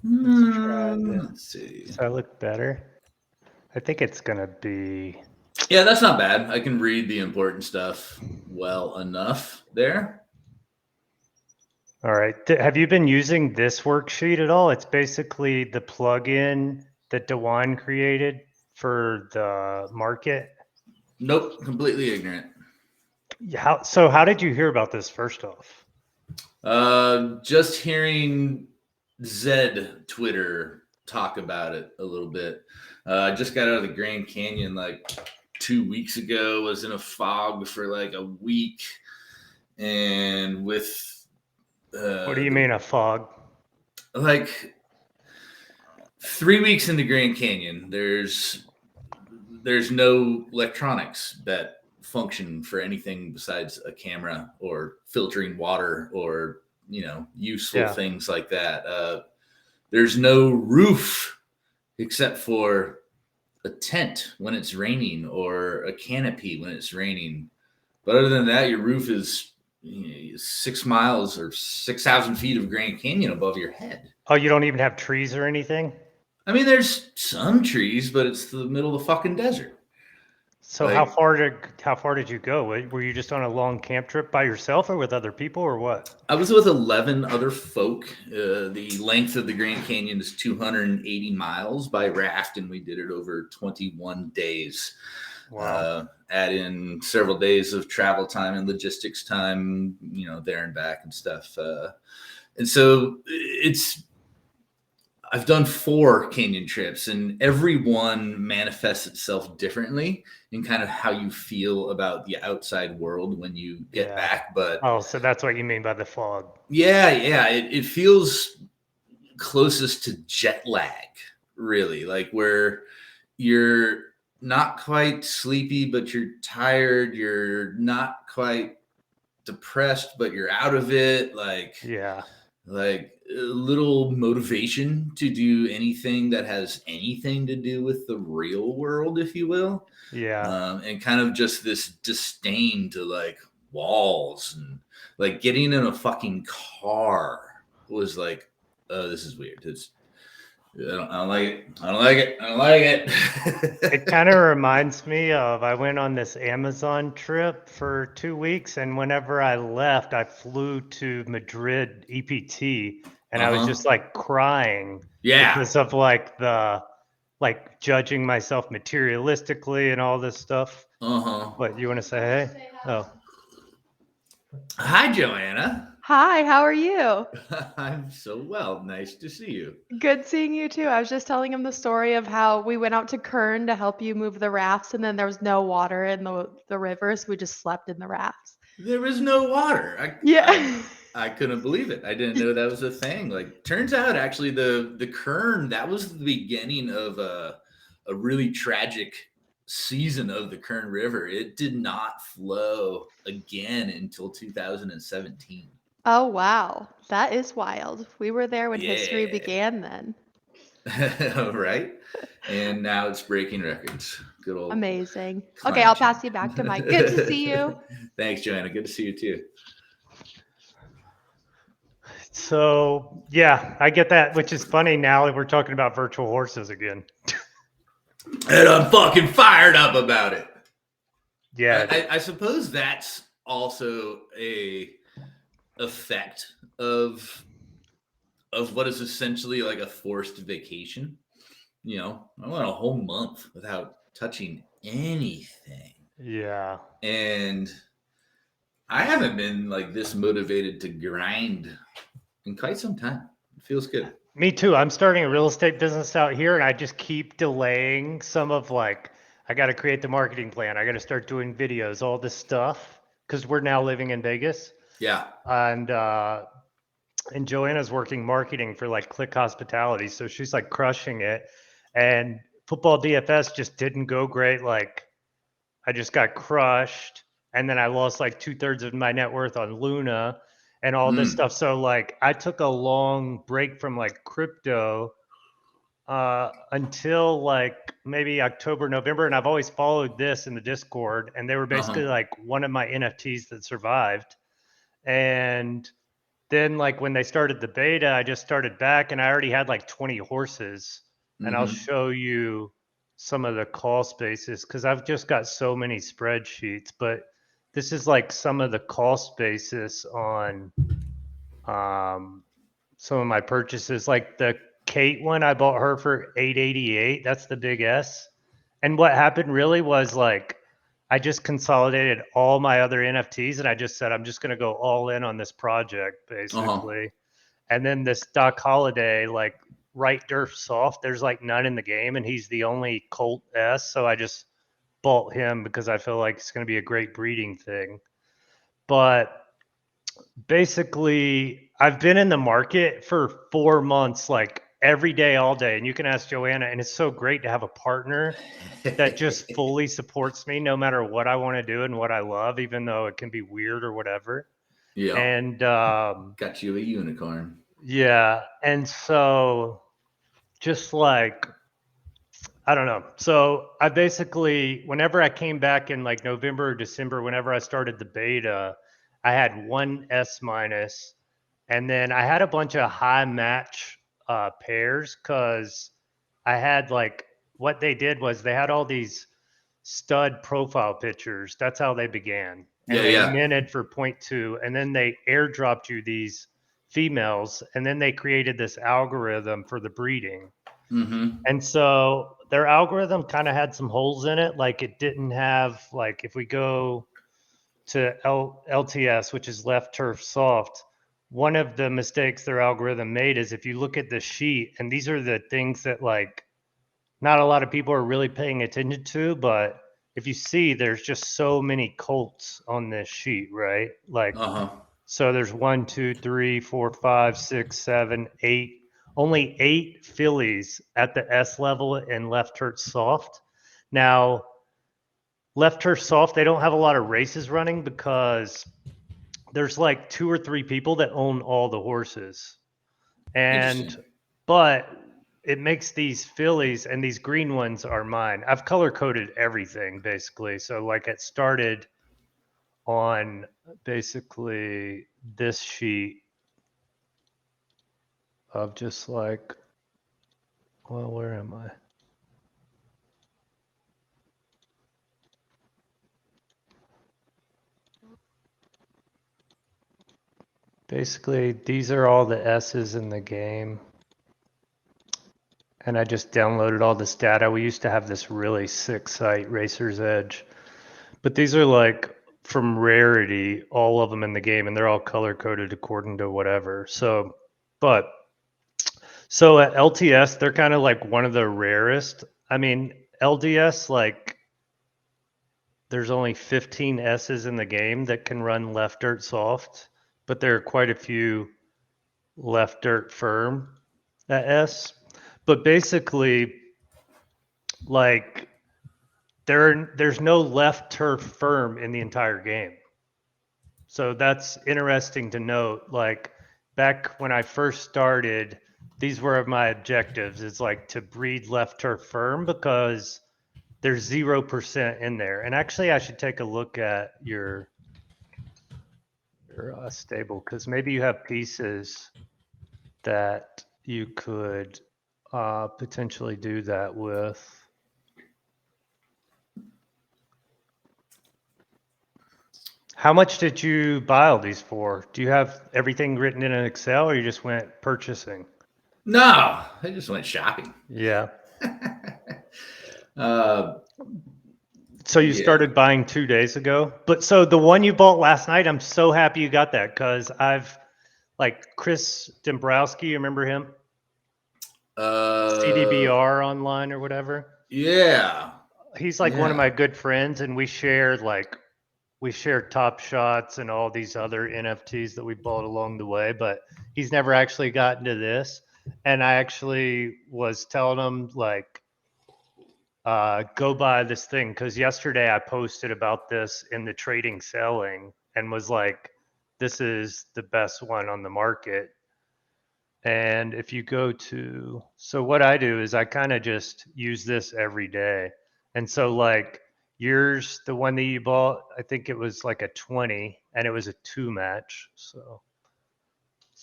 Let's try this. Let's see. Does that look better? I think it's gonna be. Yeah, that's not bad. I can read the important stuff well enough there. All right. Have you been using this worksheet at all? It's basically the plugin that Dewan created for the market. Nope, completely ignorant. How did you hear about this first off? Just hearing Zed Twitter talk about it a little bit. I just got out of the Grand Canyon like 2 weeks ago. Was in a fog for like a week, and with What do you mean a fog? like 3 weeks in the Grand Canyon, there's no electronics that function for anything besides a camera or filtering water or useful things like that. There's no roof except for a tent when it's raining or a canopy when it's raining. But other than that, your roof is 6 miles or 6,000 feet of Grand Canyon above your head. Oh, you don't even have trees or anything? I mean, there's some trees, but it's the middle of the fucking desert. So how far did you go? Were you just on a long camp trip by yourself or with other people or what? I was with 11 other folk. The length of the Grand Canyon is 280 miles by raft, and we did it over 21 days. Wow. Add in several days of travel time and logistics time, there and back and stuff. And so I've done 4 canyon trips, and every one manifests itself differently in kind of how you feel about the outside world when you get back. But so that's what you mean by the fog. Yeah, it feels closest to jet lag, really, like where you're not quite sleepy, but you're tired. You're not quite depressed, but you're out of it. Like a little motivation to do anything that has anything to do with the real world, if you will. And kind of just this disdain to like walls, and like getting in a fucking car was like, oh, this is weird. I don't like it. I don't like it. I don't like it. It kind of reminds me of, I went on this Amazon trip for 2 weeks, and whenever I left, I flew to Madrid EPT, and I was just like crying because of like judging myself materialistically and all this stuff. What, you want to say hey? Oh. Hi, Joanna. Hi, how are you? I'm so well. Nice to see you. Good seeing you too. I was just telling him the story of how we went out to Kern to help you move the rafts, and then there was no water in the river, so we just slept in the rafts. There was no water. I couldn't believe it. I didn't know that was a thing. Like, turns out actually the Kern, that was the beginning of a really tragic season of the Kern River. It did not flow again until 2017. Oh, wow. That is wild. We were there when history began then. Right? And now it's breaking records. Good old amazing. Okay, I'll pass you back to Mike. Good to see you. Thanks, Joanna. Good to see you too. So, yeah, I get that, which is funny now that we're talking about virtual horses again. And I'm fucking fired up about it. Yeah. I suppose that's also a effect of what is essentially like a forced vacation. I went a whole month without touching anything. Yeah. And I haven't been like this motivated to grind in quite some time. It feels good. Me too. I'm starting a real estate business out here, and I just keep delaying some of like, I got to create the marketing plan. I got to start doing videos, all this stuff, because we're now living in Vegas. Yeah. And Joanna's working marketing for like Click Hospitality. So she's like crushing it. And football DFS just didn't go great. Like, I just got crushed. And then I lost like 2/3 of my net worth on Luna and all this stuff. So like I took a long break from like crypto until like maybe October, November. And I've always followed this in the Discord. And they were basically like one of my NFTs that survived. And then like when they started the beta, I just started back and I already had like 20 horses. And I'll Mhm. show you some of the call spaces because I've just got so many spreadsheets, but this is like some of the call spaces on some of my purchases. Like the Kate one, I bought her for 888. That's the big S. And what happened really was like I just consolidated all my other NFTs and I just said I'm just going to go all in on this project basically. And then this Doc Holiday, like right Durf soft, there's like none in the game, and he's the only Colt S. So I just bought him because I feel like it's going to be a great breeding thing. But basically, I've been in the market for 4 months, like every day, all day. And you can ask Joanna, and it's so great to have a partner that just fully supports me no matter what I want to do and what I love, even though it can be weird or whatever. Yeah. And Got you a unicorn. yeah. And so just like, I don't know. So I basically, whenever I came back in like November or December, whenever I started the beta, I had one S minus, and then I had a bunch of high match pairs because I had like what they did was they had all these stud profile pictures. That's how they began, Yeah, and they yeah. minted for 0.2, and then they airdropped you these females, and then they created this algorithm for the breeding. Mm-hmm. And so their algorithm kind of had some holes in it. Like it didn't have, like, if we go to LTS, which is left turf soft, one of the mistakes their algorithm made is if you look at the sheet, and these are the things that like not a lot of people are really paying attention to, but if you see, there's just so many colts on this sheet, right? Like, Uh-huh. so there's 1, 2, 3, 4, 5, 6, 7, 8. Only 8 fillies at the S level in left turf soft. Now, left turf soft, they don't have a lot of races running because there's like 2 or 3 people that own all the horses. And Interesting. but it makes these fillies, and these green ones are mine. I've color coded everything basically. So like it started on basically this sheet of just like, well, where am I? Basically, these are all the S's in the game. And I just downloaded all this data. We used to have this really sick site, Racer's Edge. But these are like from rarity, all of them in the game, and they're all color coded according to whatever. So, but so at LTS, they're kind of like one of the rarest. I mean, LDS, like there's only 15 S's in the game that can run left dirt soft, but there are quite a few left dirt firm at S. But basically, like there's no left turf firm in the entire game. So that's interesting to note. Like back when I first started, these were my objectives. It's like to breed left turf firm because there's 0% in there. And actually, I should take a look at your stable because maybe you have pieces that you could potentially do that with. How much did you buy all these for? Do you have everything written in an Excel, or you just went purchasing? No, I just went shopping. Yeah. uh, So you yeah. started buying 2 days ago, but so the one you bought last night, I'm so happy you got that because I've like Chris Dombrowski, you remember him? CDBR online or whatever. Yeah. He's like one of Yeah. my good friends, and we shared Top Shots and all these other NFTs that we bought along the way, but he's never actually gotten to this. And I actually was telling him like, go buy this thing because yesterday I posted about this in the trading selling and was like, this is the best one on the market. And if you go to, so what I do is I kind of just use this every day. And so like yours, the one that you bought, I think it was like a 20 and it was a 2 match. So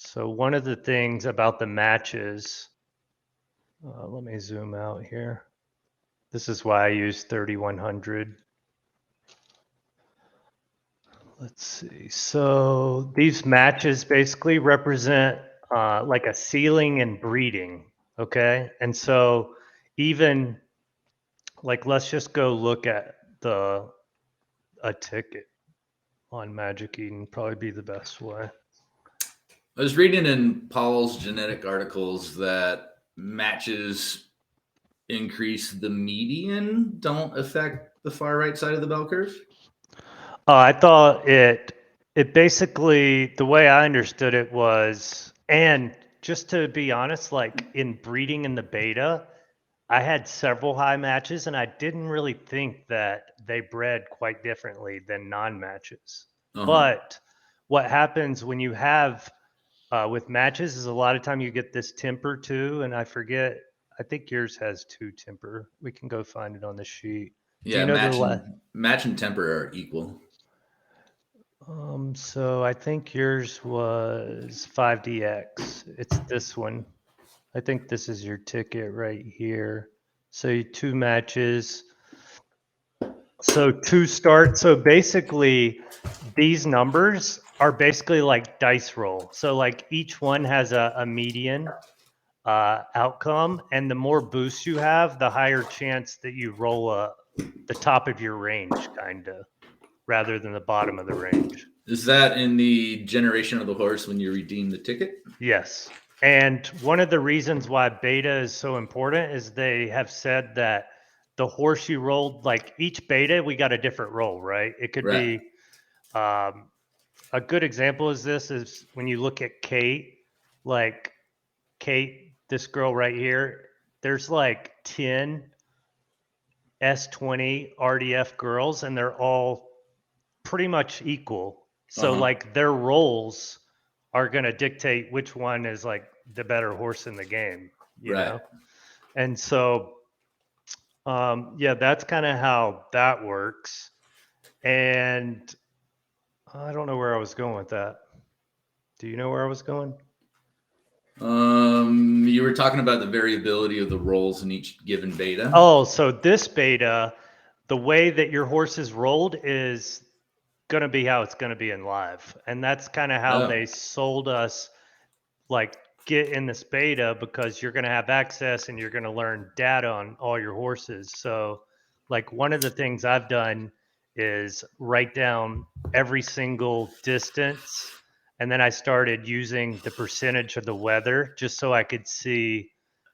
So one of the things about the matches, let me zoom out here. This is why I use 3100. Let's see. So these matches basically represent like a ceiling and breeding. Okay. And so even like, let's just go look at a ticket on Magic Eden, probably be the best way. I was reading in Paul's genetic articles that matches increase the median don't affect the far right side of the bell curve. I thought it basically, the way I understood it was, and just to be honest, like in breeding in the beta, I had several high matches and I didn't really think that they bred quite differently than non-matches. But what happens when you have with matches is a lot of time you get this temper too, and I forget, I think yours has 2 temper. We can go find it on the sheet. Yeah, you know match and temper are equal. So I think yours was 5DX. It's this one. I think this is your ticket right here. So 2 matches. So 2 start. So basically these numbers are basically like dice roll. So like each one has a median outcome, and the more boosts you have, the higher chance that you roll the top of your range, kind of, rather than the bottom of the range. Is that in the generation of the horse when you redeem the ticket? Yes. And one of the reasons why beta is so important is they have said that the horse you rolled, like each beta, we got a different roll, right? It could Right. be a good example is this is when you look at Kate, like Kate, this girl right here, there's like 10 S20 RDF girls, and they're all pretty much equal. So like their roles are going to dictate which one is like the better horse in the game, you know? And so, yeah, that's kind of how that works. And I don't know where I was going with that. Do you know where I was going? You were talking about the variability of the rolls in each given beta. Oh, so this beta, the way that your horse is rolled is going to be how it's going to be in live. And that's kind of how they sold us, like, get in this beta, because you're going to have access and you're going to learn data on all your horses. So like one of the things I've done is write down every single distance, and then I started using the percentage of the weather just so I could see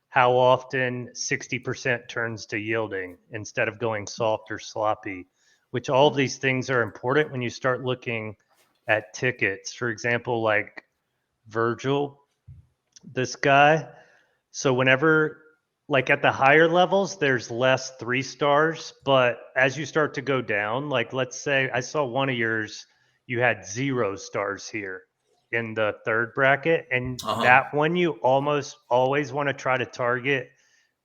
how often 60% turns to yielding instead of going soft or sloppy, which all of these things are important when you start looking at tickets. For example, like Virgil, this guy. So whenever, like at the higher levels, there's less 3 stars, but as you start to go down, like let's say I saw one of yours, you had 0 stars here in the 3rd bracket, and that one you almost always want to try to target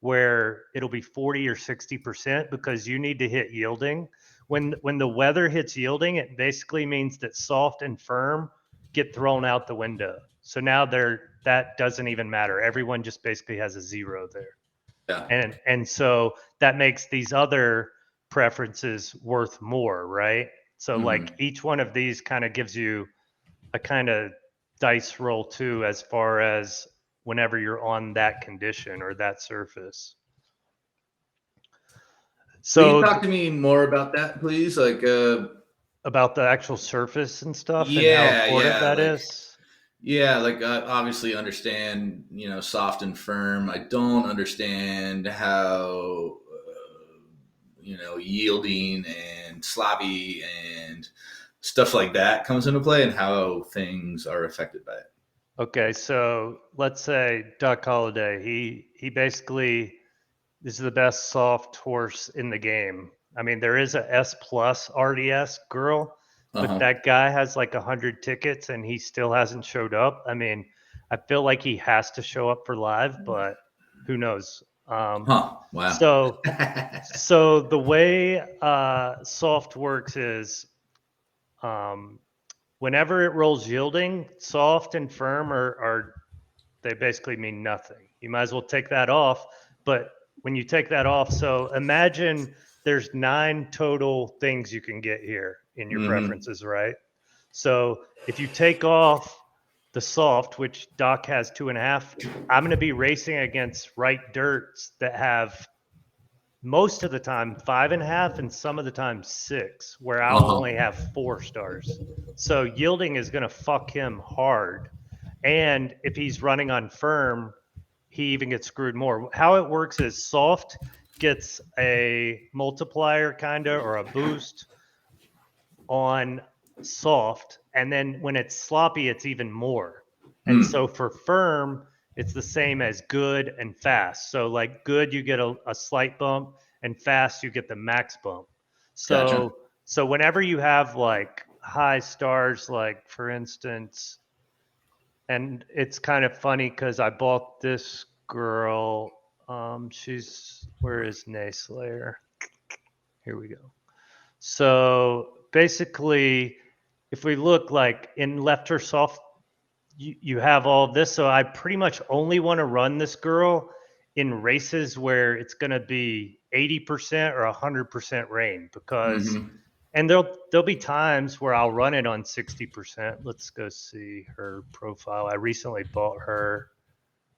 where it'll be 40 or 60%, because you need to hit yielding. When the weather hits yielding, it basically means that soft and firm get thrown out the window. So now that doesn't even matter. Everyone just basically has a 0 there. Yeah. And so that makes these other preferences worth more, right? So like each one of these kind of gives you a kind of dice roll too, as far as whenever you're on that condition or that surface. So can you talk to me more about that, please? Like about the actual surface and stuff, yeah, and how important that is. Yeah, like I obviously understand, soft and firm. I don't understand how, yielding and sloppy and stuff like that comes into play, and how things are affected by it. Okay, so let's say Duck Holiday, he basically is the best soft horse in the game. I mean, there is a S plus RDS girl, but that guy has like 100 tickets and he still hasn't showed up. I mean, I feel like he has to show up for live, but who knows? Wow. So the way soft works is, whenever it rolls yielding, soft and firm are they basically mean nothing. You might as well take that off. But when you take that off, so imagine there's 9 total things you can get here in your preferences, right? So if you take off the soft, which Doc has 2.5, I'm going to be racing against right dirts that have most of the time 5.5 and some of the time 6, where I'll only have 4 stars. So yielding is going to fuck him hard. And if he's running on firm, he even gets screwed more. How it works is soft gets a multiplier kind of or a boost on soft, and then when it's sloppy, it's even more. And so for firm, it's the same as good and fast. So like good, you get a slight bump, and fast, you get the max bump. So Gotcha. so whenever you have like high stars, like for instance, and it's kind of funny because I bought this girl. She's where is Nayslayer? Here we go. So basically, if we look like in left or soft, you have all of this. So I pretty much only want to run this girl in races where it's going to be 80% or 100% rain because, and there'll be times where I'll run it on 60%. Let's go see her profile. I recently bought her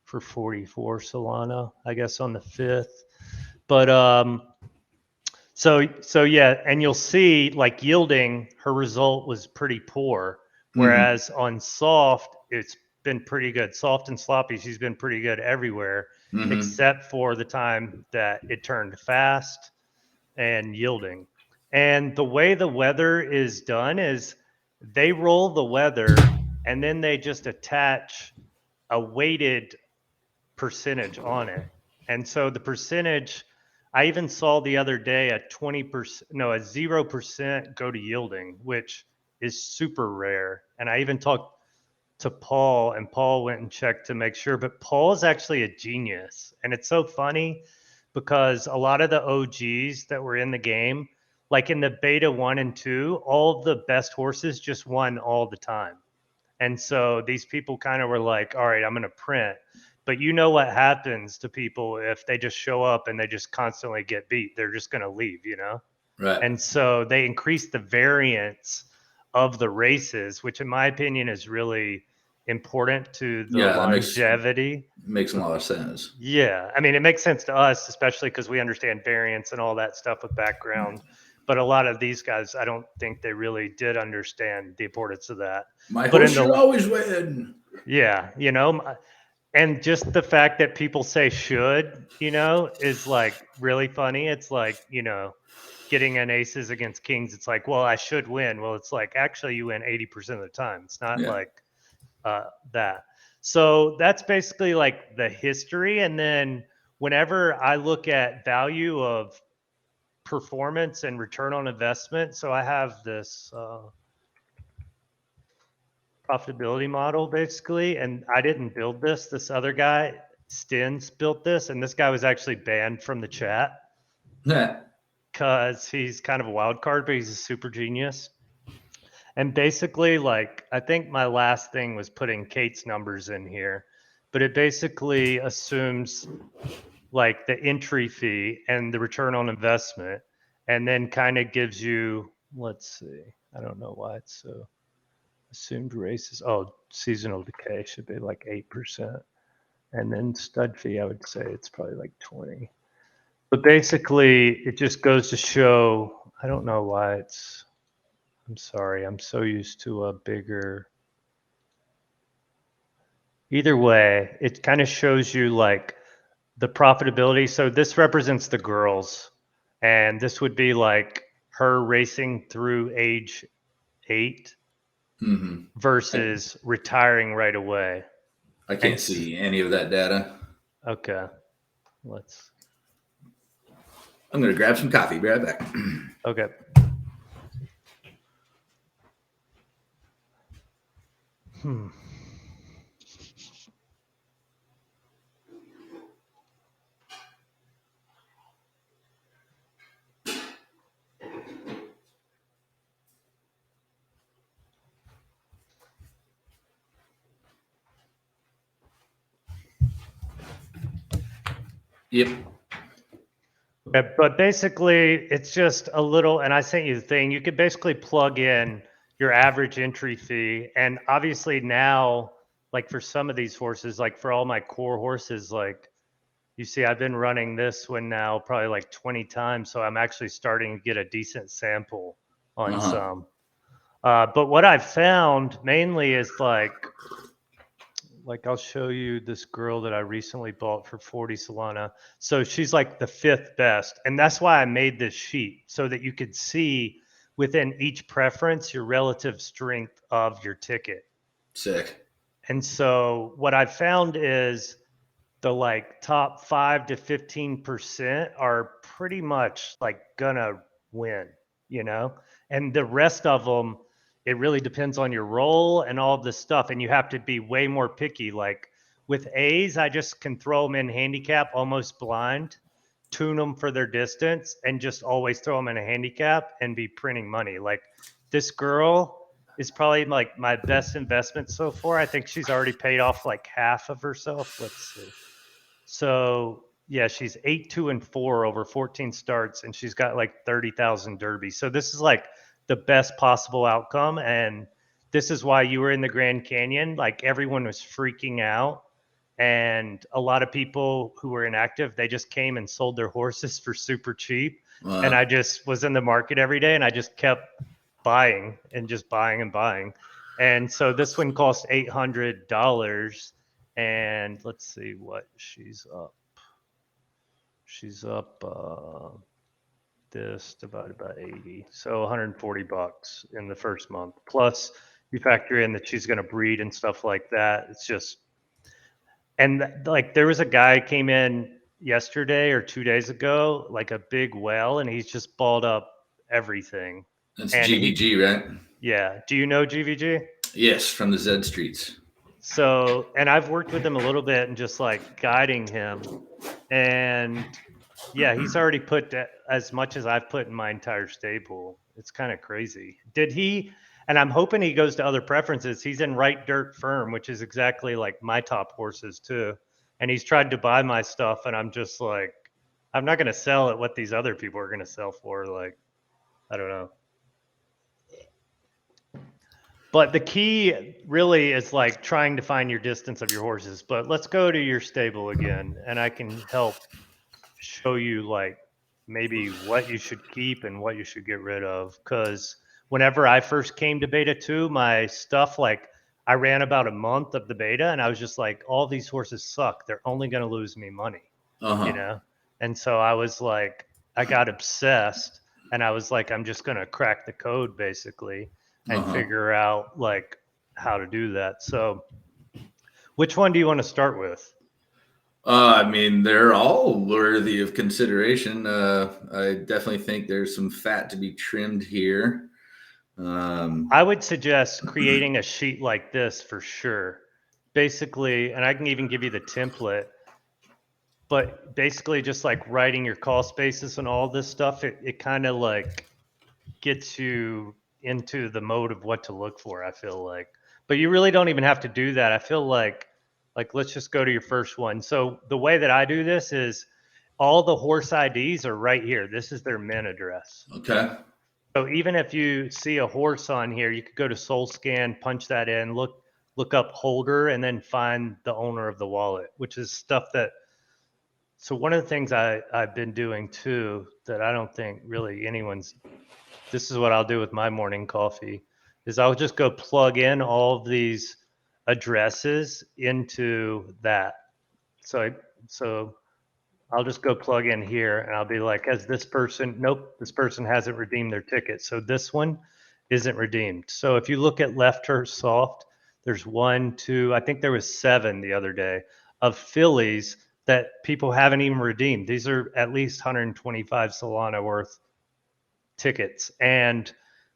for 44 Solana, I guess on the 5th. But so yeah, and you'll see like yielding, her result was pretty poor. Whereas on soft, it's been pretty good. Soft and sloppy, she's been pretty good everywhere, except for the time that it turned fast and yielding. And the way the weather is done is they roll the weather and then they just attach a weighted percentage on it. And so the percentage, I even saw the other day a 20%, no, a 0% go to yielding, which is super rare. And I even talked to Paul, and Paul went and checked to make sure. But Paul is actually a genius. And it's so funny because a lot of the OGs that were in the game, like in the beta 1 and 2, all of the best horses just won all the time. And so these people kind of were like, all right, I'm going to print. But you know what happens to people if they just show up and they just constantly get beat? They're just going to leave, you know? Right. And so they increased the variance of the races, which in my opinion is really important to the longevity. Makes a lot of sense. Yeah. I mean, it makes sense to us, especially because we understand variance and all that stuff with background. But a lot of these guys, I don't think they really did understand the importance of that. My But horse should always win. Yeah, you know, and just the fact that people say should, you know, is like really funny. It's like, you know, getting an aces against kings. It's like, well, I should win. Well, it's like, actually, you win 80% of the time. It's not like that. So that's basically like the history. And then whenever I look at value of performance and return on investment, so I have this profitability model basically, and I didn't build this other guy Stins built this, and this guy was actually banned from the chat because he's kind of a wild card, but he's a super genius. And basically, like, I think my last thing was putting Kate's numbers in here, but it basically assumes like the entry fee and the return on investment, and then kind of gives you, let's see, I don't know why it's so assumed races. Oh, seasonal decay should be like 8%. And then stud fee, I would say it's probably like 20. But basically, it just goes to show, I don't know why it's, I'm sorry, I'm so used to a bigger. Either way, it kind of shows you like the profitability. So this represents the girls, and this would be like her racing through age 8 versus retiring right away. I can't see any of that data. Okay. I'm going to grab some coffee. Be right back. Okay. Yep. But basically, it's just a little, and I sent you the thing. You could basically plug in your average entry fee, and obviously now, like for some of these horses, like for all my core horses, like you see, I've been running this one now probably like 20 times, so I'm actually starting to get a decent sample on some. But what I've found mainly is like I'll show you this girl that I recently bought for 40 Solana. So she's like the 5th best. And that's why I made this sheet so that you could see within each preference your relative strength of your ticket. Sick. And so what I've found is the like top 5 to 15% are pretty much like gonna win, you know? And the rest of them, it really depends on your role and all of this stuff. And you have to be way more picky. Like with A's, I just can throw them in handicap almost blind, tune them for their distance, and just always throw them in a handicap and be printing money. Like this girl is probably like my best investment so far. I think she's already paid off like half of herself. Let's see. So yeah, she's 8-2-4 over 14 starts, and she's got like 30,000 derby. So this is like the best possible outcome, and this is why you were in the Grand Canyon. Like everyone was freaking out, and a lot of people who were inactive, they just came and sold their horses for super cheap. Wow. And I just was in the market every day, and I just kept buying and just buying and buying. And so this one cost $800. And let's see what she's up. She's up this divided by 80. So $140 in the first month. Plus you factor in that she's going to breed and stuff like that. It's just, and like there was a guy came in yesterday or 2 days ago, like a big whale, and he's just balled up everything. That's And GVG, right? Yeah. Do you know GVG? Yes, from the Z Streets. So, and I've worked with him a little bit and just like guiding him. And yeah, he's already put as much as I've put in my entire stable. It's kind of crazy. Did he? And I'm hoping he goes to other preferences. He's in Right Dirt Firm, which is exactly like my top horses too. And he's tried to buy my stuff, and I'm just like, I'm not going to sell at what these other people are going to sell for. Like, I don't know. But the key really is like trying to find your distance of your horses. But let's go to your stable again, and I can help show you like maybe what you should keep and what you should get rid of. Because whenever I first came to beta 2, my stuff, like I ran about a month of the beta, and I was just like, all these horses suck. They're only going to lose me money, you know? And so I was like, I got obsessed, and I was like, I'm just going to crack the code basically and figure out like how to do that. So which one do you want to start with? I mean, they're all worthy of consideration. I definitely think there's some fat to be trimmed here. I would suggest creating a sheet like this for sure. Basically, and I can even give you the template, but basically just like writing your call spaces and all this stuff, it kind of like gets you into the mode of what to look for, I feel like. But you really don't even have to do that. I feel like let's just go to your first one. So the way that I do this is all the horse IDs are right here. This is their min address. Okay. So even if you see a horse on here, you could go to SoulScan, punch that in, look up holder, and then find the owner of the wallet, which is stuff that. So one of the things I've been doing too that I don't think really anyone's. This is what I'll do with my morning coffee, is I'll just go plug in all of these addresses into that. So I'll just go plug in here, and I'll be like, has this person, nope, this person hasn't redeemed their ticket. So this one isn't redeemed. So if you look at Left Her Soft, there's 1, 2, I think there was 7 the other day of fillies that people haven't even redeemed. These are at least 125 Solana worth tickets, and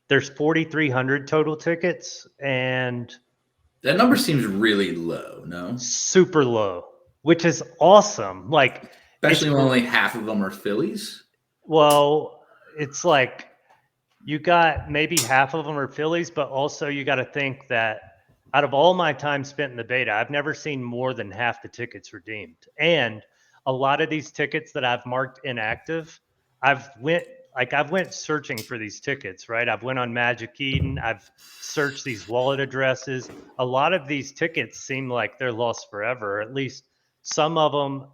there's 4,300 total tickets, and that number seems really low. No, super low, which is awesome. Like, especially when only half of them are fillies. Well, it's like you got maybe half of them are fillies, but also you got to think that out of all my time spent in the beta, I've never seen more than half the tickets redeemed. And a lot of these tickets that I've marked inactive, I've went searching for these tickets, right? I've went on Magic Eden, I've searched these wallet addresses. A lot of these tickets seem like they're lost forever, or at least some of them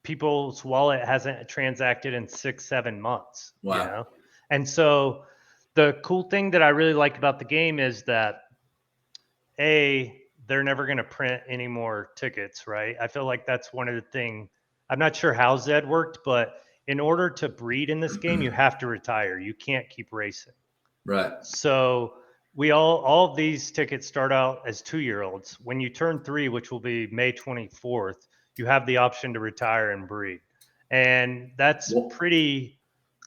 people's wallet hasn't transacted in 6-7 months. Wow. You know, and so the cool thing that I really like about the game is that they're never going to print any more tickets, right? I feel like that's one of the things. I'm not sure how Zed worked, but in order to breed in this game, you have to retire. You can't keep racing. Right. So we all of these tickets start out as 2-year-olds. When you turn 3, which will be May 24th, you have the option to retire and breed. And that's pretty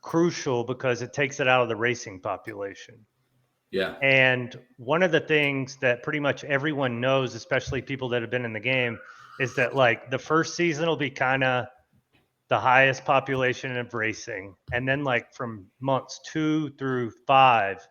crucial because it takes it out of the racing population. Yeah. And one of the things that pretty much everyone knows, especially people that have been in the game, is that like the first season will be kind of the highest population of racing. And then like from months 2 through 5,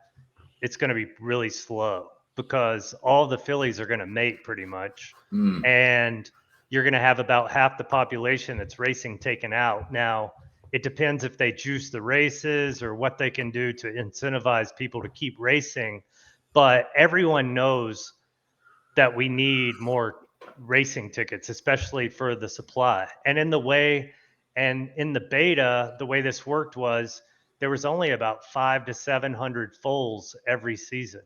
it's going to be really slow because all the fillies are going to mate pretty much. And you're going to have about half the population that's racing taken out. Now, it depends if they juice the races or what they can do to incentivize people to keep racing. But everyone knows that we need more racing tickets, especially for the supply. And in the beta, the way this worked was there was only about 500 to 700 foals every season.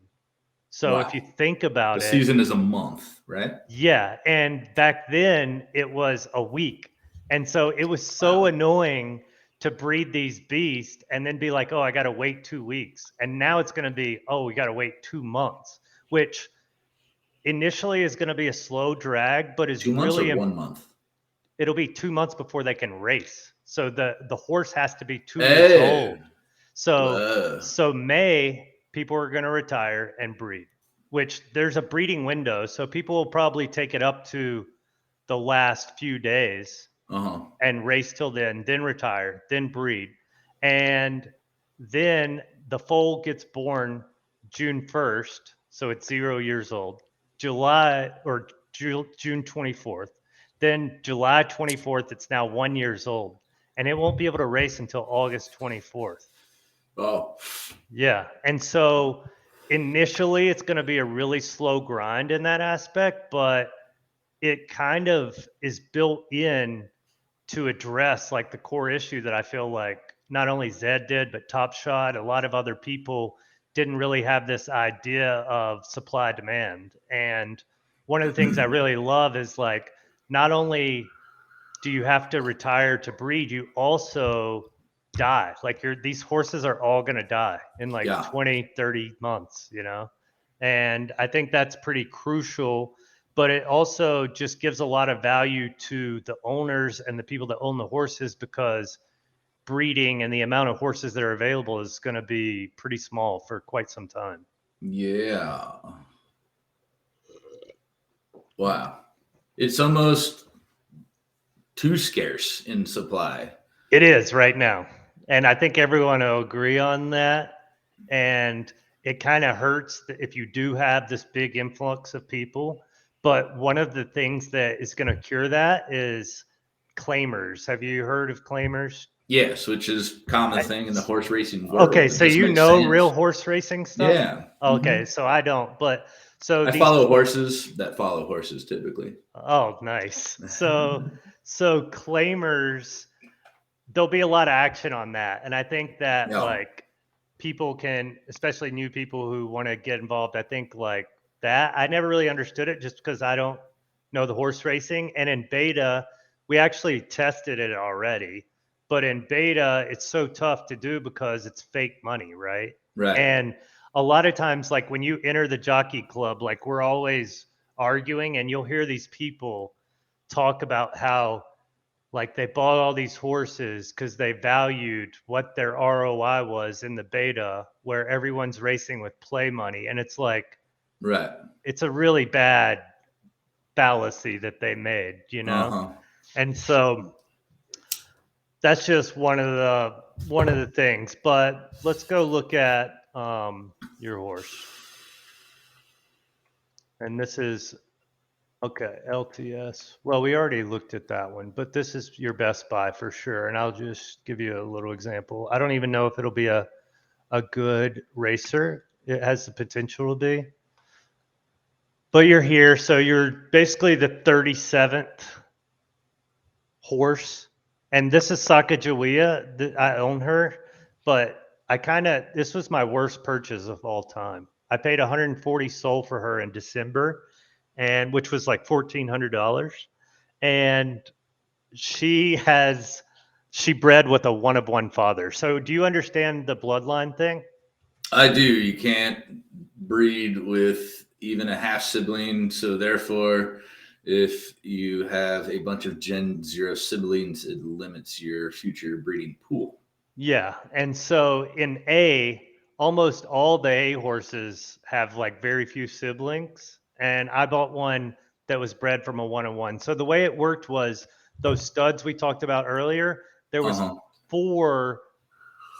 So if you think about the it, season is a month, right? Yeah. And back then it was a week. And so it was so annoying to breed these beasts and then be like, oh, I got to wait 2 weeks. And now it's going to be, oh, we got to wait 2 months, which initially is going to be a slow drag, but is 2 months really or 1 month. It'll be 2 months before they can race. So the horse has to be 2 years old. So May, people are going to retire and breed, which there's a breeding window. So people will probably take it up to the last few days and race till then retire, then breed. And then the foal gets born June 1st. So it's 0 years old, June 24th. Then July 24th, it's now 1 year old. And it won't be able to race until August 24th. Oh. Yeah. And so initially it's going to be a really slow grind in that aspect, but it kind of is built in to address like the core issue that I feel like not only Zed did, but Top Shot, a lot of other people didn't really have this idea of supply demand. And one of the things I really love is like, not only do you have to retire to breed, you also die. Like these horses are all going to die in like 20, 30 months, you know? And I think that's pretty crucial, but it also just gives a lot of value to the owners and the people that own the horses because breeding and the amount of horses that are available is going to be pretty small for quite some time. Yeah. Wow. It's almost too scarce in supply. It is right now. And I think everyone will agree on that. And it kind of hurts if you do have this big influx of people. But one of the things that is going to cure that is claimers. Have you heard of claimers? Yes, which is a common thing in the horse racing world. Okay, so you know real horse racing stuff? Yeah. Okay, so I don't. But so I follow horses that follow horses typically. Oh, nice. So claimers, there'll be a lot of action on that. And I think that like people can, especially new people who want to get involved, I think like that, I never really understood it just because I don't know the horse racing. And in beta, we actually tested it already. But in beta, it's so tough to do because it's fake money, right? Right. And a lot of times, like when you enter the jockey club, like we're always arguing and you'll hear these people talk about how like they bought all these horses because they valued what their ROI was in the beta where everyone's racing with play money. And it's like, right. It's a really bad fallacy that they made, you know? And so that's just one of the things, but let's go look at your horse. And this is Okay, LTS. Well, we already looked at that one, but this is your best buy for sure. And I'll just give you a little example. I don't even know if it'll be a good racer. It has the potential to be. But you're here, so you're basically the 37th horse. And this is Sacagawea. I own her, but this was my worst purchase of all time. I paid 140 sold for her in December, and which was like $1,400. And she bred with a one of one father. So do you understand the bloodline thing? I do. You can't breed with even a half sibling. So therefore, if you have a bunch of Gen 0 siblings, it limits your future breeding pool. Yeah. And so in A, almost all the A horses have like very few siblings. And I bought one that was bred from a one on one. So the way it worked was those studs we talked about earlier, there was 4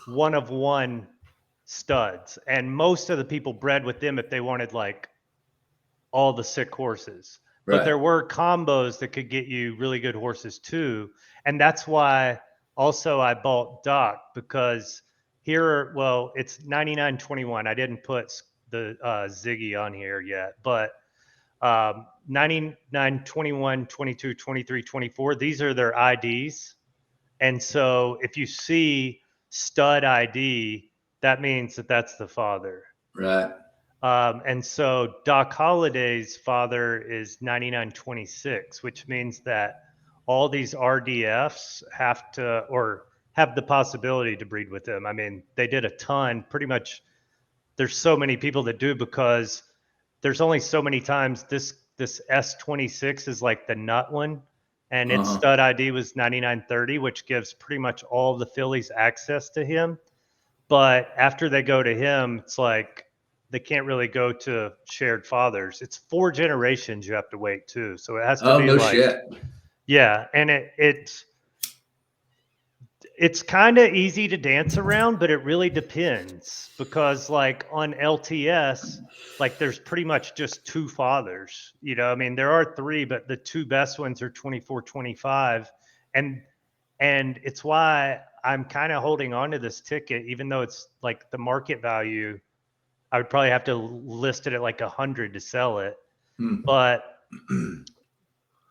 one of one studs. And most of the people bred with them if they wanted like all the sick horses. But Right. there were combos that could get you really good horses too. And that's why also I bought Doc, because here, well, it's 99.21. I didn't put the Ziggy on here yet, but 99, 21, 22, 23, 24, these are their IDs. And so if you see stud ID, that means that that's the father. Right. And so Doc Holliday's father is 9926, which means that all these RDFs have to, or have the possibility to breed with him. I mean, they did a ton, pretty much. There's so many people that do, because there's only so many times this S26 is like the nut one, and its stud ID was 9930, which gives pretty much all the fillies access to him. But after they go to him, it's like they can't really go to shared fathers. It's 4 generations you have to wait too. So it has to be no like, shit. yeah, and it's kind of easy to dance around, but it really depends, because like on LTS, like there's pretty much just 2 fathers. You know, I mean, there are 3, but the 2 best ones are 24, 25. And it's why I'm kind of holding on to this ticket, even though it's like the market value, I would probably have to list it at like 100 to sell it. But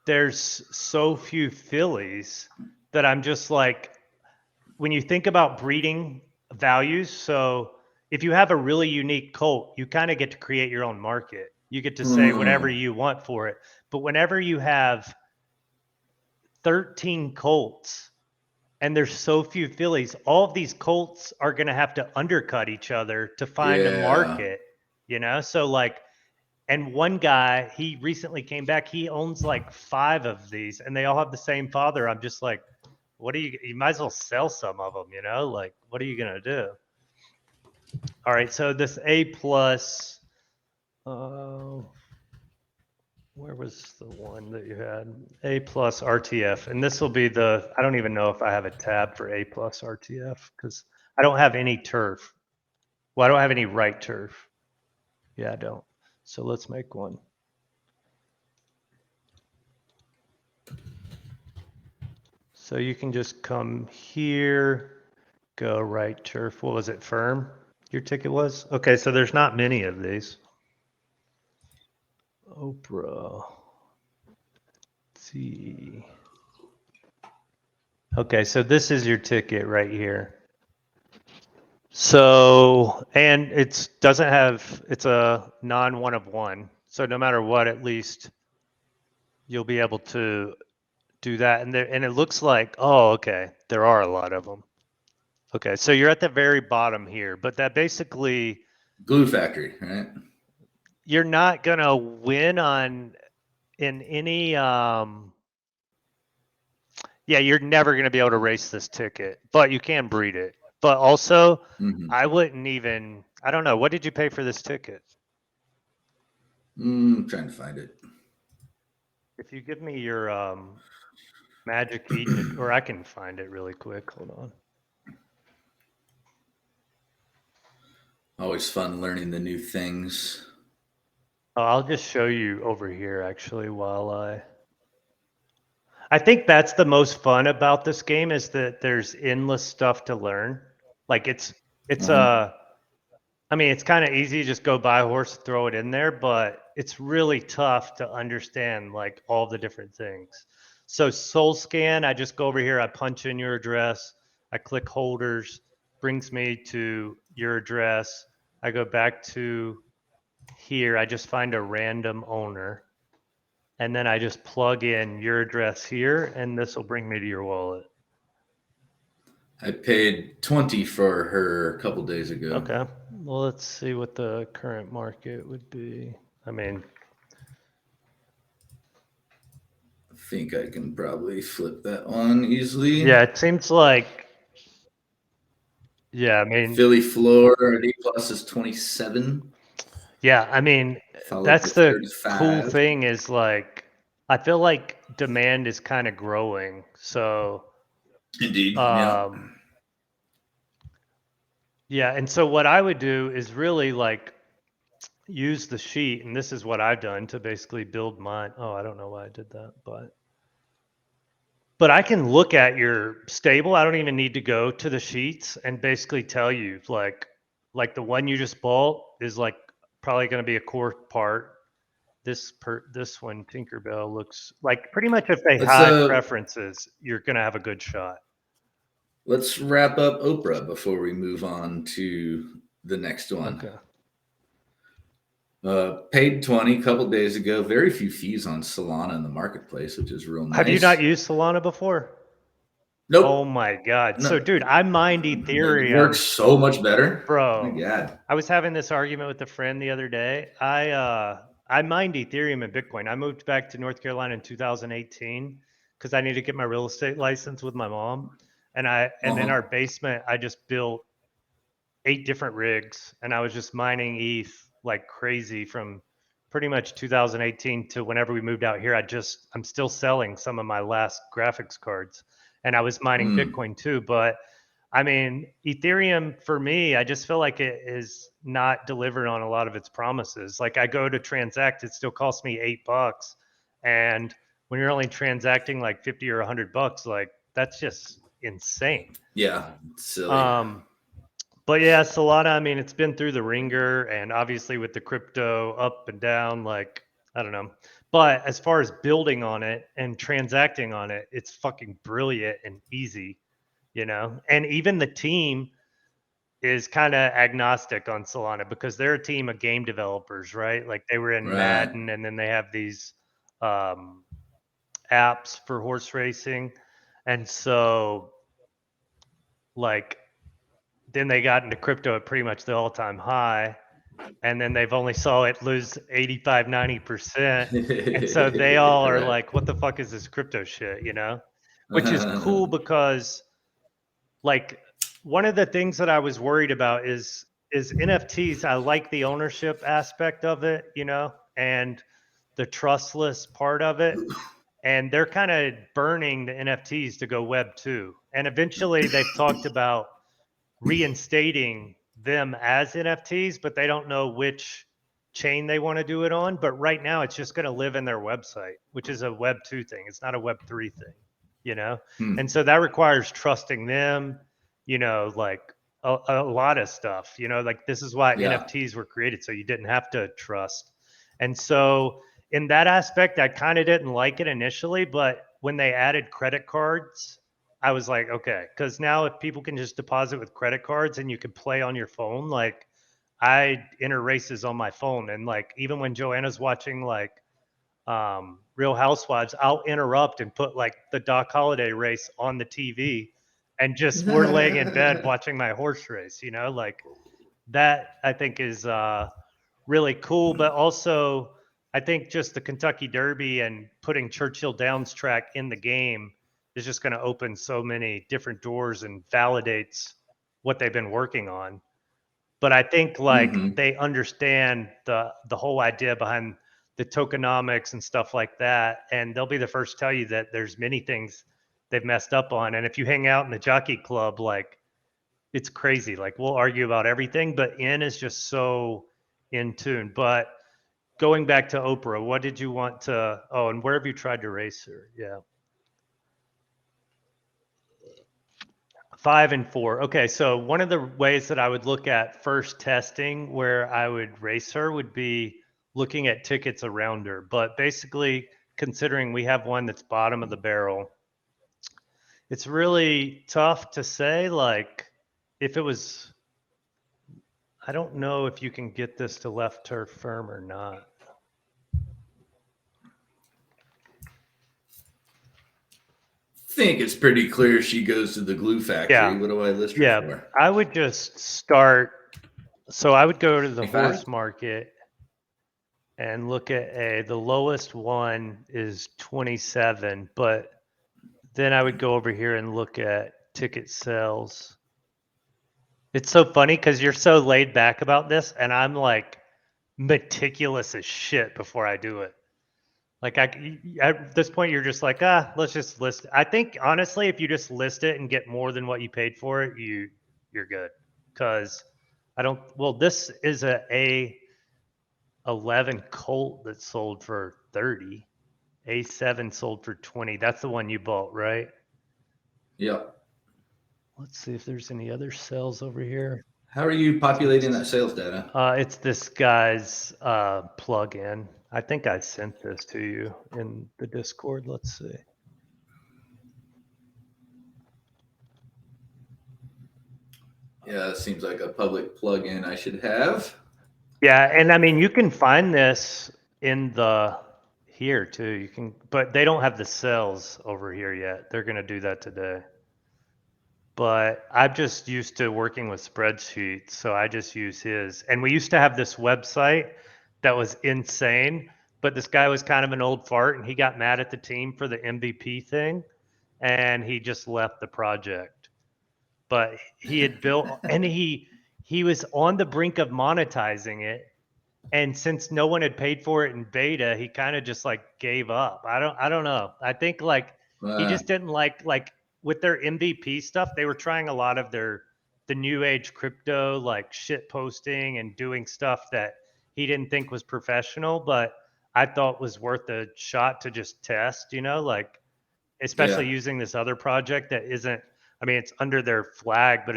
there's so few fillies that I'm just like, when you think about breeding values, so if you have a really unique colt, you kind of get to create your own market. You get to say whatever you want for it. But whenever you have 13 colts and there's so few fillies, all of these colts are going to have to undercut each other to find a market, you know? So like, and one guy, he recently came back, he owns like 5 of these and they all have the same father. I'm just like, you might as well sell some of them, you know? Like, what are you going to do? All right. So this A plus, where was the one that you had? A plus RTF. And this will be I don't even know if I have a tab for A plus RTF, because I don't have any turf. Well, I don't have any right turf. Yeah, I don't. So let's make one. So you can just come here, go right turf. What was it, firm? Your ticket was? Okay, so there's not many of these. Oprah. See. Okay, so this is your ticket right here. So, and it's a non one of one. So no matter what, at least you'll be able to do that. And it looks like, oh, okay, there are a lot of them. Okay, so you're at the very bottom here, but that basically Glue factory, right? You're not gonna win in any yeah, you're never going to be able to race this ticket, but you can breed it. But also, I wouldn't even, I don't know. What did you pay for this ticket? Trying to find it. If you give me your Magic Eden, or I can find it really quick. Hold on. Always fun learning the new things. Oh, I'll just show you over here actually while I think that's the most fun about this game is that there's endless stuff to learn. Like it's Uh-huh. I mean, it's kind of easy, just go buy a horse, throw it in there, but it's really tough to understand like all the different things. So Soul Scan, I just go over here, I punch in your address, I click holders, brings me to your address. I go back to here, I just find a random owner, and then I just plug in your address here, and this will bring me to your wallet. I paid 20 for her a couple days ago. Okay. Well, let's see what the current market would be. I mean, I think I can probably flip that one easily. yeah, it seems like, yeah, I mean, Philly floor D plus is 27. yeah, I mean, Followed that's with the cool 35. thing is like, I feel like demand is kind of growing. So, Indeed. Yeah. yeah, and so what I would do is really like use the sheet, and this is what I've done to basically build mine. Oh, I don't know why I did that, but I can look at your stable. I don't even need to go to the sheets and basically tell you like the one you just bought is like probably going to be a core part. This one Tinkerbell looks like pretty much if they Let's hide preferences, you're going to have a good shot. let's wrap up Oprah before we move on to the next one. Okay. Paid 20 a couple days ago. Very few fees on Solana in the marketplace, which is real nice. Have you not used Solana before? Nope. Oh my God. No. So dude, I mined Ethereum. It works so much better. Bro. Oh my God. I was having this argument with a friend the other day. I mined Ethereum and Bitcoin. I moved back to North Carolina in 2018 because I needed to get my real estate license with my mom. And in our basement, I just built 8 different rigs, and I was just mining ETH like crazy from pretty much 2018 to whenever we moved out here. I'm still selling some of my last graphics cards, and I was mining Bitcoin too. But I mean, Ethereum for me, I just feel like it is not delivered on a lot of its promises. Like I go to transact, it still costs me $8, and when you're only transacting like 50 or $100, like that's just insane. Yeah, silly. But yeah, Solana, I mean, it's been through the ringer, and obviously with the crypto up and down, like, I don't know. But as far as building on it and transacting on it, it's fucking brilliant and easy, you know? And even the team is kind of agnostic on Solana because they're a team of game developers, right? Like they were in Madden, and then they have these apps for horse racing. And so, like, then they got into crypto at pretty much the all-time high, and then they've only saw it lose 85 90%, and so they all are like, what the fuck is this crypto shit, you know? Which is cool because like one of the things that I was worried about is NFTs. I like the ownership aspect of it, you know, and the trustless part of it, and they're kind of burning the NFTs to go web 2, and eventually they've talked about reinstating them as NFTs, but they don't know which chain they want to do it on. But right now, it's just going to live in their website, which is a Web 2 thing. It's not a Web 3 thing, you know? And so that requires trusting them, you know, like a lot of stuff, you know, like this is why NFTs were created. So you didn't have to trust. And so in that aspect, I kind of didn't like it initially, but when they added credit cards, I was like, okay, because now if people can just deposit with credit cards and you can play on your phone, like I enter races on my phone, and like even when Joanna's watching like Real Housewives, I'll interrupt and put like the Doc Holliday race on the TV, and just we're laying in bed watching my horse race, you know, like that I think is really cool. But also, I think just the Kentucky Derby and putting Churchill Downs track in the game is just going to open so many different doors and validates what they've been working on. But I think like they understand the whole idea behind the tokenomics and stuff like that, and they'll be the first to tell you that there's many things they've messed up on. And if you hang out in the jockey club, like it's crazy. Like we'll argue about everything, but N is just so in tune. But going back to Oprah, what did you want to? Oh, and where have you tried to race her? Yeah. 5 and 4. Okay, so one of the ways that I would look at first testing where I would race her would be looking at tickets around her. But basically, considering we have one that's bottom of the barrel, it's really tough to say. Like, if it was, I don't know if you can get this to left turf firm or not. Think it's pretty clear she goes to the glue factory. Yeah. What do I list her Yeah, for? I would just start. So I would go to the 25? horse market and look at the lowest one is 27, but then I would go over here and look at ticket sales. It's so funny because you're so laid back about this, and I'm like meticulous as shit before I do it. Like at this point, you're just like, let's just list. I think honestly, if you just list it and get more than what you paid for it, you're good. Because I don't. Well, this is a 11 Colt that sold for 30. A7 sold for 20. That's the one you bought, right? Yep. Let's see if there's any other sales over here. How are you populating that sales data? It's this guy's plug-in. I think I sent this to you in the Discord. Let's see. Yeah, it seems like a public plug-in I should have. Yeah, and I mean you can find this in the here too. You can, but they don't have the sales over here yet. They're gonna do that today. But I'm just used to working with spreadsheets, so I just use his. And we used to have this website that was insane, but this guy was kind of an old fart, and he got mad at the team for the MVP thing, and he just left the project. But he had built, and he was on the brink of monetizing it, and since no one had paid for it in beta, he kind of just like gave up. I don't know. I think like he just didn't like with their MVP stuff, they were trying a lot of the new age crypto, like shit posting and doing stuff that he didn't think was professional, but I thought was worth a shot to just test, like especially using this other project that isn't, I mean, it's under their flag, but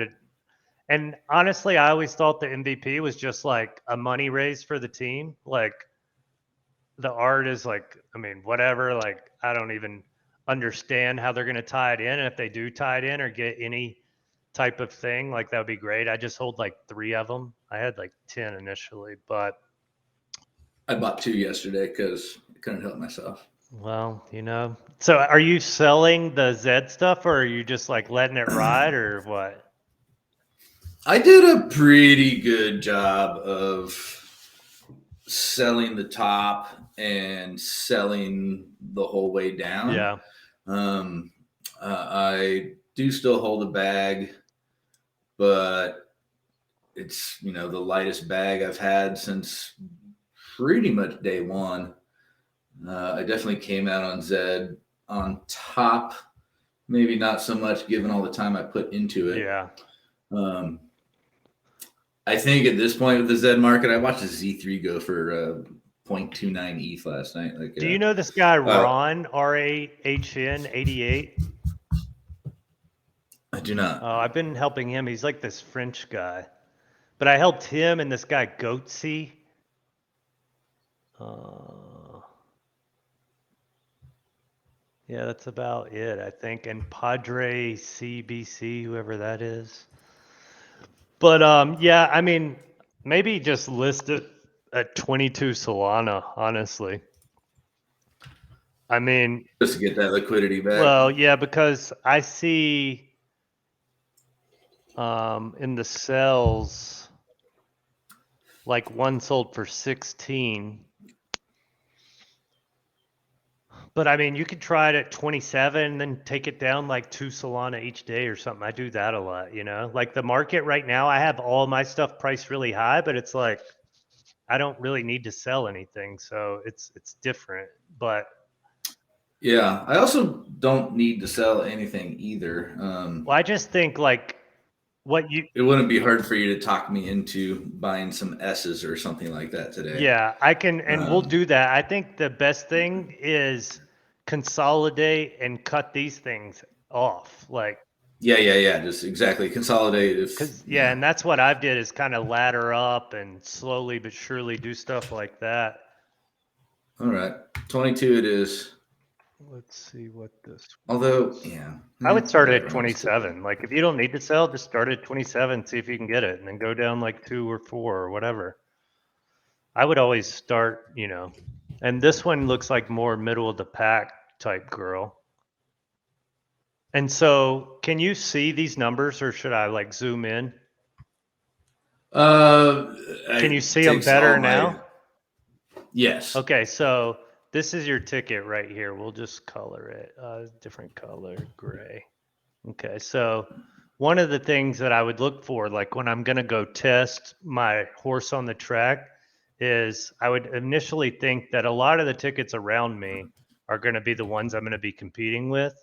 and honestly, I always thought the MVP was just like a money raise for the team. Like the art is like, I mean, whatever, like I don't even understand how they're going to tie it in. And if they do tie it in or get any type of thing, like that would be great. I just hold like 3 of them. I had like 10 initially, but I bought 2 yesterday because I couldn't help myself. Well, so are you selling the Zed stuff or are you just like letting it ride or what? I did a pretty good job of selling the top and selling the whole way down. Yeah. I do still hold a bag, but it's, the lightest bag I've had since pretty much day one. I definitely came out on Zed on top, maybe not so much given all the time I put into it. Yeah. I think at this point with the Zed market, I watched a Z3 go for 0.29 ETH last night. Like, do you know this guy Ron RAHN 88? I do not. Oh, I've been helping him. He's like this French guy, but I helped him and this guy Goatsy. Yeah, that's about it, I think. And Padre CBC, whoever that is. But yeah, I mean, maybe just list it at 22 Solana, honestly. I mean, just to get that liquidity back. Well, yeah, because I see in the sales, like one sold for 16. But I mean, you could try it at 27 and then take it down like 2 Solana each day or something. I do that a lot, Like the market right now, I have all my stuff priced really high, but it's like I don't really need to sell anything, so it's different. But yeah, I also don't need to sell anything either. well, I just think like what you It wouldn't be hard for you to talk me into buying some S's or something like that today. Yeah, I can, and we'll Um, do that. I think the best thing is consolidate and cut these things off. Like, yeah. Just exactly consolidate. yeah, and that's what I've did is kind of ladder up and slowly but surely do stuff like that. All right, 22 it is. Let's see what this. Although, yeah, I would start whatever, at I'm just stupid. 27. Like, if you don't need to sell, just start at 27, see if you can get it, and then go down like 2 or 4 or whatever. I would always start, and this one looks like more middle of the pack type girl. And so, can you see these numbers, or should I like zoom in? Can you see them better now? Yes. Okay, so this is your ticket right here. We'll just color it different color, gray. Okay, so one of the things that I would look for, like when I'm going to go test my horse on the track, is I would initially think that a lot of the tickets around me are going to be the ones I'm going to be competing with.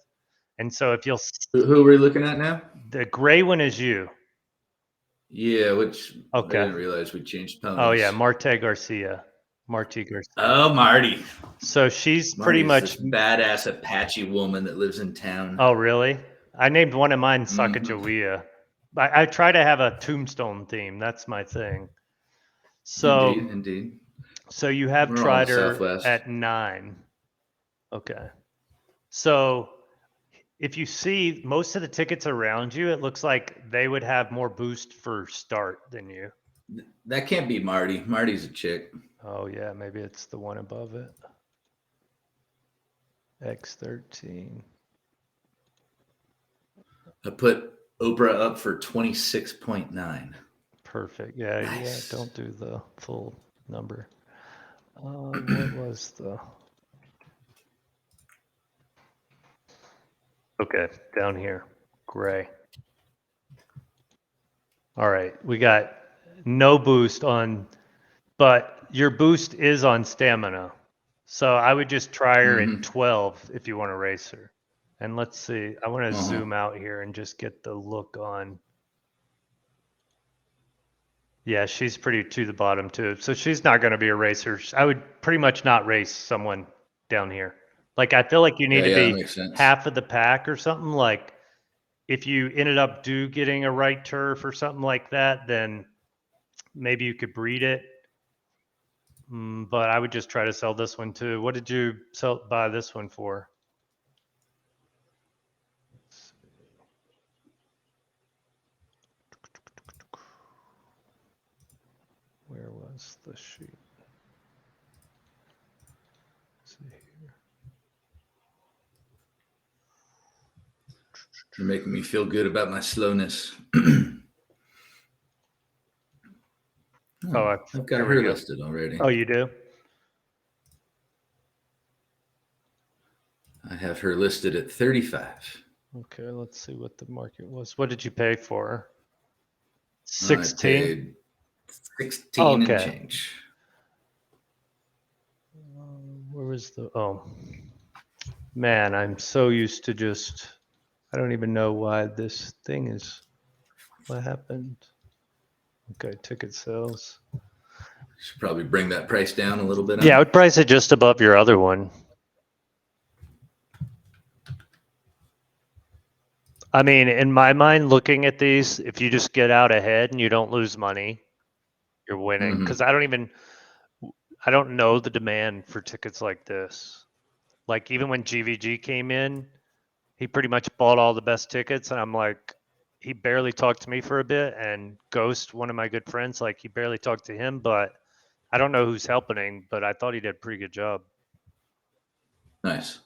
And so if you'll, Who are we looking at now? the gray one is you. Yeah, which Okay. I didn't realize we changed ponies. Oh yeah, Marti Garcia. Oh, Marty. So she's pretty Marty's much this badass Apache woman that lives in town. Oh really? I named one of mine Mhm. Sacagawea. I try to have a tombstone theme. That's my thing. So Indeed. So you have We're all tried her Southwest. at 9. Okay. So if you see most of the tickets around you, it looks like they would have more boost for start than you. That can't be Marty. Marty's a chick. Oh yeah, maybe it's the one above it. X13. I put Oprah up for 26.9. Perfect. Yeah, Nice. yeah. Don't do the full number. What was the? Okay, down here, gray. All right, we got no boost on, but your boost is on stamina. So I would just try her at 12 if you want to race her. And let's see, I want to zoom out here and just get the look on. Yeah, she's pretty to the bottom too. So she's not going to be a racer. I would pretty much not race someone down here. Like, I feel like you need to that be makes sense. half of the pack or something. Like, if you ended up getting a right turf or something like that, then maybe you could breed it. But I would just try to sell this one too. What did you buy this one for? Where was the sheet? Let's see here. You're making me feel good about my slowness. I've got her listed already. Oh, you do? I have her listed at 35. Okay, let's see what the market was. What did you pay for her? 16? 16 and change. Where was the, oh, man, I'm so used to just, I don't even know why this thing is, what happened? Okay, ticket sales. Should probably bring that price down a little bit. Yeah, I would price it just above your other one. I mean, in my mind, looking at these, if you just get out ahead and you don't lose money, you're winning. Because I don't know the demand for tickets like this. Like, even when GVG came in, he pretty much bought all the best tickets, and I'm like, he barely talked to me for a bit. And Ghost, one of my good friends, like, he barely talked to him, but I don't know who's helping him, but I thought he did a pretty good job. Nice.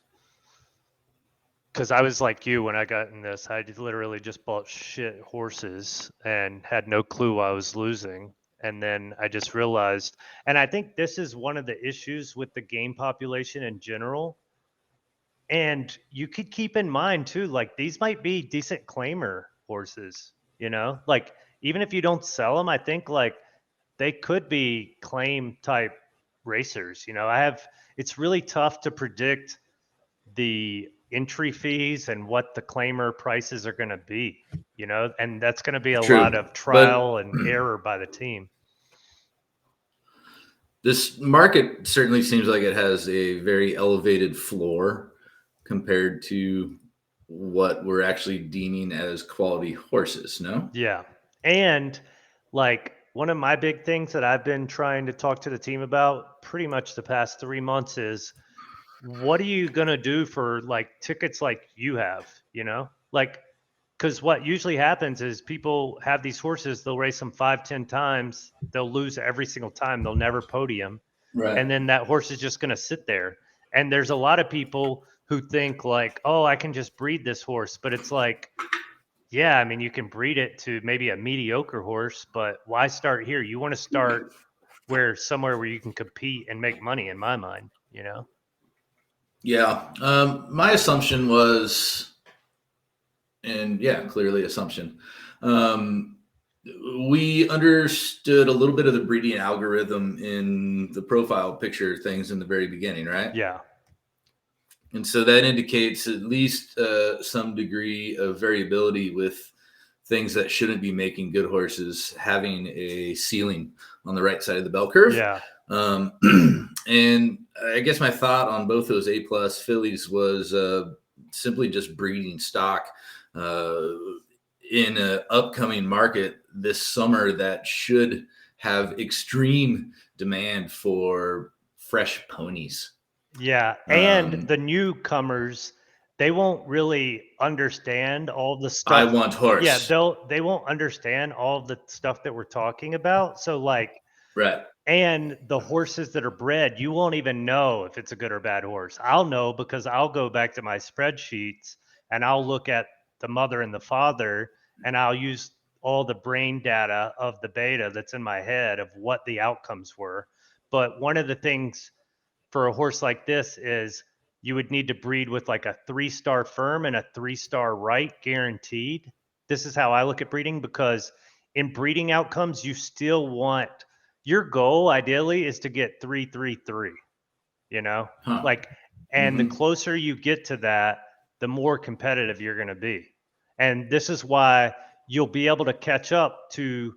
Because I was like you when I got in this. I literally just bought shit horses and had no clue I was losing. And then I just realized, and I think this is one of the issues with the game population in general. And you could keep in mind too, like, these might be decent claimer horses, like, even if you don't sell them, I think like they could be claim type racers. It's really tough to predict the entry fees and what the claimer prices are going to be, and that's going to be a True, lot of trial and error by the team. This market certainly seems like it has a very elevated floor compared to what we're actually deeming as quality horses, no? Yeah. And like one of my big things that I've been trying to talk to the team about pretty much the past 3 months is what are you going to do for like tickets like you have, Like, because what usually happens is people have these horses, they'll race them 5, 10 times, they'll lose every single time, they'll never podium. Right. And then that horse is just going to sit there. And there's a lot of people who think like, oh, I can just breed this horse. But it's like, yeah, I mean, you can breed it to maybe a mediocre horse, but why start here? You want to start somewhere where you can compete and make money, in my mind, Yeah. My assumption was, and yeah, clearly assumption. We understood a little bit of the breeding algorithm in the profile picture things in the very beginning, right? Yeah. And so that indicates at least some degree of variability with things that shouldn't be making good horses having a ceiling on the right side of the bell curve. Yeah. And I guess my thought on both those A+ fillies was simply just breeding stock in an upcoming market this summer that should have extreme demand for fresh ponies. Yeah. And the newcomers, they won't really understand all the stuff. I want horse. Yeah, they won't understand all the stuff that we're talking about. So like, right. And the horses that are bred, you won't even know if it's a good or bad horse. I'll know because I'll go back to my spreadsheets and I'll look at the mother and the father and I'll use all the brain data of the beta that's in my head of what the outcomes were. But one of the things for a horse like this is you would need to breed with like a 3-star firm and a 3-star right guaranteed. This is how I look at breeding, because in breeding outcomes, you still want your goal ideally is to get 3-3-3, and the closer you get to that, the more competitive you're going to be. And this is why you'll be able to catch up to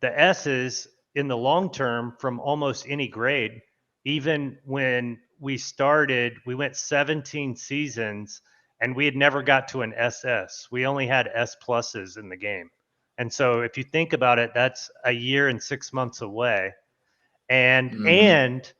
the S's in the long term from almost any grade. Even when we started, we went 17 seasons and we had never got to an SS. We only had S pluses in the game. And so if you think about it, that's a year and 6 months away. And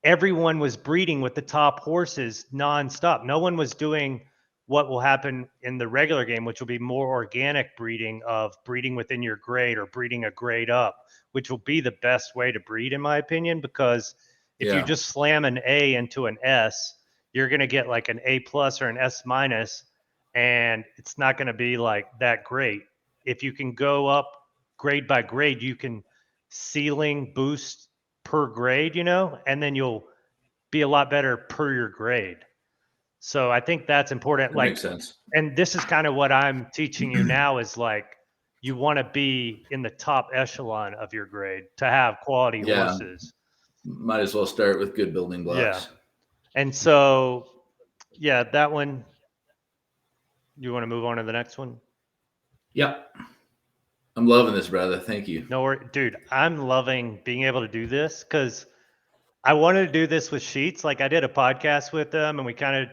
everyone was breeding with the top horses nonstop. No one was doing what will happen in the regular game, which will be more organic breeding of breeding within your grade or breeding a grade up, which will be the best way to breed, in my opinion, because if you just slam an A into an S, you're going to get like an A+ or an S-, and it's not going to be like that great. If you can go up grade by grade, you can ceiling boost per grade, and then you'll be a lot better per your grade. So I think that's important. That makes sense. And this is kind of what I'm teaching you now is like, you want to be in the top echelon of your grade to have quality horses. Might as well start with good building blocks. Yeah. And so, yeah, that one, you want to move on to the next one? Yep. I'm loving this, brother. Thank you. No, dude, I'm loving being able to do this because I wanted to do this with Sheets. Like I did a podcast with them and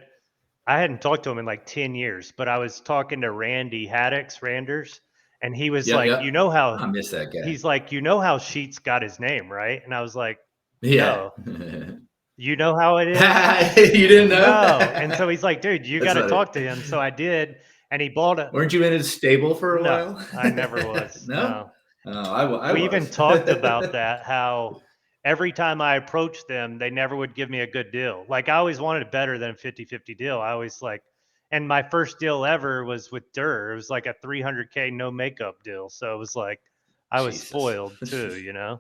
I hadn't talked to him in like 10 years, but I was talking to Randy Haddix, Randers, and he was how I miss that guy. He's like, how Sheets got his name, right? And I was like, yeah. No. You know how it is? You didn't know? No. And so he's like, dude, you got to talk to him. So I did. And he bought it. Weren't you in his stable for a while? I never was. No? I we even talked about that, how every time I approached them, they never would give me a good deal. Like I always wanted better than a 50-50 deal. I always and my first deal ever was with Durr. It was like a $300K no makeup deal. So it was like, I was spoiled too,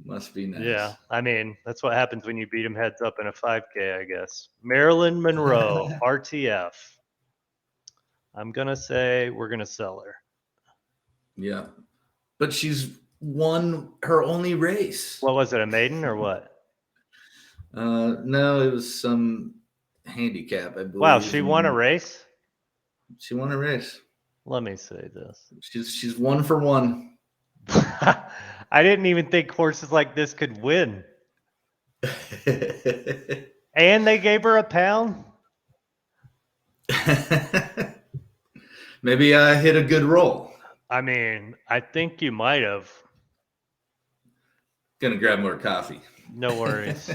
Must be nice. Yeah. I mean, that's what happens when you beat them heads up in a 5K, I guess. Marilyn Monroe, RTF. I'm going to say we're going to sell her. Yeah. But she's won her only race. What was it, a maiden or what? No, it was some handicap, I believe. Wow, she won a and race? She won a race. Let me say this. She's 1 for 1. I didn't even think horses like this could win. And they gave her a pound? Maybe I hit a good roll. I mean, I think you might have. Gonna grab more coffee. No worries.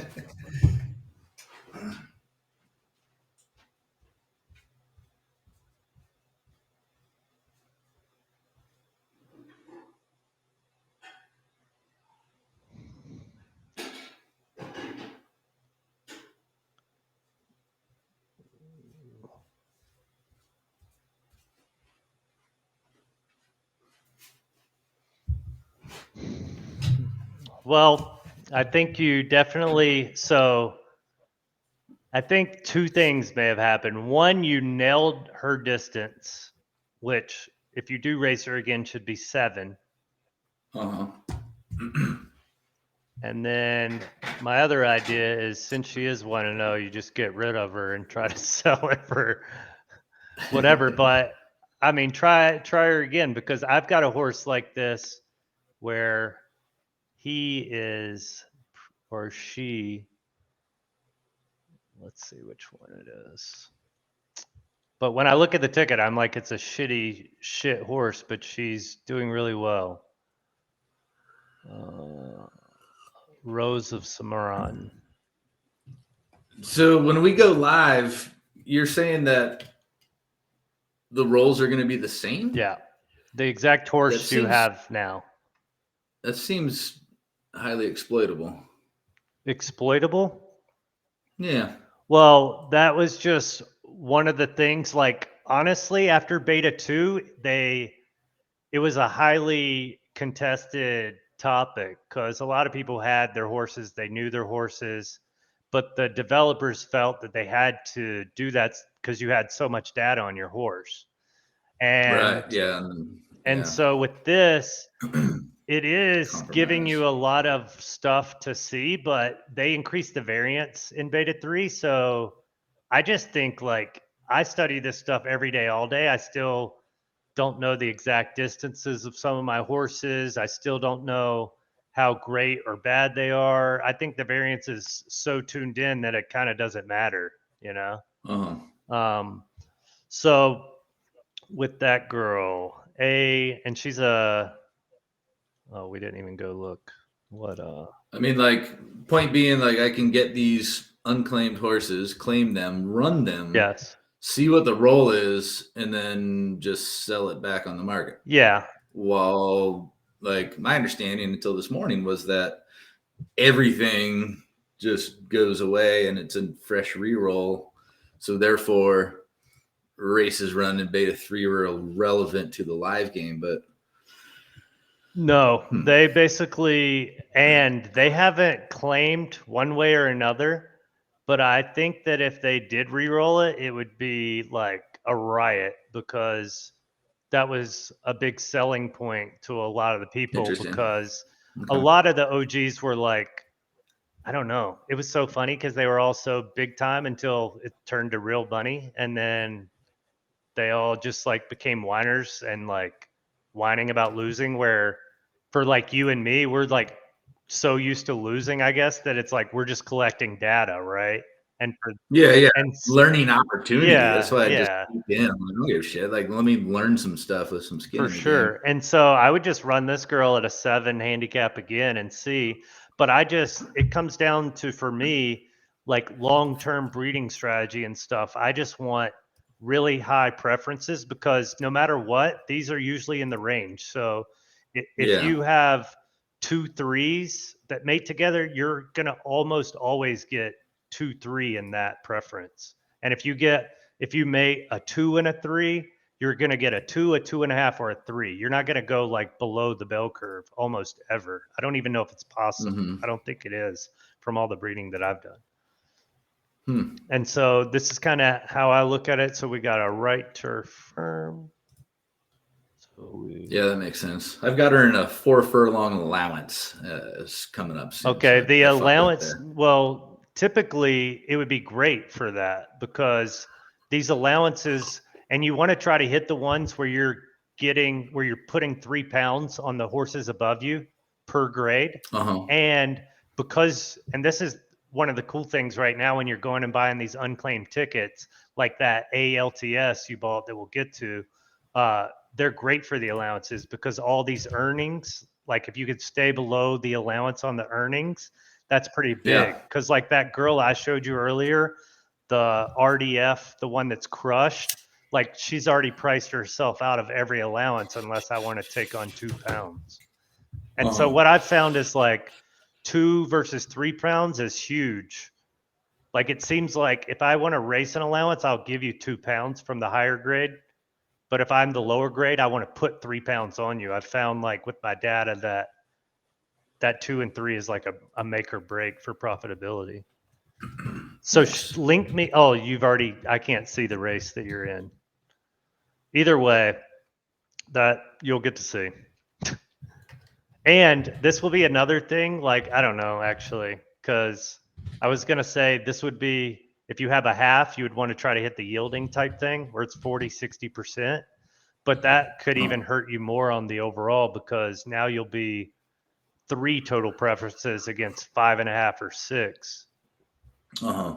Well, I think you definitely, so I think two things may have happened. One, you nailed her distance, which if you do race her again should be 7. Uh-huh. And then my other idea is, since she is 1-0, you just get rid of her and try to sell it for whatever. But I mean, try her again, because I've got a horse like this where he is, or she, let's see which one it is. But when I look at the ticket, I'm like, it's a shit horse, but she's doing really well. Rose of Cimarron. So when we go live, you're saying that the rolls are going to be the same? Yeah. The exact horse you have now. That seems highly exploitable. Exploitable? Yeah. Well, that was just one of the things. Like, honestly, after beta 2, it was a highly contested topic, because a lot of people had their horses, they knew their horses, but the developers felt that they had to do that because you had so much data on your horse. And Right. Yeah. and so with this, it is giving you a lot of stuff to see, but they increased the variance in beta 3. So I just think, like, I study this stuff every day, all day. I still don't know the exact distances of some of my horses. I still don't know how great or bad they are. I think the variance is so tuned in that it kind of doesn't matter, you know? Uh-huh. So with that girl, and she's a, oh, we didn't even go look. What, I mean, like, point being, like, I can get these unclaimed horses, claim them, run them. Yes. See what the roll is, and then just sell it back on the market. Yeah. Well, like, my understanding until this morning was that everything just goes away and it's a fresh re-roll. So therefore, races run in beta 3 were relevant to the live game, but no, they basically, and they haven't claimed one way or another, but I think that if they did re-roll it, it would be like a riot, because that was a big selling point to a lot of the people, because a lot of the OGs were like, I don't know. It was so funny because they were all so big time until it turned to real money. And then they all just like became whiners and like whining about losing, where for like you and me, we're like so used to losing, I guess, that it's like we're just collecting data, right? And for and learning opportunity. Yeah, that's why I just keep in. I don't give a shit. Like, let me learn some stuff with some skin. For sure. And so I would just run this girl at a 7 handicap again and see. But it comes down to, for me, like long-term breeding strategy and stuff. I just want really high preferences, because no matter what, these are usually in the range. So if you have 2 3s that mate together, you're going to almost always get 2 3 in that preference. And if you mate a 2 and a 3, you're going to get a 2, a 2.5, or a 3. You're not going to go like below the bell curve almost ever. I don't even know if it's possible. I don't think it is, from all the breeding that I've done. And so this is kind of how I look at it. So we got a right turf firm. Yeah, that makes sense. I've got her in a 4 furlong allowance. It's coming up soon. Okay, so the allowance, well, typically it would be great for that because these allowances, and you want to try to hit the ones where you're putting 3 pounds on the horses above you per grade. Uh-huh. And this is one of the cool things right now when you're going and buying these unclaimed tickets, like that ALTS you bought that we'll get to, they're great for the allowances because all these earnings, like if you could stay below the allowance on the earnings, that's pretty big. Yeah. Because like that girl I showed you earlier, the RDF, the one that's crushed, like she's already priced herself out of every allowance unless I want to take on 2 pounds. And so what I've found is like 2 versus 3 pounds is huge. Like it seems like if I want to race an allowance, I'll give you 2 pounds from the higher grade. But if I'm the lower grade, I want to put 3 pounds on you. I've found like with my data that 2 and 3 is like a make or break for profitability. So link me. Oh, I can't see the race that you're in. Either way, that you'll get to see. And this will be another thing, like, I don't know, actually, because I was going to say this would be, if you have a half, you would want to try to hit the yielding type thing where it's 40, 60%. But that could even hurt you more on the overall because now you'll be 3 total preferences against 5.5 or 6. Uh-huh.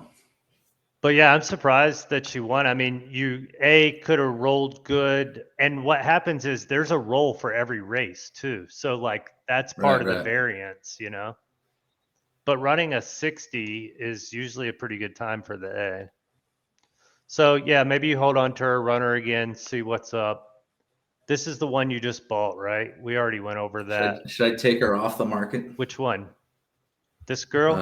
But yeah, I'm surprised that she won. I mean, you could have rolled good, and what happens is there's a roll for every race too. So like that's part of the variance, you know. But running a 60 is usually a pretty good time for the A. So yeah, maybe you hold on to her, run her again, see what's up. This is the one you just bought, right? We already went over that. Should I take her off the market? Which one? This girl?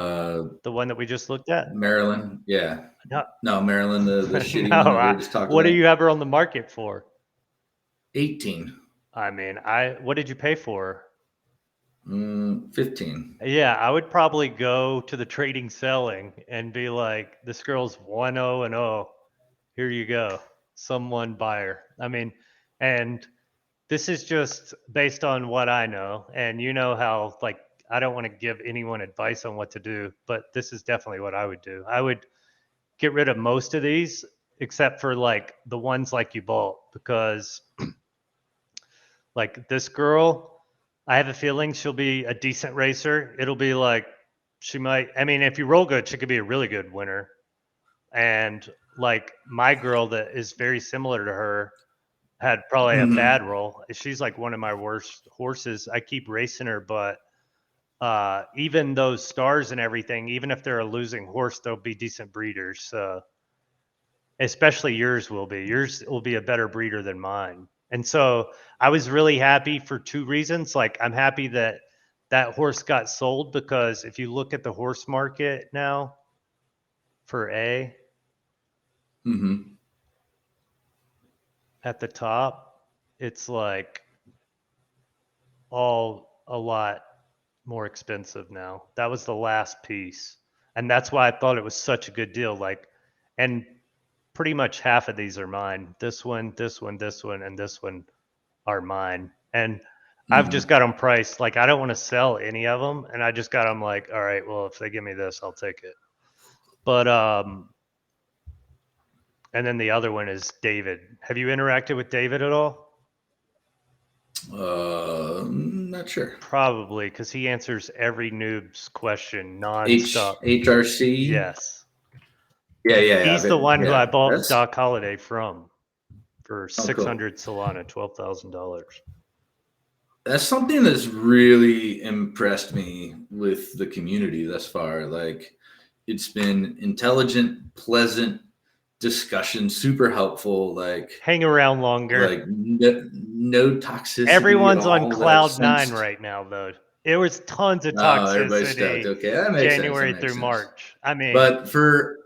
The one that we just looked at? Maryland, yeah. No, Maryland, the shitty No, one that we were just talking what about. do you have her on the market for? 18. I mean, what did you pay for her? 15. Yeah, I would probably go to the trading selling and be like, this girl's 1-0-0. Here you go. Someone buy her. I mean, and this is just based on what I know. And you know how, like, I don't want to give anyone advice on what to do, but this is definitely what I would do. I would get rid of most of these except for like the ones like you bought, because like this girl, I have a feeling she'll be a decent racer. It'll be like if you roll good, she could be a really good winner. And like my girl that is very similar to her had probably a bad roll. She's like one of my worst horses. I keep racing her, but even those stars and everything, even if they're a losing horse, they'll be decent breeders. So especially yours will be. Yours will be a better breeder than mine. And so I was really happy for 2 reasons. Like I'm happy that horse got sold, because if you look at the horse market now for A, at the top, it's like all a lot more expensive now. That was the last piece. And that's why I thought it was such a good deal. Like, and pretty much half of these are mine. This one, this one, this one, and this one are mine. And I've just got them priced. Like, I don't want to sell any of them. And I just got them like, all right, well, if they give me this, I'll take it. But, and then the other one is David. Have you interacted with David at all? Not sure. Probably, because he answers every noob's question nonstop. HRC? Yes. Yeah. He's the one who I bought Doc Holliday from for 600 Solana, $12,000. That's something that's really impressed me with the community thus far. Like, it's been intelligent, pleasant discussion, super helpful. Like, hang around longer. Like, no toxicity. Everyone's on cloud 9 right now, though. It was tons of toxicity. Okay, that makes January sense. through March. I mean, but for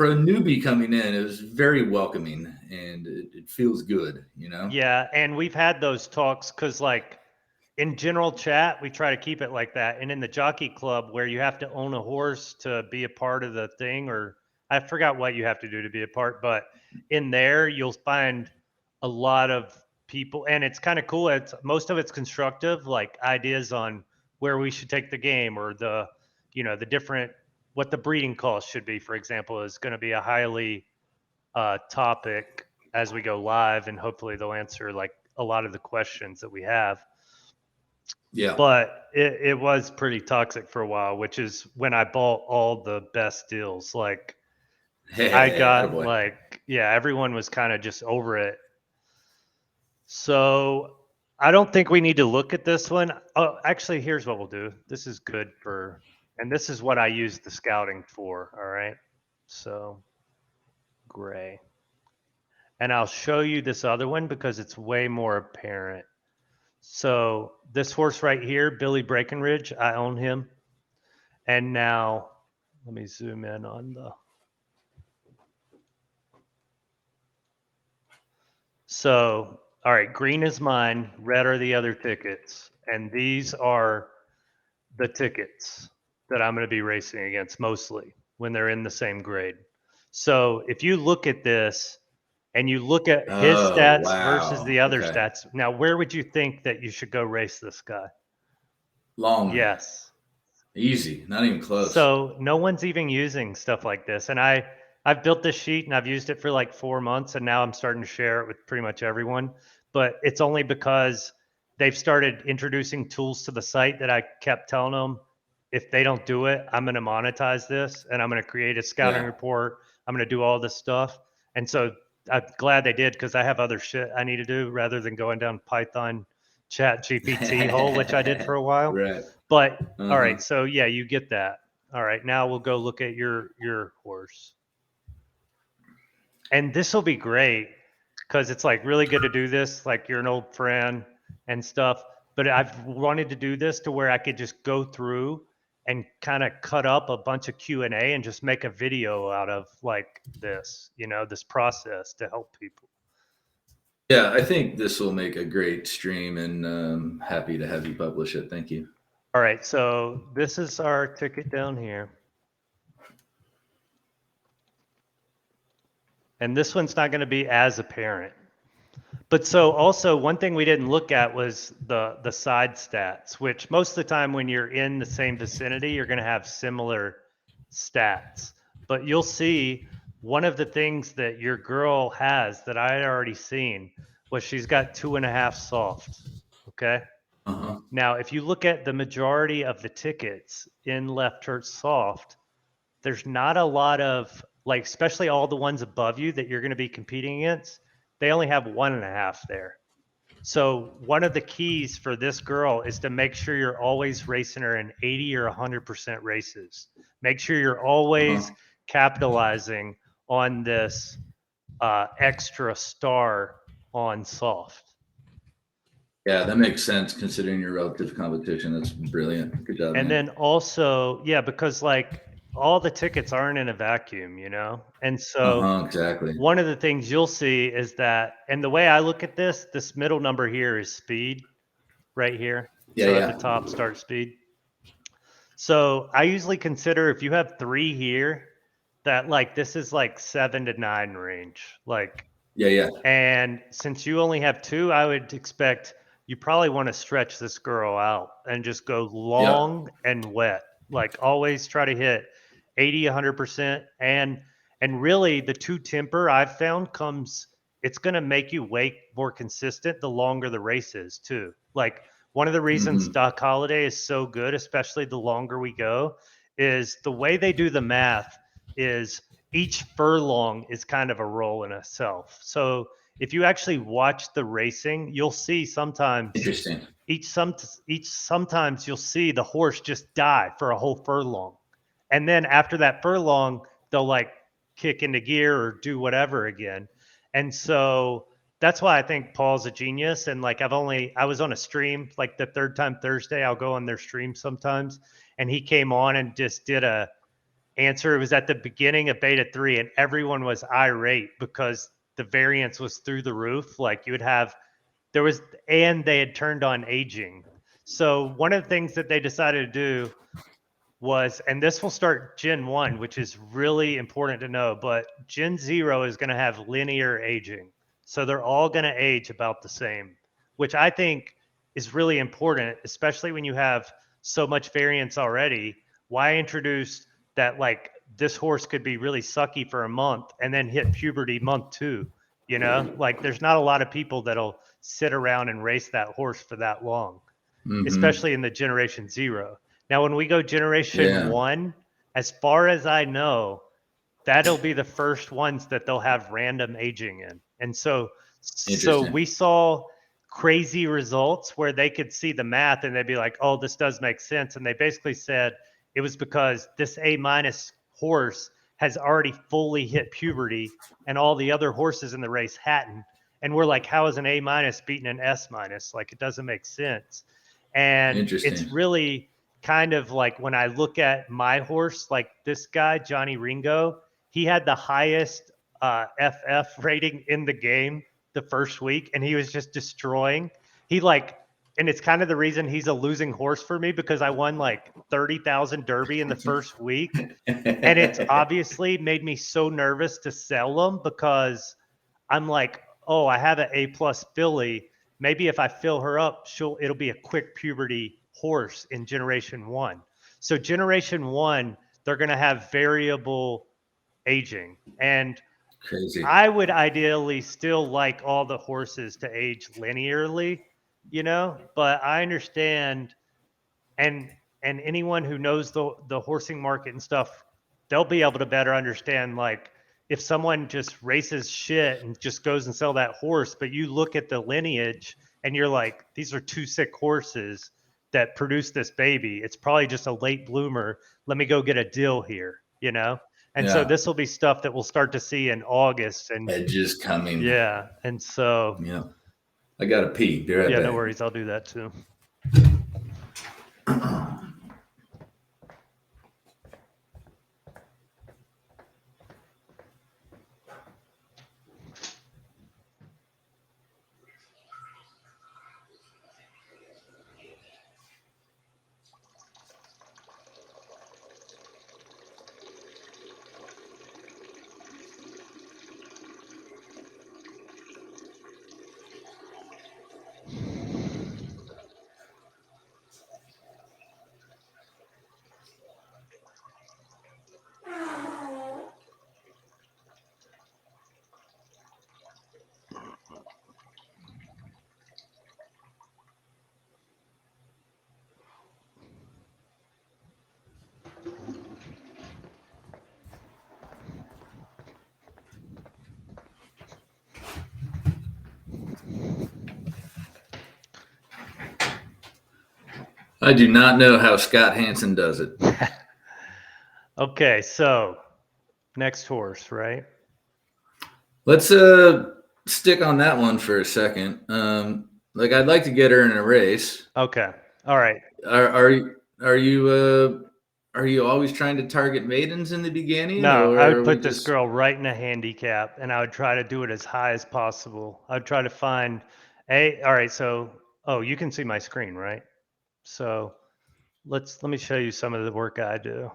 a newbie coming in, it was very welcoming, and it feels good, you know? Yeah, and we've had those talks because, like, in general chat, we try to keep it like that. And in the jockey club, where you have to own a horse to be a part of the thing, or I forgot what you have to do to be a part, but in there, you'll find a lot of people, and it's kind of cool. Most of it's constructive, like ideas on where we should take the game, or the different what the breeding cost should be, for example, is going to be a highly topic as we go live, and hopefully they'll answer like a lot of the questions that we have. Yeah. But it was pretty toxic for a while, which is when I bought all the best deals. Like I got attaboy. like, yeah, everyone was kind of just over it. So I don't think we need to look at this one. Oh, actually, here's what we'll do. This is good for, and this is what I use the scouting for. All right. So gray. And I'll show you this other one because it's way more apparent. So this horse right here, Billy Breckenridge, I own him. And now let me zoom in on the. So, all right, green is mine, red are the other tickets. And these are the tickets that I'm going to be racing against mostly when they're in the same grade. So if you look at this and you look at his Oh, stats versus wow. the other Okay. stats, now where would you think that you should go race this guy? Long. Yes. Easy. Not even close. So no one's even using stuff like this. And I've built this sheet and I've used it for like 4 months, and now I'm starting to share it with pretty much everyone. But it's only because they've started introducing tools to the site that I kept telling them, if they don't do it, I'm going to monetize this and I'm going to create a scouting Yeah. report. I'm going to do all this stuff. And so I'm glad they did, because I have other shit I need to do rather than going down Python chat GPT hole, which I did for a while. Right. But Uh-huh. all right, so yeah, you get that. All right, now we'll go look at your horse. And this will be great because it's like really good to do this, like you're an old friend and stuff. But I've wanted to do this to where I could just go through and kind of cut up a bunch of Q&A and just make a video out of like this, you know, this process to help people. Yeah, I think this will make a great stream, and happy to have you publish it. Thank you. All right, so this is our ticket down here. And this one's not going to be as apparent. But so also one thing we didn't look at was the side stats, which most of the time when you're in the same vicinity, you're going to have similar stats. But you'll see one of the things that your girl has that I had already seen was she's got 2.5 soft. Okay. Uh-huh. Now, if you look at the majority of the tickets in Left Hurt Soft, there's not a lot of, like, especially all the ones above you that you're going to be competing against, they only have 1.5 there. So one of the keys for this girl is to make sure you're always racing her in 80 or 100% races. Make sure you're always capitalizing on this extra star on soft. Yeah, that makes sense considering your relative competition. That's brilliant. Good job. And man. then also, yeah, because like all the tickets aren't in a vacuum, you know? And so exactly. one of the things you'll see is that, and the way I look at this middle number here is speed right here. Yeah, so yeah. at the top, start speed. So I usually consider if you have 3 here, that like this is like 7 to 9 range. Like, Yeah. and since you only have 2, I would expect you probably want to stretch this girl out and just go long and wet. Like always try to hit 80, 100%. And really the 2 temper I've found comes, it's going to make you way more consistent the longer the race is too. Like one of the reasons Doc Holiday is so good, especially the longer we go, is the way they do the math is each furlong is kind of a roll in itself. So if you actually watch the racing, you'll see sometimes Interesting. sometimes you'll see the horse just die for a whole furlong. And then after that furlong, they'll like kick into gear or do whatever again. And so that's why I think Paul's a genius. And like I was on a stream like the third time Thursday, I'll go on their stream sometimes. And he came on and just did a answer. It was at the beginning of beta 3 and everyone was irate because the variance was through the roof. Like you would have, and they had turned on aging. So one of the things that they decided to do was, and this will start Gen 1, which is really important to know, but Gen 0 is going to have linear aging. So they're all going to age about the same, which I think is really important, especially when you have so much variance already. Why introduce that like this horse could be really sucky for a month and then hit puberty month 2. You know, like there's not a lot of people that'll sit around and race that horse for that long, especially in the generation 0. Now, when we go generation 1, as far as I know, that'll be the first ones that they'll have random aging in. And so we saw crazy results where they could see the math and they'd be like, oh, this does make sense. And they basically said it was because this A- horse has already fully hit puberty and all the other horses in the race hadn't. And we're like, how is an A- beating an S-? Like, it doesn't make sense. And it's really kind of like when I look at my horse, like this guy, Johnny Ringo, he had the highest FF rating in the game the first week, and he was just destroying. And it's kind of the reason he's a losing horse for me, because I won like 30,000 Derby in the first week. And it's obviously made me so nervous to sell them, because I'm like, oh, I have an A+ filly. Maybe if I fill her up, it'll be a quick puberty horse in generation 1. So generation 1, they're going to have variable aging. And crazy. I would ideally still like all the horses to age linearly, you know, but I understand, and anyone who knows the horsing market and stuff, they'll be able to better understand, like, if someone just races shit and just goes and sell that horse, but you look at the lineage and you're like, these are 2 sick horses that produce this baby. It's probably just a late bloomer. Let me go get a deal here, you know? And so this will be stuff that we'll start to see in August. And edges coming. Yeah. And so. Yeah. I got to pee. Be right back. Yeah, no worries. I'll do that too. I do not know how Scott Hansen does it. Okay, so next horse, right? Let's stick on that one for a second. Like, I'd like to get her in a race. Okay. All right. Are you always trying to target maidens in the beginning? No, I would put this girl right in a handicap, and I would try to do it as high as possible. I would try to find all right, so you can see my screen, right? So let me show you some of the work I do.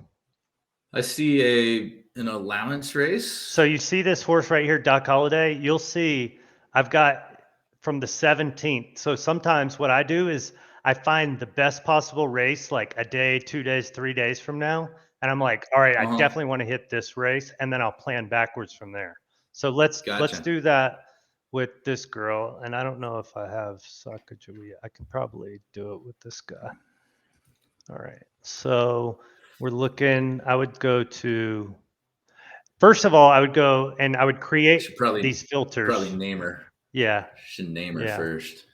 I see an allowance race. So you see this horse right here, Doc Holliday? You'll see I've got from the 17th. So sometimes what I do is I find the best possible race like a day, 2 days, 3 days from now. And I'm like, all right, I definitely want to hit this race. And then I'll plan backwards from there. So let's do that with this girl. And I don't know if I have Sacagawea. I can probably do it with this guy. All right. So we're looking, I would go to, first of all, I would go and I would create these filters. Probably name her. Yeah. Should name her first.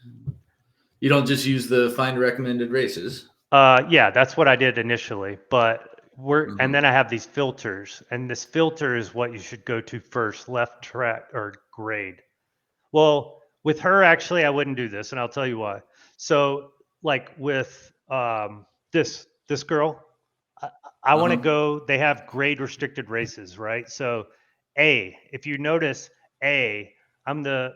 You don't just use the find recommended races. Yeah, that's what I did initially, but and then I have these filters, and this filter is what you should go to first, left track or grade. Well, with her, actually, I wouldn't do this, and I'll tell you why. So like with this girl, I want to go, they have grade restricted races, right? So if you notice I'm the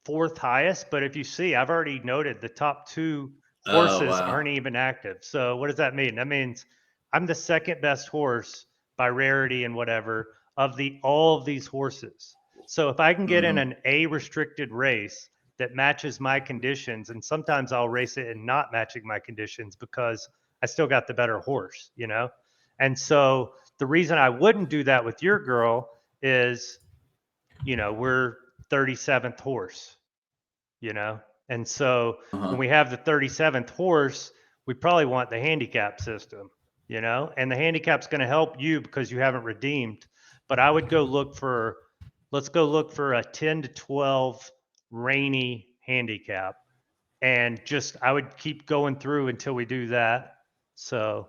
4th highest, but if you see, I've already noted the top 2 horses aren't even active. So what does that mean? That means I'm the 2nd best horse by rarity and whatever of all of these horses. So if I can get in an A restricted race that matches my conditions, and sometimes I'll race it and not matching my conditions because I still got the better horse, you know? And so the reason I wouldn't do that with your girl is, we're 37th horse, and so when we have the 37th horse, we probably want the handicap system, and the handicap's going to help you because you haven't redeemed. But I would let's go look for a 10 to 12 rainy handicap, and I would keep going through until we do that. So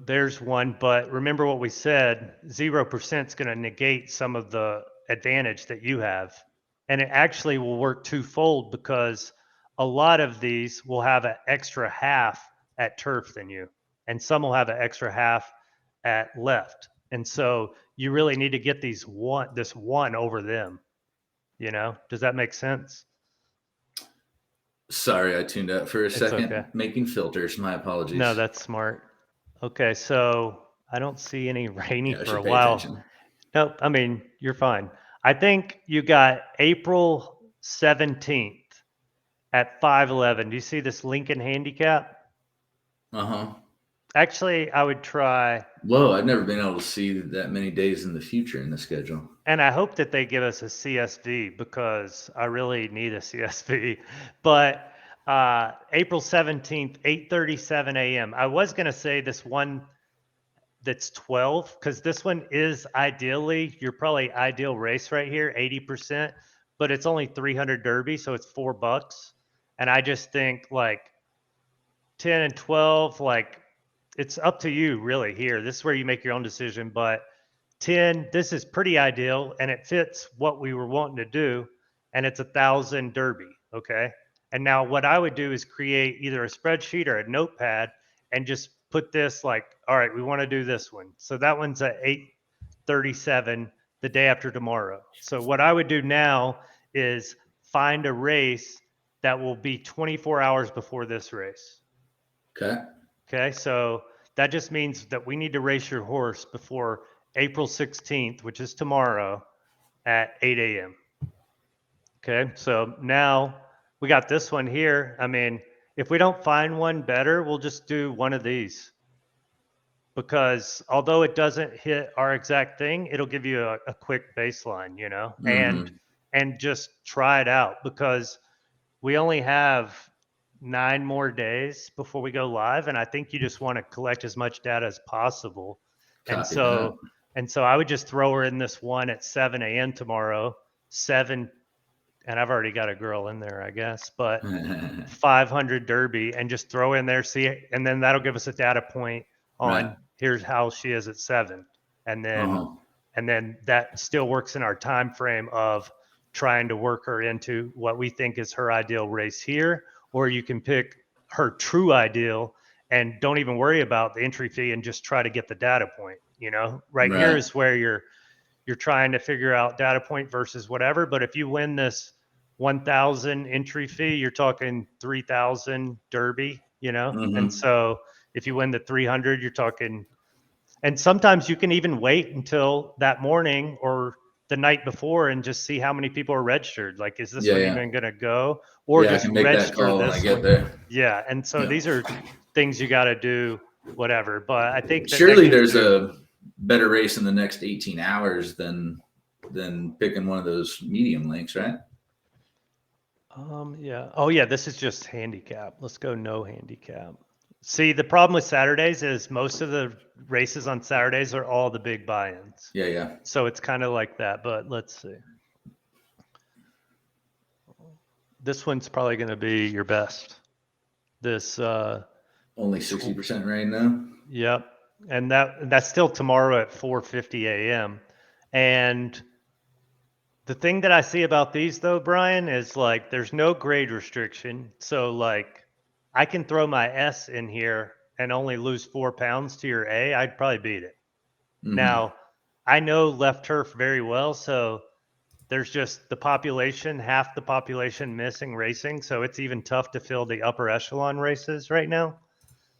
there's one, but remember what we said, 0% is going to negate some of the advantage that you have. And it actually will work twofold because a lot of these will have an extra half at turf than you, and some will have an extra half at left. And so you really need to get this one over them. Does that make sense? Sorry, I tuned out for a second. Okay. Making filters. My apologies. No, that's smart. Okay, so I don't see any rainy I for should a pay while. attention. Nope, I mean, you're fine. I think you got April 17th at 5:11. Do you see this Lincoln handicap? Actually, I would try, Whoa, I've never been able to see that many days in the future in the schedule. and I hope that they give us a CSV because I really need a CSV. But April 17th, 8:37 a.m. I was going to say this one that's 12 because this one is ideally your probably ideal race right here, 80%, but it's only 300 derby, so it's $4. And I just think like 10 and 12, like it's up to you really here. This is where you make your own decision, but 10, this is pretty ideal and it fits what we were wanting to do, and it's 1,000 derby. Okay. And now what I would do is create either a spreadsheet or a notepad and just put this like, all right, we want to do this one. So that one's at 8:37 the day after tomorrow. So what I would do now is find a race that will be 24 hours before this race. Okay. Okay. So that just means that we need to race your horse before April 16th, which is tomorrow at 8 a.m. Okay. So now we got this one here. I mean, if we don't find one better, we'll just do one of these, because although it doesn't hit our exact thing, it'll give you a quick baseline, and just try it out, because we only have 9 more days before we go live. And I think you just want to collect as much data as possible. Copy And so I would just throw her in this one at 7 a.m. tomorrow, 7, and I've already got a girl in there, I guess, but 500 derby, and just throw in there, see it, and then that'll give us a data point on here's how she is at 7, and then that still works in our time frame of trying to work her into what we think is her ideal race here. Or you can pick her true ideal and don't even worry about the entry fee and just try to get the data point. Right here is where you're trying to figure out data point versus whatever. But if you win this 1,000 entry fee, you're talking 3,000 derby, And so if you win the 300, you're talking, and sometimes you can even wait until that morning or the night before and just see how many people are registered. Like, is this one even going to go? Or just I can make register that call when I get one. there. Yeah. And so these are things you got to do, whatever. But I think surely there's a better race in the next 18 hours than picking one of those medium links, right? Yeah. Oh yeah, this is just handicap. Let's go no handicap. See, the problem with Saturdays is most of the races on Saturdays are all the big buy-ins. Yeah. So it's kind of like that, but let's see. This one's probably going to be your best. This only 60% rain now. Yep. And that's still tomorrow at 4:50 a.m. And the thing that I see about these though, Brian, is like there's no grade restriction. So like I can throw my S in here and only lose 4 pounds to your A. I'd probably beat it. Now, I know left turf very well, so there's just the population, half the population missing racing. So it's even tough to fill the upper echelon races right now.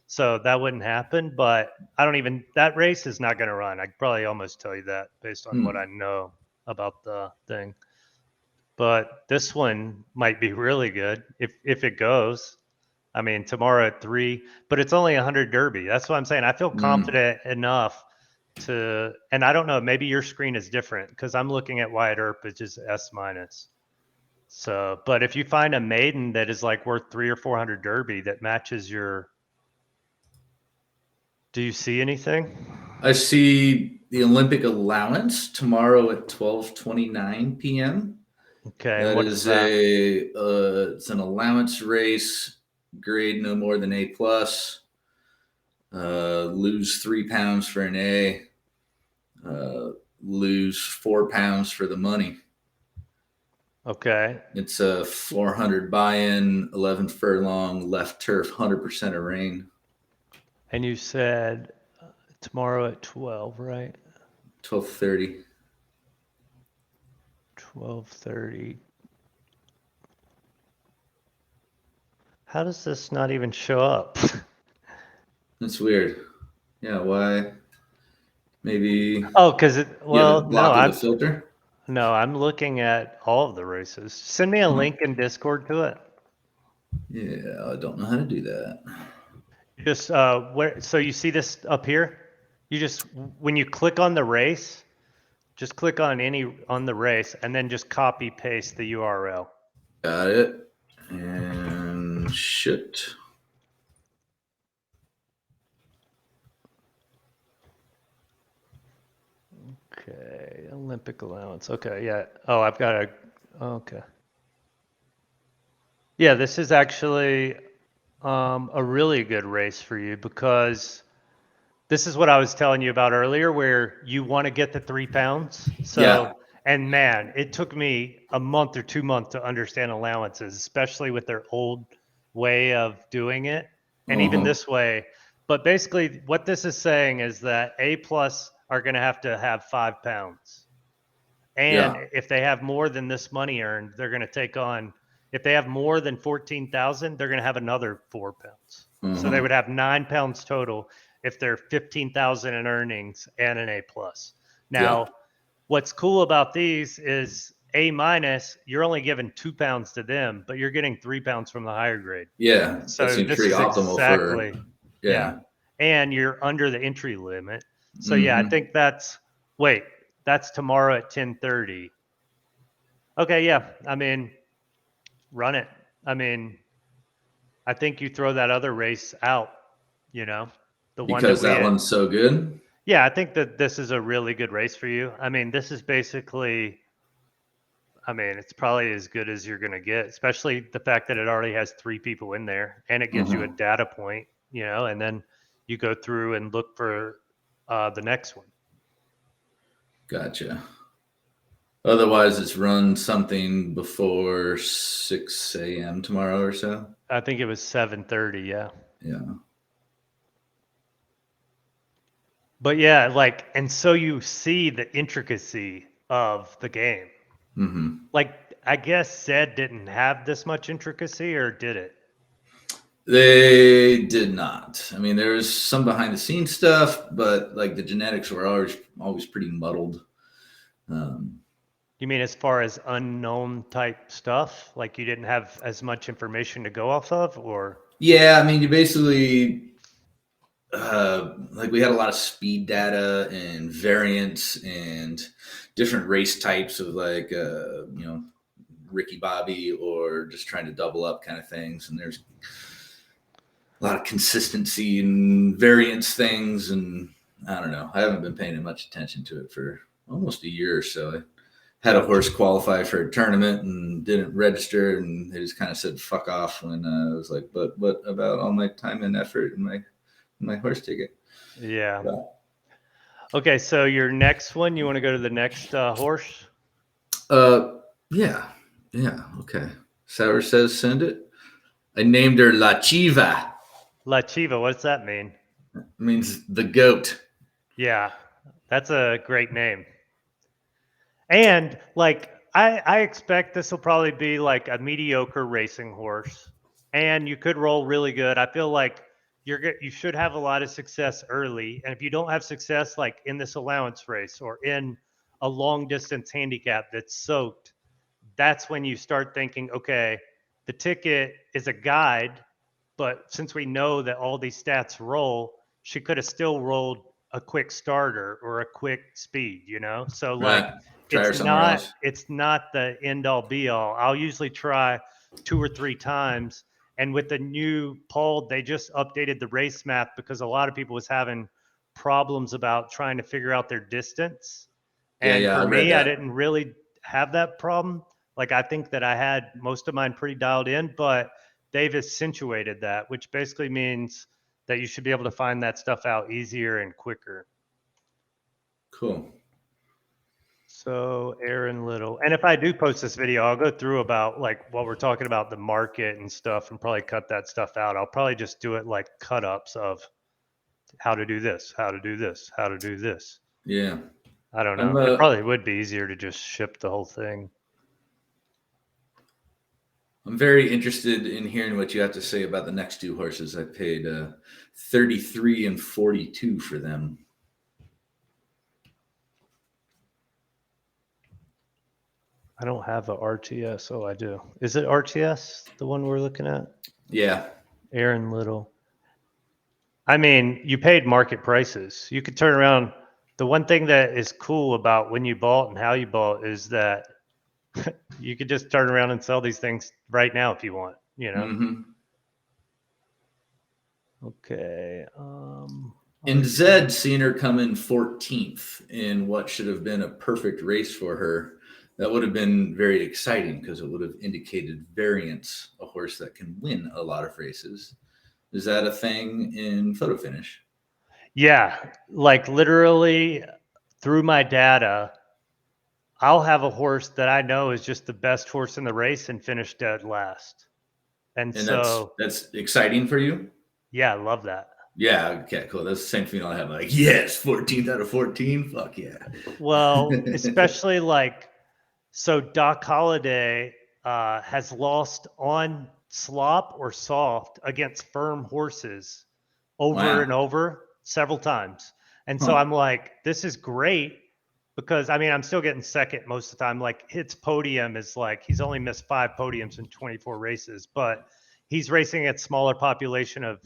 So that wouldn't happen, but that race is not going to run. I could probably almost tell you that based on what I know about the thing. But this one might be really good if it goes. I mean, tomorrow at 3, but it's only 100 Derby. That's what I'm saying. I feel confident enough to, and I don't know, maybe your screen is different because I'm looking at Wyatt Earp, which is S minus. So, but if you find a maiden that is like worth 300 or 400 Derby that matches your, do you see anything? I see the Olympic allowance tomorrow at 12:29 p.m. Okay, and That what is is that? it's an allowance race, grade no more than A plus. Lose 3 pounds for an A. Lose 4 pounds for the money. Okay, It's a 400 buy-in, 11 furlong, left turf, 100% of rain. and you said tomorrow at 12, right? 12:30. 12:30. How does this not even show up? That's weird. Yeah, why? Maybe Oh, because it, you have well, it no, blocked with a filter. I'm looking at all of the races. Send me a link in Discord to it. Yeah, I don't know how to do that. Just where, so you see this up here? You just, when you click on the race, just click on the race and then just copy paste the URL. Got it. And shit. Okay, Olympic allowance. Okay, yeah. Oh, I've got a, okay. Yeah, this is actually a really good race for you because this is what I was telling you about earlier, where you want to get the 3 pounds. So, Yeah. and man, it took me a month or 2 months to understand allowances, especially with their old way of doing it, and even this way. But basically, what this is saying is that A plus are going to have 5 pounds. And Yeah. if they have more than this money earned, they're going to take on, if they have more than 14,000, they're going to have another 4 pounds. So they would have 9 pounds total if they're 15,000 in earnings and an A plus. Now, Yeah. what's cool about these is A minus, you're only giving 2 pounds to them, but you're getting 3 pounds from the higher grade. Yeah. That So seems this pretty is optimal for. exactly, yeah. Yeah. And you're under the entry limit. So yeah, I think wait, that's tomorrow at 10:30. Okay, yeah. I mean, run it. I mean, I think you throw that other race out, you know, the one that Because we that had. one's so good. Yeah, I think that this is a really good race for you. I mean, this is basically, I mean, it's probably as good as you're going to get, especially the fact that it already has 3 people in there and it gives you a data point, and then you go through and look for the next one. Gotcha. Otherwise, it's run something before 6 a.m. tomorrow or so. I think it was 7:30, yeah. Yeah. But yeah, like, and so you see the intricacy of the game. Like, I guess Zed didn't have this much intricacy, or did it? They did not. I mean, there was some behind the scenes stuff, but like the genetics were always pretty muddled. You mean as far as unknown type stuff? Like you didn't have as much information to go off of, or? Yeah, I mean, you basically like we had a lot of speed data and variants and different race types of like Ricky Bobby or just trying to double up kind of things, and there's a lot of consistency and variance things, and I don't know. I haven't been paying much attention to it for almost a year or so. I had a horse qualify for a tournament and didn't register, and they just kind of said "fuck off" when I was like, "But what about all my time and effort and my horse ticket?" Yeah. Okay, so your next one, you want to go to the next horse? Yeah, okay. Sour says send it. I named her La Chiva. La Chiva, what's that mean? It means the goat. Yeah, that's a great name. And like I expect this will probably be like a mediocre racing horse, and you could roll really good. I feel like you should have a lot of success early, and if you don't have success like in this allowance race or in a long distance handicap that's soaked, that's when you start thinking, okay, the ticket is a guide, but since we know that all these stats roll, she could have still rolled a quick starter or a quick speed, you know? So like Right. Try her somewhere else. it's not the end all be all. I'll usually try 2 or 3 times. And with the new poll, they just updated the race map because a lot of people was having problems about trying to figure out their distance. And Yeah, for I read me, I that. didn't really have that problem. Like I think that I had most of mine pretty dialed in, but they've accentuated that, which basically means that you should be able to find that stuff out easier and quicker. Cool. So Aaron Little, and if I do post this video, I'll go through about like what we're talking about, the market and stuff, and probably cut that stuff out. I'll probably just do it like cut ups of how to do this, how to do this, how to do this. Yeah. I don't know. It probably would be easier to just ship the whole thing. I'm very interested in hearing what you have to say about the next 2 horses. I paid 33 and 42 for them. I don't have a RTS. Oh, I do. Is it RTS, the one we're looking at? Yeah. Aaron Little. I mean, you paid market prices. You could turn around. The one thing that is cool about when you bought and how you bought is that you could just turn around and sell these things right now if you want, you know? Mm-hmm. Okay. And Zed seen her come in 14th in what should have been a perfect race for her. That would have been very exciting because it would have indicated variance, a horse that can win a lot of races. Is that a thing in photo finish? Yeah, like literally through my data, I'll have a horse that I know is just the best horse in the race and finish dead last. And so that's exciting for you? Yeah, I love that. Yeah, okay, cool. That's the same feeling I have. Like, yes, 14th out of 14. Fuck yeah. Well, especially like, so Doc Holliday has lost on slop or soft against firm horses over and over several times. And so I'm like, this is great because I mean, I'm still getting second most of the time. Like his podium is like, he's only missed 5 podiums in 24 races, but he's racing at smaller population of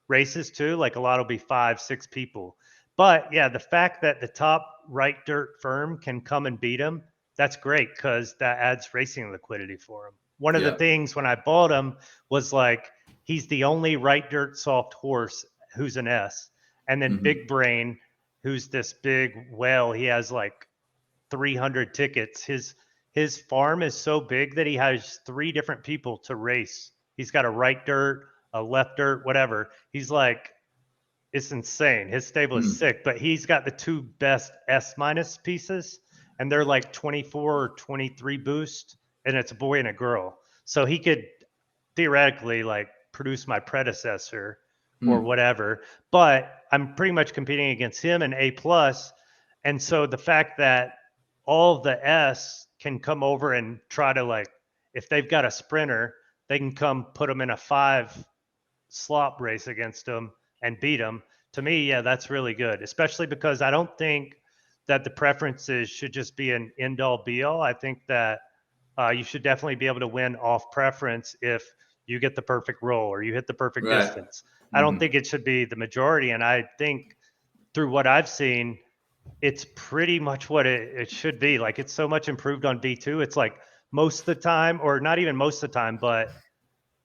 races too. Like a lot will be 5, 6 people. But yeah, the fact that the top right dirt firm can come and beat him, that's great because that adds racing liquidity for him. One of the things when I bought him was like, he's the only right dirt soft horse who's an S. And then Big Brain, who's this big whale, he has like 300 tickets. His farm is so big that he has 3 different people to race. He's got a right dirt, a left dirt, whatever. He's like, it's insane. His stable is sick, but he's got the 2 best S- pieces, and they're like 24 or 23 boost, and it's a boy and a girl. So he could theoretically like produce my predecessor or whatever, but I'm pretty much competing against him and A plus. And so the fact that all of the S can come over and try to like, if they've got a sprinter, they can come put them in a 5 slop race against them and beat them. To me, yeah, that's really good, especially because I don't think that the preferences should just be an end all be all. I think that you should definitely be able to win off preference if you get the perfect roll or you hit the perfect distance. I don't think it should be the majority. And I think through what I've seen, it's pretty much what it should be. Like it's so much improved on V2. It's like most of the time, or not even most of the time, but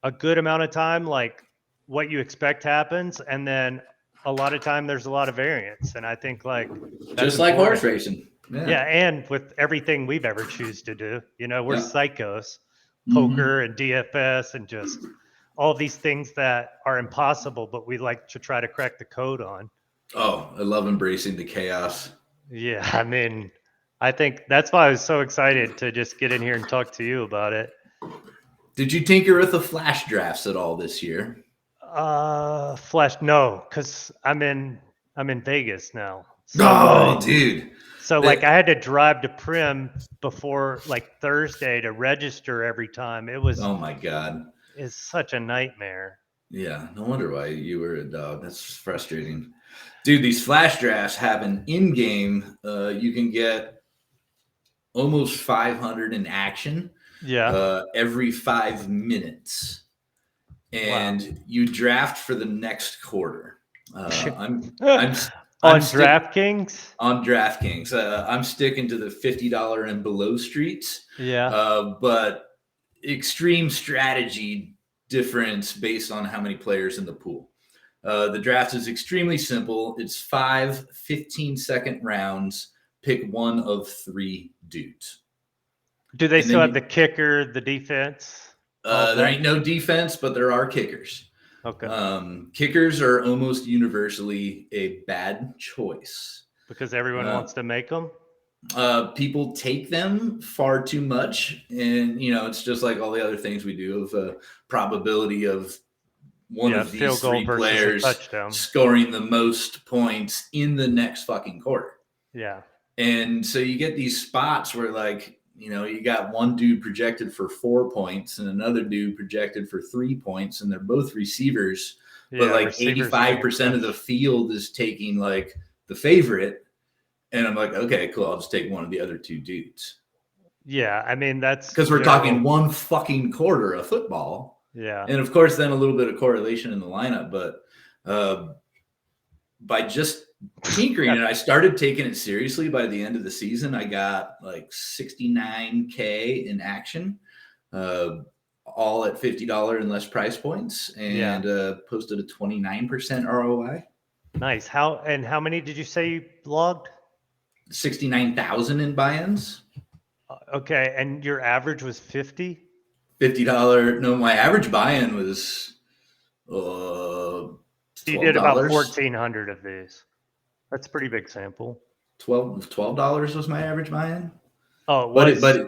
a good amount of time, like what you expect happens. And then a lot of time there's a lot of variance. And I think like just like horse racing. Yeah. And with everything we've ever choose to do, you know, we're psychos, poker and DFS and just all these things that are impossible, but we like to try to crack the code on. Oh, I love embracing the chaos. Yeah. I mean, I think that's why I was so excited to just get in here and talk to you about it. Did you tinker with the flash drafts at all this year? Flash, no, because I'm in Vegas now. So, dude. So like I had to drive to Prim before like Thursday to register every time. It was, oh my God. It's such a nightmare. Yeah, no wonder why you were a dog. That's frustrating. Dude, these flash drafts happen in game. You can get almost 500 in action. Yeah. Every 5 minutes. and you draft for the next quarter. I'm on DraftKings. On DraftKings. I'm sticking to the $50 and below streets. Yeah. But extreme strategy difference based on how many players in the pool. The draft is extremely simple. It's 5 15-second rounds. Pick one of 3 dudes. Do they And still then have the kicker, the defense? There ain't no defense, but there are kickers. Okay. Kickers are almost universally a bad choice. Because everyone wants to make them? People take them far too much. And, it's just like all the other things we do of probability of one of these 3 players scoring the most points in the next fucking quarter. Yeah. And so you get these spots where like, you got one dude projected for 4 points and another dude projected for 3 points, and they're both receivers, but like 85% of the field is taking like the favorite. And I'm like, okay, cool. I'll just take one of the other 2 dudes. Yeah. I mean, that's because we're talking one fucking quarter of football. Yeah. And of course, then a little bit of correlation in the lineup, but by just tinkering it, I started taking it seriously. By the end of the season, I got like 69K in action, all at $50 and less price points, and posted a 29% ROI. Nice. How many did you say you logged? 69,000 in buy-ins. Okay, and your average was $50? $50. No, my average buy-in was $12. You did about 1,400 of these. That's a pretty big sample. $12 was my average buy-in. Oh, it was.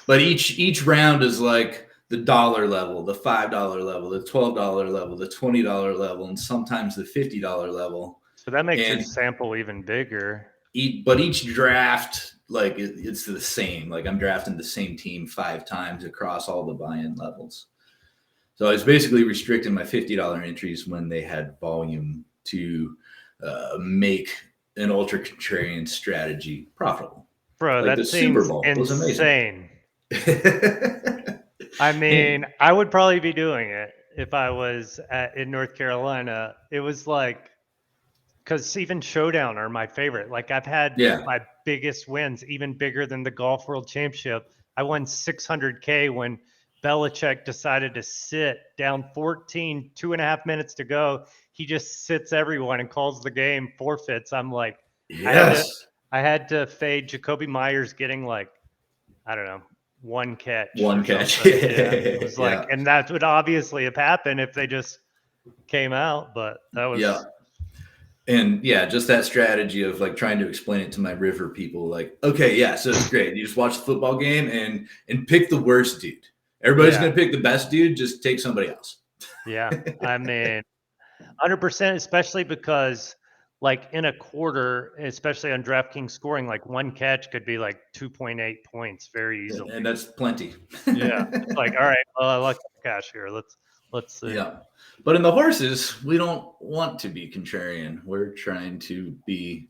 But each round is like the $1 level, the $5 level, the $12 level, the $20 level, and sometimes the $50 level. So that makes your sample even bigger. But each draft, like it's the same. Like I'm drafting the same team 5 times across all the buy-in levels. So I was basically restricting my $50 entries when they had volume to make an ultra contrarian strategy profitable. Bro, like that seems insane. I mean, I would probably be doing it if I was in North Carolina. It was like, because even Showdown are my favorite. Like I've had my biggest wins, even bigger than the Golf World Championship. I won 600K when Belichick decided to sit down 14, 2.5 minutes to go. He just sits everyone and calls the game, forfeits. I'm like, yes. I had to fade Jacoby Myers getting like, I don't know, one catch. It was like, and that would obviously have happened if they just came out, but that was. Yeah. And just that strategy of like trying to explain it to my river people, like, okay, so it's great. You just watch the football game and pick the worst dude. Everybody's going to pick the best dude. Just take somebody else. Yeah. I mean, 100%, especially because like in a quarter, especially on DraftKings scoring, like one catch could be like 2.8 points very easily. And that's plenty. Yeah. It's like, all right, well, I like the cash here. Let's see. Yeah. But in the horses, we don't want to be contrarian. We're trying to be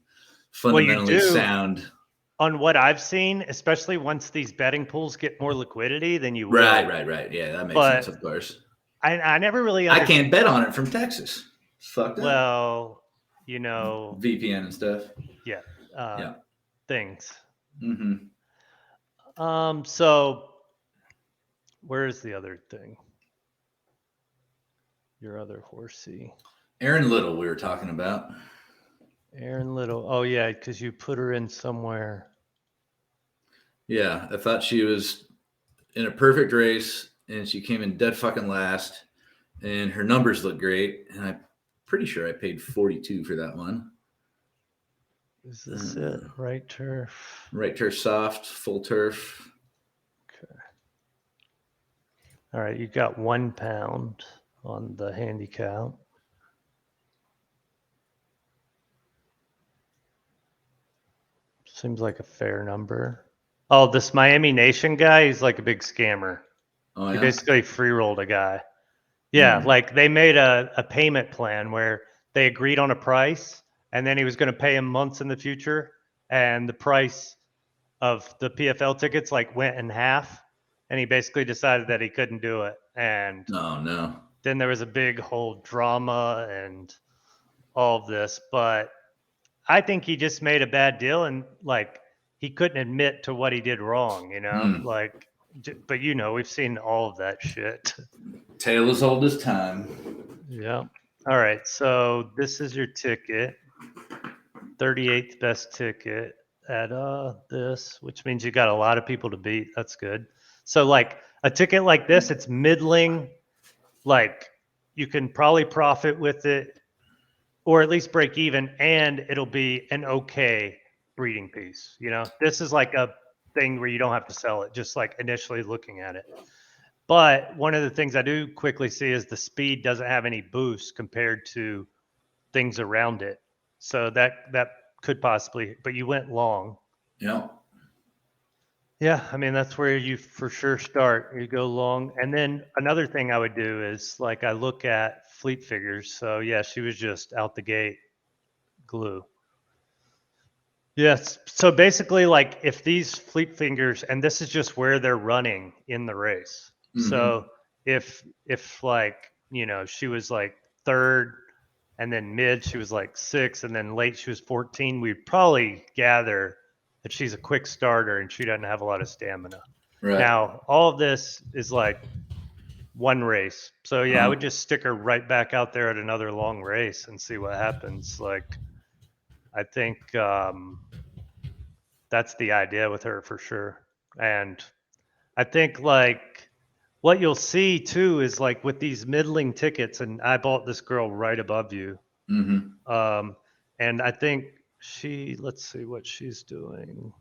fundamentally sound. On what I've seen, especially once these betting pools get more liquidity, then you will. Right. Yeah, that makes sense, of course. I never really I can't bet on it from Texas. It's fucked up. Well, VPN and stuff. Yeah. Things. Mm-hmm. So where's the other thing? Your other horsey. Aaron Little, we were talking about. Aaron Little. Oh, yeah, because you put her in somewhere. Yeah, I thought she was in a perfect race, and she came in dead fucking last, and her numbers look great, and I'm pretty sure I paid 42 for that one. Is this it? Right turf? Right turf soft, full turf. Okay. All right, you got £1 on the handicap. Seems like a fair number. Oh, this Miami Nation guy, he's like a big scammer. Oh, He basically free rolled a guy. Yeah, like they made a payment plan where they agreed on a price, and then he was going to pay him months in the future, and the price of the PFL tickets like went in half, and he basically decided that he couldn't do it. And oh no, then there was a big whole drama and all of this. But I think he just made a bad deal and like he couldn't admit to what he did wrong, like, but we've seen all of that shit. Tale as old as time. Yeah. All right. So this is your ticket. 38th best ticket at this, which means you got a lot of people to beat. That's good. So like a ticket like this, it's middling. Like you can probably profit with it, or at least break even, and it'll be an okay breeding piece. This is like a thing where you don't have to sell it, just like initially looking at it. But one of the things I do quickly see is the speed doesn't have any boost compared to things around it. So that could possibly, but you went long. Yeah. Yeah, I mean that's where you for sure start. You go long, and then another thing I would do is like I look at fleet figures. So yeah, she was just out the gate glue. Yes. So basically, like if these fleet fingers, and this is just where they're running in the race. So if like she was like third, and then mid she was like 6, and then late she was 14, we'd probably gather that she's a quick starter and she doesn't have a lot of stamina. Right. Now all of this is like one race. So yeah, I would just stick her right back out there at another long race and see what happens. Like I think that's the idea with her for sure. And I think like what you'll see too is like with these middling tickets, and I bought this girl right above you. And I think let's see what she's doing.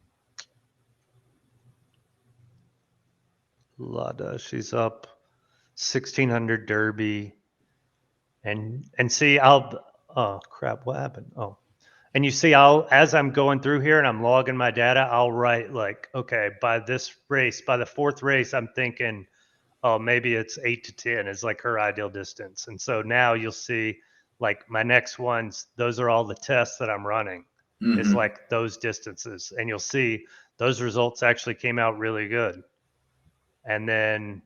Lada, she's up 1600 Derby. And see, oh crap, what happened? Oh, and you see, as I'm going through here and I'm logging my data, I'll write like, okay, by this race, by the 4th race, I'm thinking, oh, maybe it's 8 to 10 is like her ideal distance. And so now you'll see like my next ones, those are all the tests that I'm running is like those distances. And you'll see those results actually came out really good. And then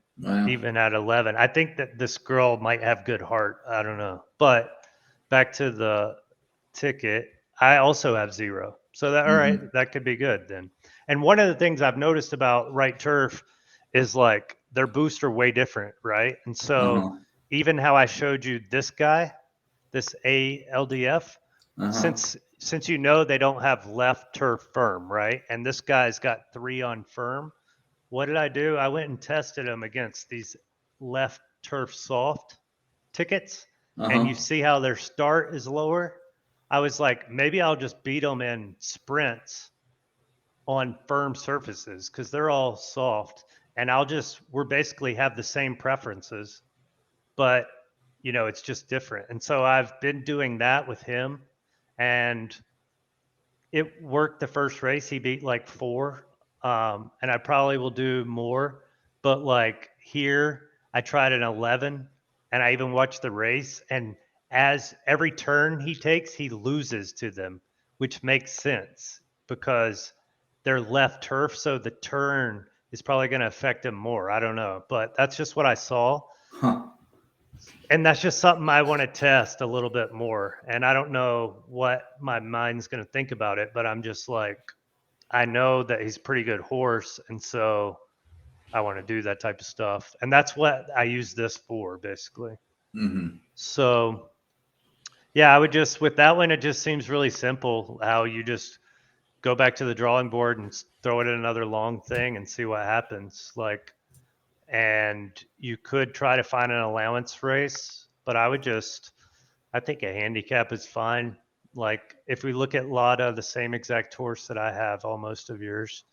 even at 11, I think that this girl might have good heart. I don't know. But back to the ticket, I also have 0. So that, all right, that could be good then. And one of the things I've noticed about Right Turf is like their boosts are way different, right? And so even how I showed you this guy, this ALDF, since they don't have left turf firm, right? And this guy's got 3 on firm. What did I do? I went and tested him against these left turf soft tickets, and you see how their start is lower. I was like, maybe I'll just beat them in sprints on firm surfaces because they're all soft, and we're basically have the same preferences, but it's just different. And so I've been doing that with him, and it worked the first race. He beat like 4. And I probably will do more, but like here, I tried an 11, and I even watched the race. And as every turn he takes, he loses to them, which makes sense because they're left turf. So the turn is probably going to affect him more. I don't know, but that's just what I saw. And that's just something I want to test a little bit more. And I don't know what my mind's going to think about it, but I'm just like, I know that he's a pretty good horse, and so I want to do that type of stuff. And that's what I use this for, basically. So, yeah, I would just, with that one, it just seems really simple how you just go back to the drawing board and throw it in another long thing and see what happens. Like, and you could try to find an allowance race, but I think a handicap is fine. Like if we look at Lada, the same exact horse that I have, almost of yours,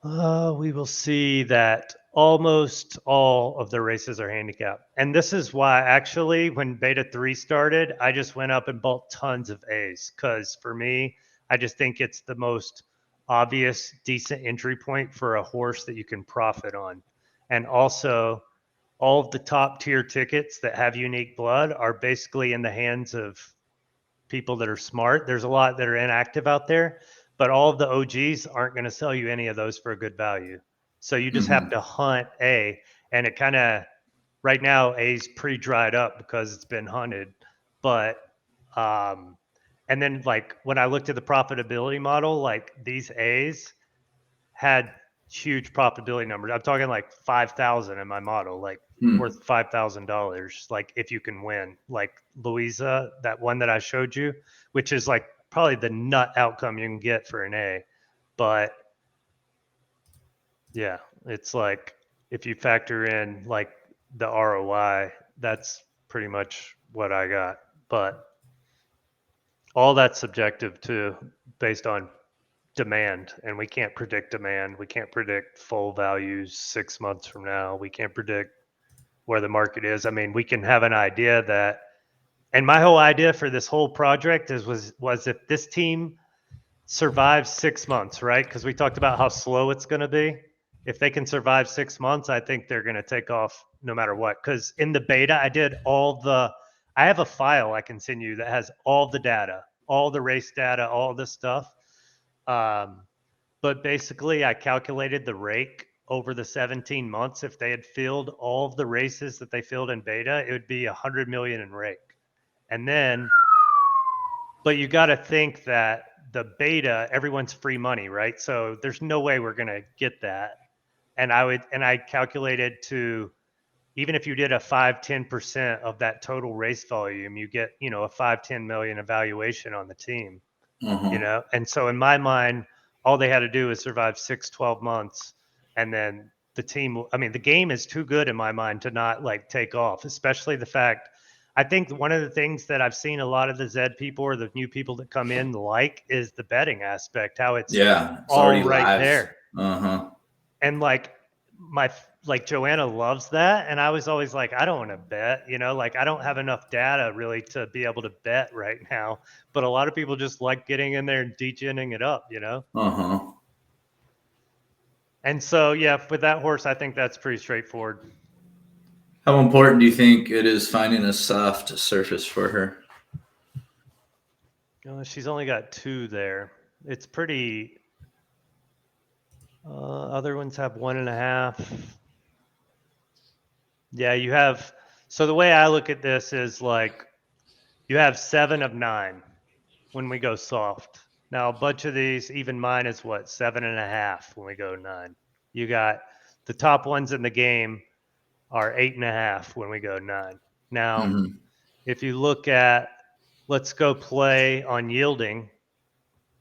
we will see that almost all of the races are handicapped. And this is why actually when Beta 3 started, I just went up and bought tons of A's because for me, I just think it's the most obvious, decent entry point for a horse that you can profit on. And also, all of the top tier tickets that have unique blood are basically in the hands of people that are smart. There's a lot that are inactive out there, but all of the OGs aren't going to sell you any of those for a good value. So you just have to hunt and it kind of right now A's pre-dried up because it's been hunted, but and then like when I looked at the profitability model, like these A's had huge profitability numbers. I'm talking like 5,000 in my model, like worth $5,000. Like if you can win, like Louisa, that one that I showed you, which is like probably the nut outcome you can get for an A. But yeah, it's like if you factor in like the ROI, that's pretty much what I got. But all that's subjective too, based on demand, and we can't predict demand. We can't predict full values 6 months from now. We can't predict where the market is. I mean, we can have an idea that, and my whole idea for this whole project was if this team survives 6 months, right? Because we talked about how slow it's going to be. If they can survive 6 months, I think they're going to take off no matter what. Because in the beta, I have a file I can send you that has all the data, all the race data, all this stuff. But basically, I calculated the rake over the 17 months. If they had filled all of the races that they filled in beta, it would be 100 million in rake. And then, but you got to think that the beta, everyone's free money, right? So there's no way we're going to get that. And I calculated to, even if you did a 5-10% of that total race volume, you get, a 5-10 million evaluation on the team, And so in my mind, all they had to do is survive 6-12 months. And then the team, I mean, the game is too good in my mind to not like take off, especially the fact, I think one of the things that I've seen a lot of the Zed people or the new people that come in like is the betting aspect, how it's all right live there. And like Joanna loves that. And I was always like, I don't want to bet, like I don't have enough data really to be able to bet right now. But a lot of people just like getting in there and degening it up, And so, yeah, with that horse, I think that's pretty straightforward. How important do you think it is finding a soft surface for her? She's only got 2 there. It's pretty. Other ones have 1.5. Yeah, you have. So the way I look at this is like you have 7 of 9 when we go soft. Now, a bunch of these, even mine is what, 7.5 when we go 9. You got the top ones in the game are 8.5 when we go 9. Now, if you look at, let's go play on yielding.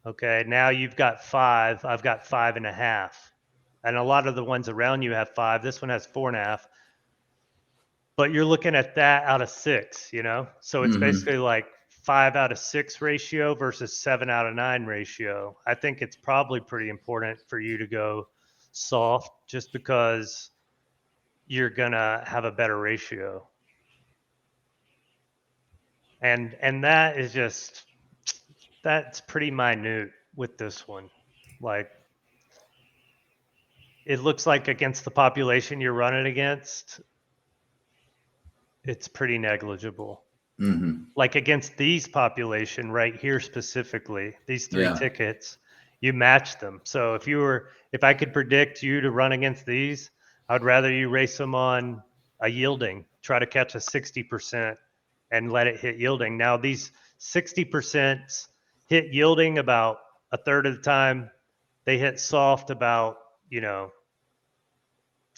Okay, now you've got 5. I've got 5.5. And a lot of the ones around you have 5. This one has 4.5. But you're looking at that out of 6, So it's basically like 5 out of 6 ratio versus 7 out of 9 ratio. I think it's probably pretty important for you to go soft just because you're gonna have a better ratio. And that is just, that's pretty minute with this one. Like it looks like against the population you're running against, it's pretty negligible. Like against these population right here specifically, these 3 tickets, you match them. So if I could predict you to run against these, I'd rather you race them on a yielding, try to catch a 60% and let it hit yielding. Now these 60% hit yielding about a third of the time. They hit soft about, I don't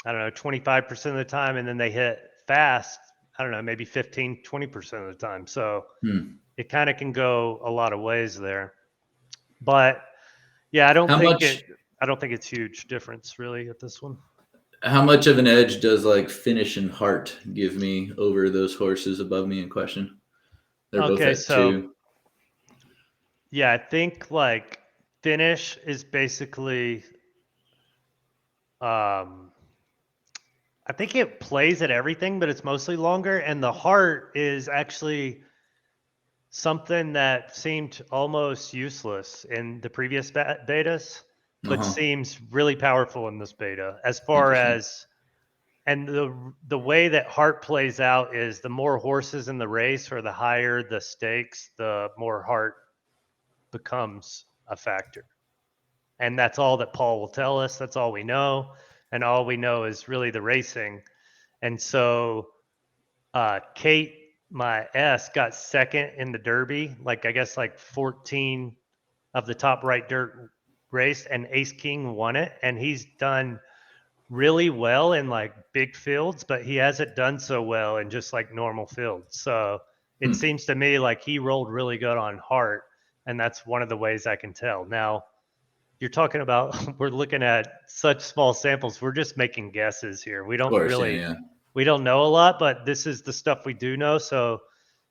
know, 25% of the time, and then they hit fast, I don't know, maybe 15, 20% of the time. So it kind of can go a lot of ways there. But yeah, I don't think it's huge difference really at this one. How much of an edge does like Finish and Heart give me over those horses above me in question? They're both at 2. Yeah, I think like Finish is basically I think it plays at everything, but it's mostly longer. And the Heart is actually something that seemed almost useless in the previous betas, but seems really powerful in this beta as far as, and the way that Heart plays out is the more horses in the race or the higher the stakes, the more Heart becomes a factor. And that's all that Paul will tell us. That's all we know. And all we know is really the racing. And so Kate, my S, got second in the Derby. Like I guess like 14 of the top right dirt race, and Ace King won it. And he's done really well in like big fields, but he hasn't done so well in just like normal fields. So it Hmm. seems to me like he rolled really good on Hart, and that's one of the ways I can tell. Now you're talking about we're looking at such small samples. We're just making guesses here. We Of don't course, really yeah. we don't know a lot, but this is the stuff we do know. So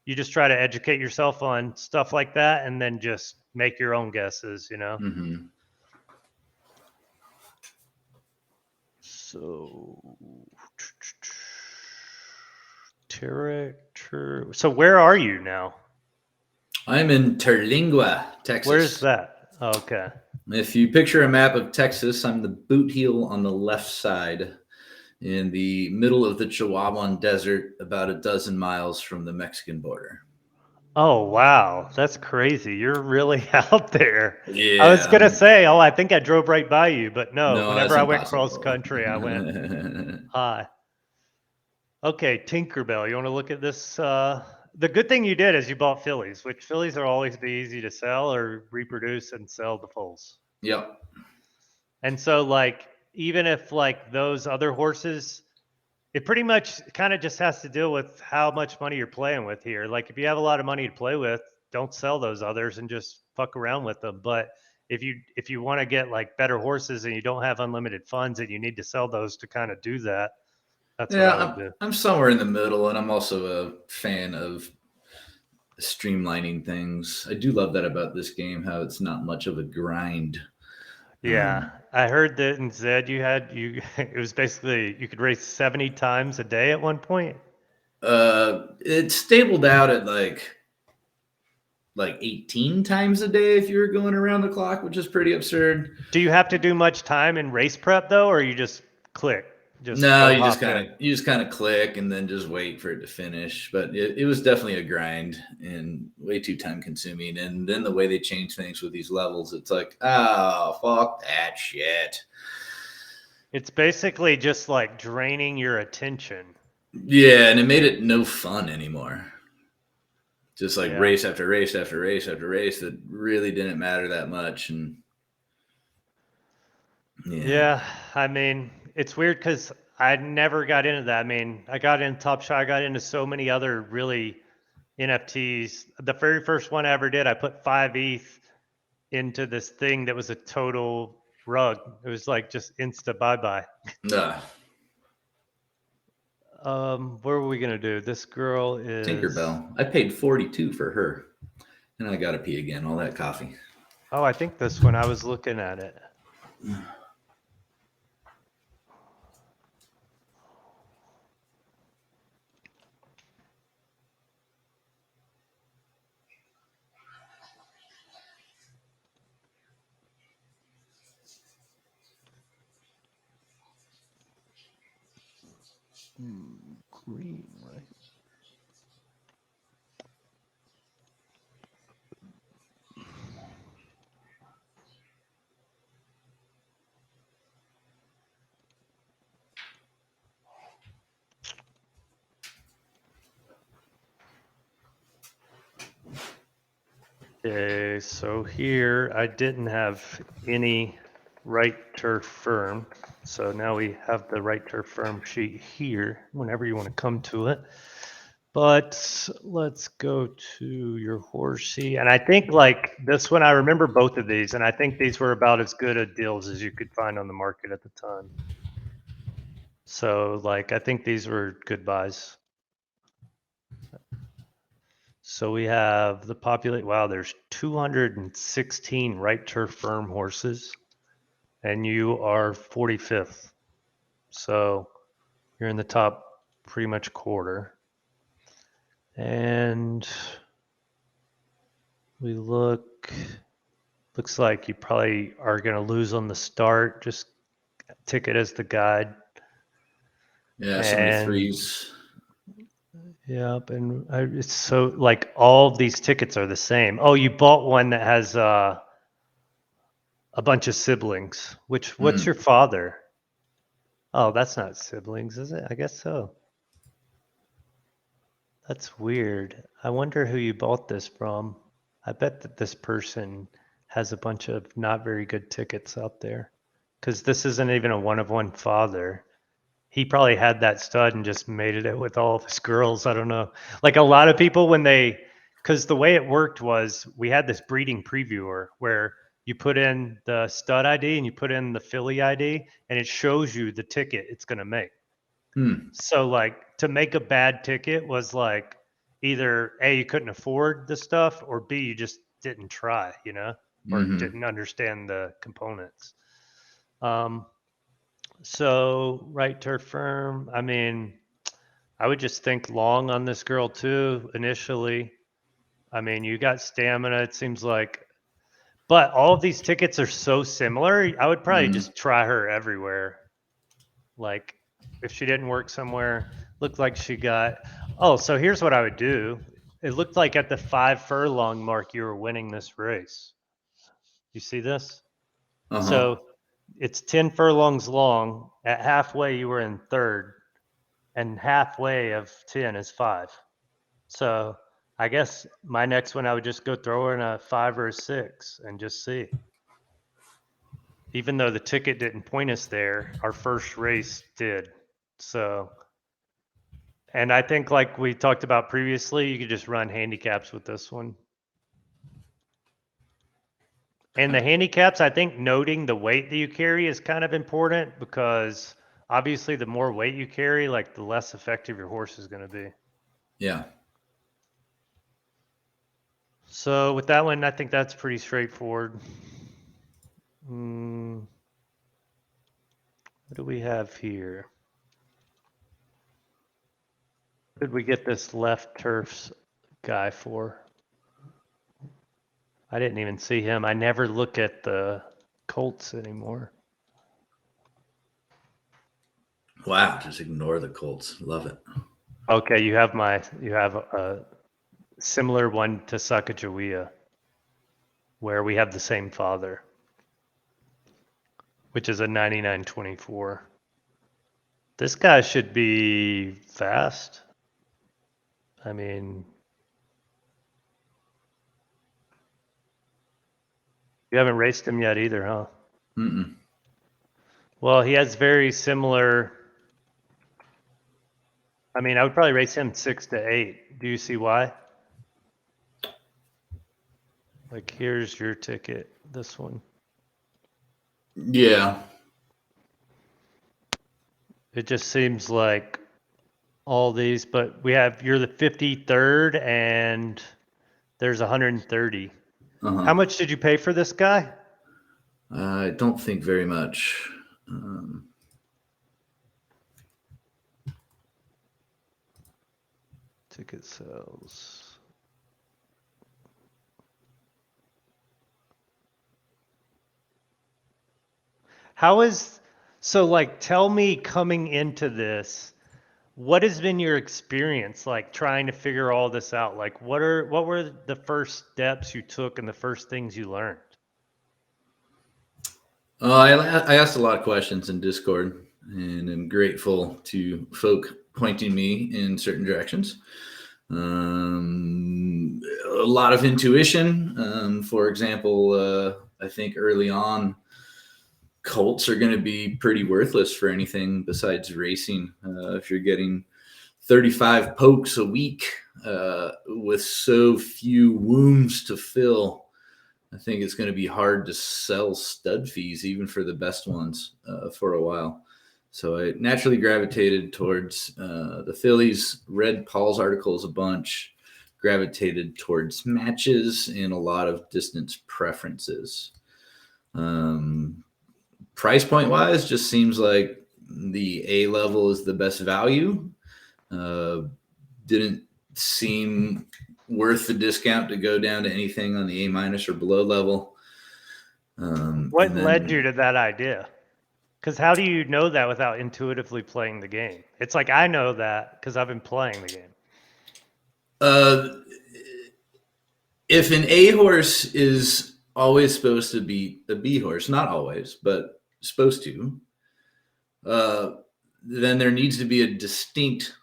you just try to educate yourself on stuff like that and then just make your own guesses, you know? Mm-hmm. So character. So where are you now? I'm in Terlingua, Texas. Where's that? Okay. If you picture a map of Texas, I'm the boot heel on the left side in the middle of the Chihuahuan Desert, about a dozen miles from the Mexican border. Oh wow, that's crazy. You're really out there. I was Yeah. gonna say, oh, I think I drove right by you, but no. No, that's Whenever I went cross impossible. country, I went high. Okay, Tinkerbell. You want to look at this? The good thing you did is you bought fillies, which fillies will always be easy to sell or reproduce and sell the foals. Yep. And so, like, even if like those other horses, it pretty much kind of just has to deal with how much money you're playing with here. Like, if you have a lot of money to play with, don't sell those others and just fuck around with them. But if you want to get like better horses and you don't have unlimited funds and you need to sell those to kind of do that, that's what Yeah, I would do. I'm somewhere in the middle, and I'm also a fan of streamlining things. I do love that about this game, how it's not much of a grind. Yeah, I heard that in Zed you it was basically you could race 70 times a day at one point. It stabled out at like 18 times a day if you were going around the clock, which is pretty absurd. Do you have to do much time in race prep though, or you just click, just No, go you just hop in? kind of click and then just wait for it to finish. But it was definitely a grind and way too time consuming. And then the way they change things with these levels, it's like, oh, fuck that shit. It's basically just like draining your attention. Yeah, and it made it no fun anymore. Just like Yeah. race after race after race after race that really didn't matter that much. And Yeah, I mean, it's weird because I never got into that. I mean, I got into Top Shot, I got into so many other really NFTs. The very first one I ever did, I put 5 ETH into this thing that was a total rug. It was like just insta bye bye. uh, What were we gonna do? This girl is Tinkerbell. I paid 42 for her. And I got to pee again. All that coffee. Oh, I think this one. I was looking at it. Green, right? Okay, so here I didn't have any right turf firm. So now we have the right turf firm sheet here whenever you want to come to it. But let's go to your horsey. And I think like this one, I remember both of these, and I think these were about as good a deals as you could find on the market at the time. So like I think these were good buys. So we have the populate. Wow, there's 216 right turf firm horses, and you are 45th. So you're in the top pretty much quarter. And we looks like you probably are going to lose on the start. Just tick it as the guide. Yeah, so many threes. Yep, and it's so like all of these tickets are the same. Oh, you bought one that has a bunch of siblings. What's your father? Oh, that's not siblings, is it? I guess so. That's weird. I wonder who you bought this from. I bet that this person has a bunch of not very good tickets out there. Because this isn't even a one of one father. He probably had that stud and just mated it with all of his girls. I don't know. Like a lot of people, because the way it worked was we had this breeding previewer where you put in the stud ID and you put in the filly ID and it shows you the ticket it's going to make. So like to make a bad ticket was like either A, you couldn't afford the stuff, or B, you just didn't try, or didn't understand the components. So right turf firm, I mean, I would just think long on this girl too initially. I mean, you got stamina, it seems like, but all of these tickets are so similar. I would probably just try her everywhere. Like if she didn't work somewhere, looked like she got. Oh, so here's what I would do. It looked like at the 5 furlong mark you were winning this race. You see this? So it's 10 furlongs long. At halfway you were in third, and halfway of 10 is 5. So I guess my next one I would just go throw in a 5 or a 6 and just see. Even though the ticket didn't point us there, our first race did. So, and I think like we talked about previously, you could just run handicaps with this one. And the handicaps, I think noting the weight that you carry is kind of important because obviously the more weight you carry, like the less effective your horse is going to be. Yeah. So with that one, I think that's pretty straightforward. What do we have here? What did we get this left turfs guy for? I didn't even see him. I never look at the Colts anymore. Wow, just ignore the Colts. Love it. Okay, you have a similar one to Sacagawea, where we have the same father, which is a 99.24. This guy should be fast. I mean, you haven't raced him yet either, huh? Well, he has very similar. I mean, I would probably race him 6 to 8. Do you see why? Like, here's your ticket, this one. Yeah. It just seems like all these, but you're the 53rd and there's 130. How much did you pay for this guy? I don't think very much. Ticket sales. Tell me coming into this, what has been your experience like trying to figure all this out? Like what were the first steps you took and the first things you learned? I asked a lot of questions in Discord and I'm grateful to folk pointing me in certain directions. A lot of intuition. For example, I think early on, Colts are going to be pretty worthless for anything besides racing. If you're getting 35 pokes a week with so few wounds to fill, I think it's going to be hard to sell stud fees, even for the best ones, for a while. So I naturally gravitated towards the fillies, read Paul's articles a bunch, gravitated towards matches and a lot of distance preferences. Price point wise, just seems like the A level is the best value. Didn't seem worth the discount to go down to anything on the A minus or below level. What led you to that idea? Because how do you know that without intuitively playing the game? It's like I know that because I've been playing the game. If an A horse is always supposed to be a B horse, not always, but supposed to, then there needs to be a distinct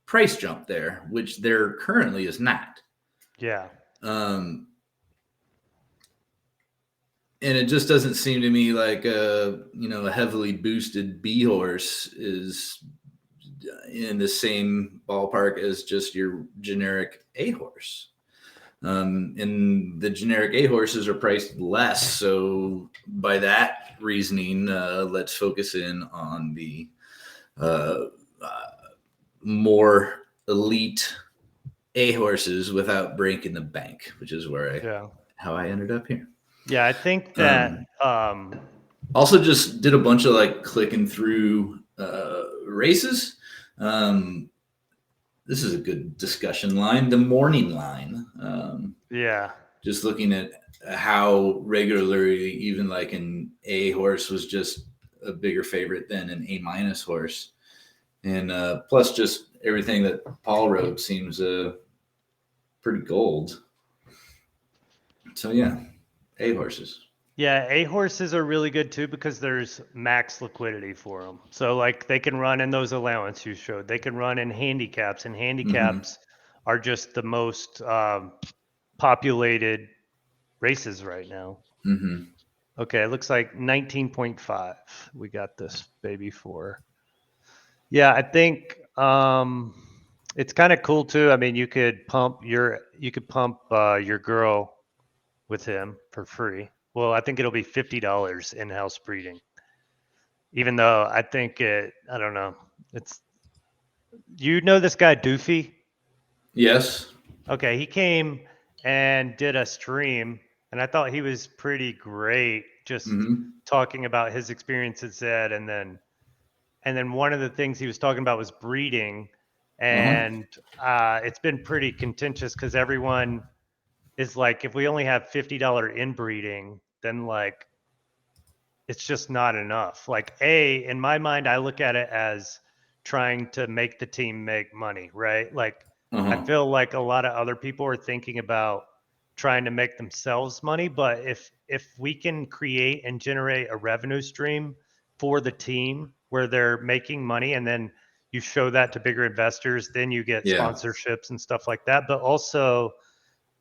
price jump there, which there currently is not. Yeah. And it just doesn't seem to me like a heavily boosted B horse is in the same ballpark as just your generic A horse. And the generic A horses are priced less. So by that reasoning, let's focus in on the more elite A horses without breaking the bank, which is how I ended up here. Yeah, I think that also just did a bunch of like clicking through races. This is a good discussion line, the morning line. yeah. Just looking at how regularly even like an A horse was just a bigger favorite than an A- horse. And plus just everything that Paul wrote seems pretty gold. So yeah, A horses. Yeah, A horses are really good too because there's max liquidity for them. So like they can run in those allowance you showed. They can run in handicaps, and handicaps are just the most populated races right now. Mm-hmm. Okay, it looks like 19.5. We got this baby for. Yeah, I think it's kind of cool too. I mean, you could pump your girl with him for free. Well, I think it'll be $50 in-house breeding. Even though I think I don't know. It's this guy Doofy? Yes. Okay, he came and did a stream, and I thought he was pretty great, just talking about his experiences at, and then one of the things he was talking about was breeding, and it's been pretty contentious because everyone is like, if we only have $50 inbreeding, then like it's just not enough. Like in my mind, I look at it as trying to make the team make money, right? Like I feel like a lot of other people are thinking about trying to make themselves money, but if we can create and generate a revenue stream for the team where they're making money, and then you show that to bigger investors, then you get sponsorships and stuff like that. But also,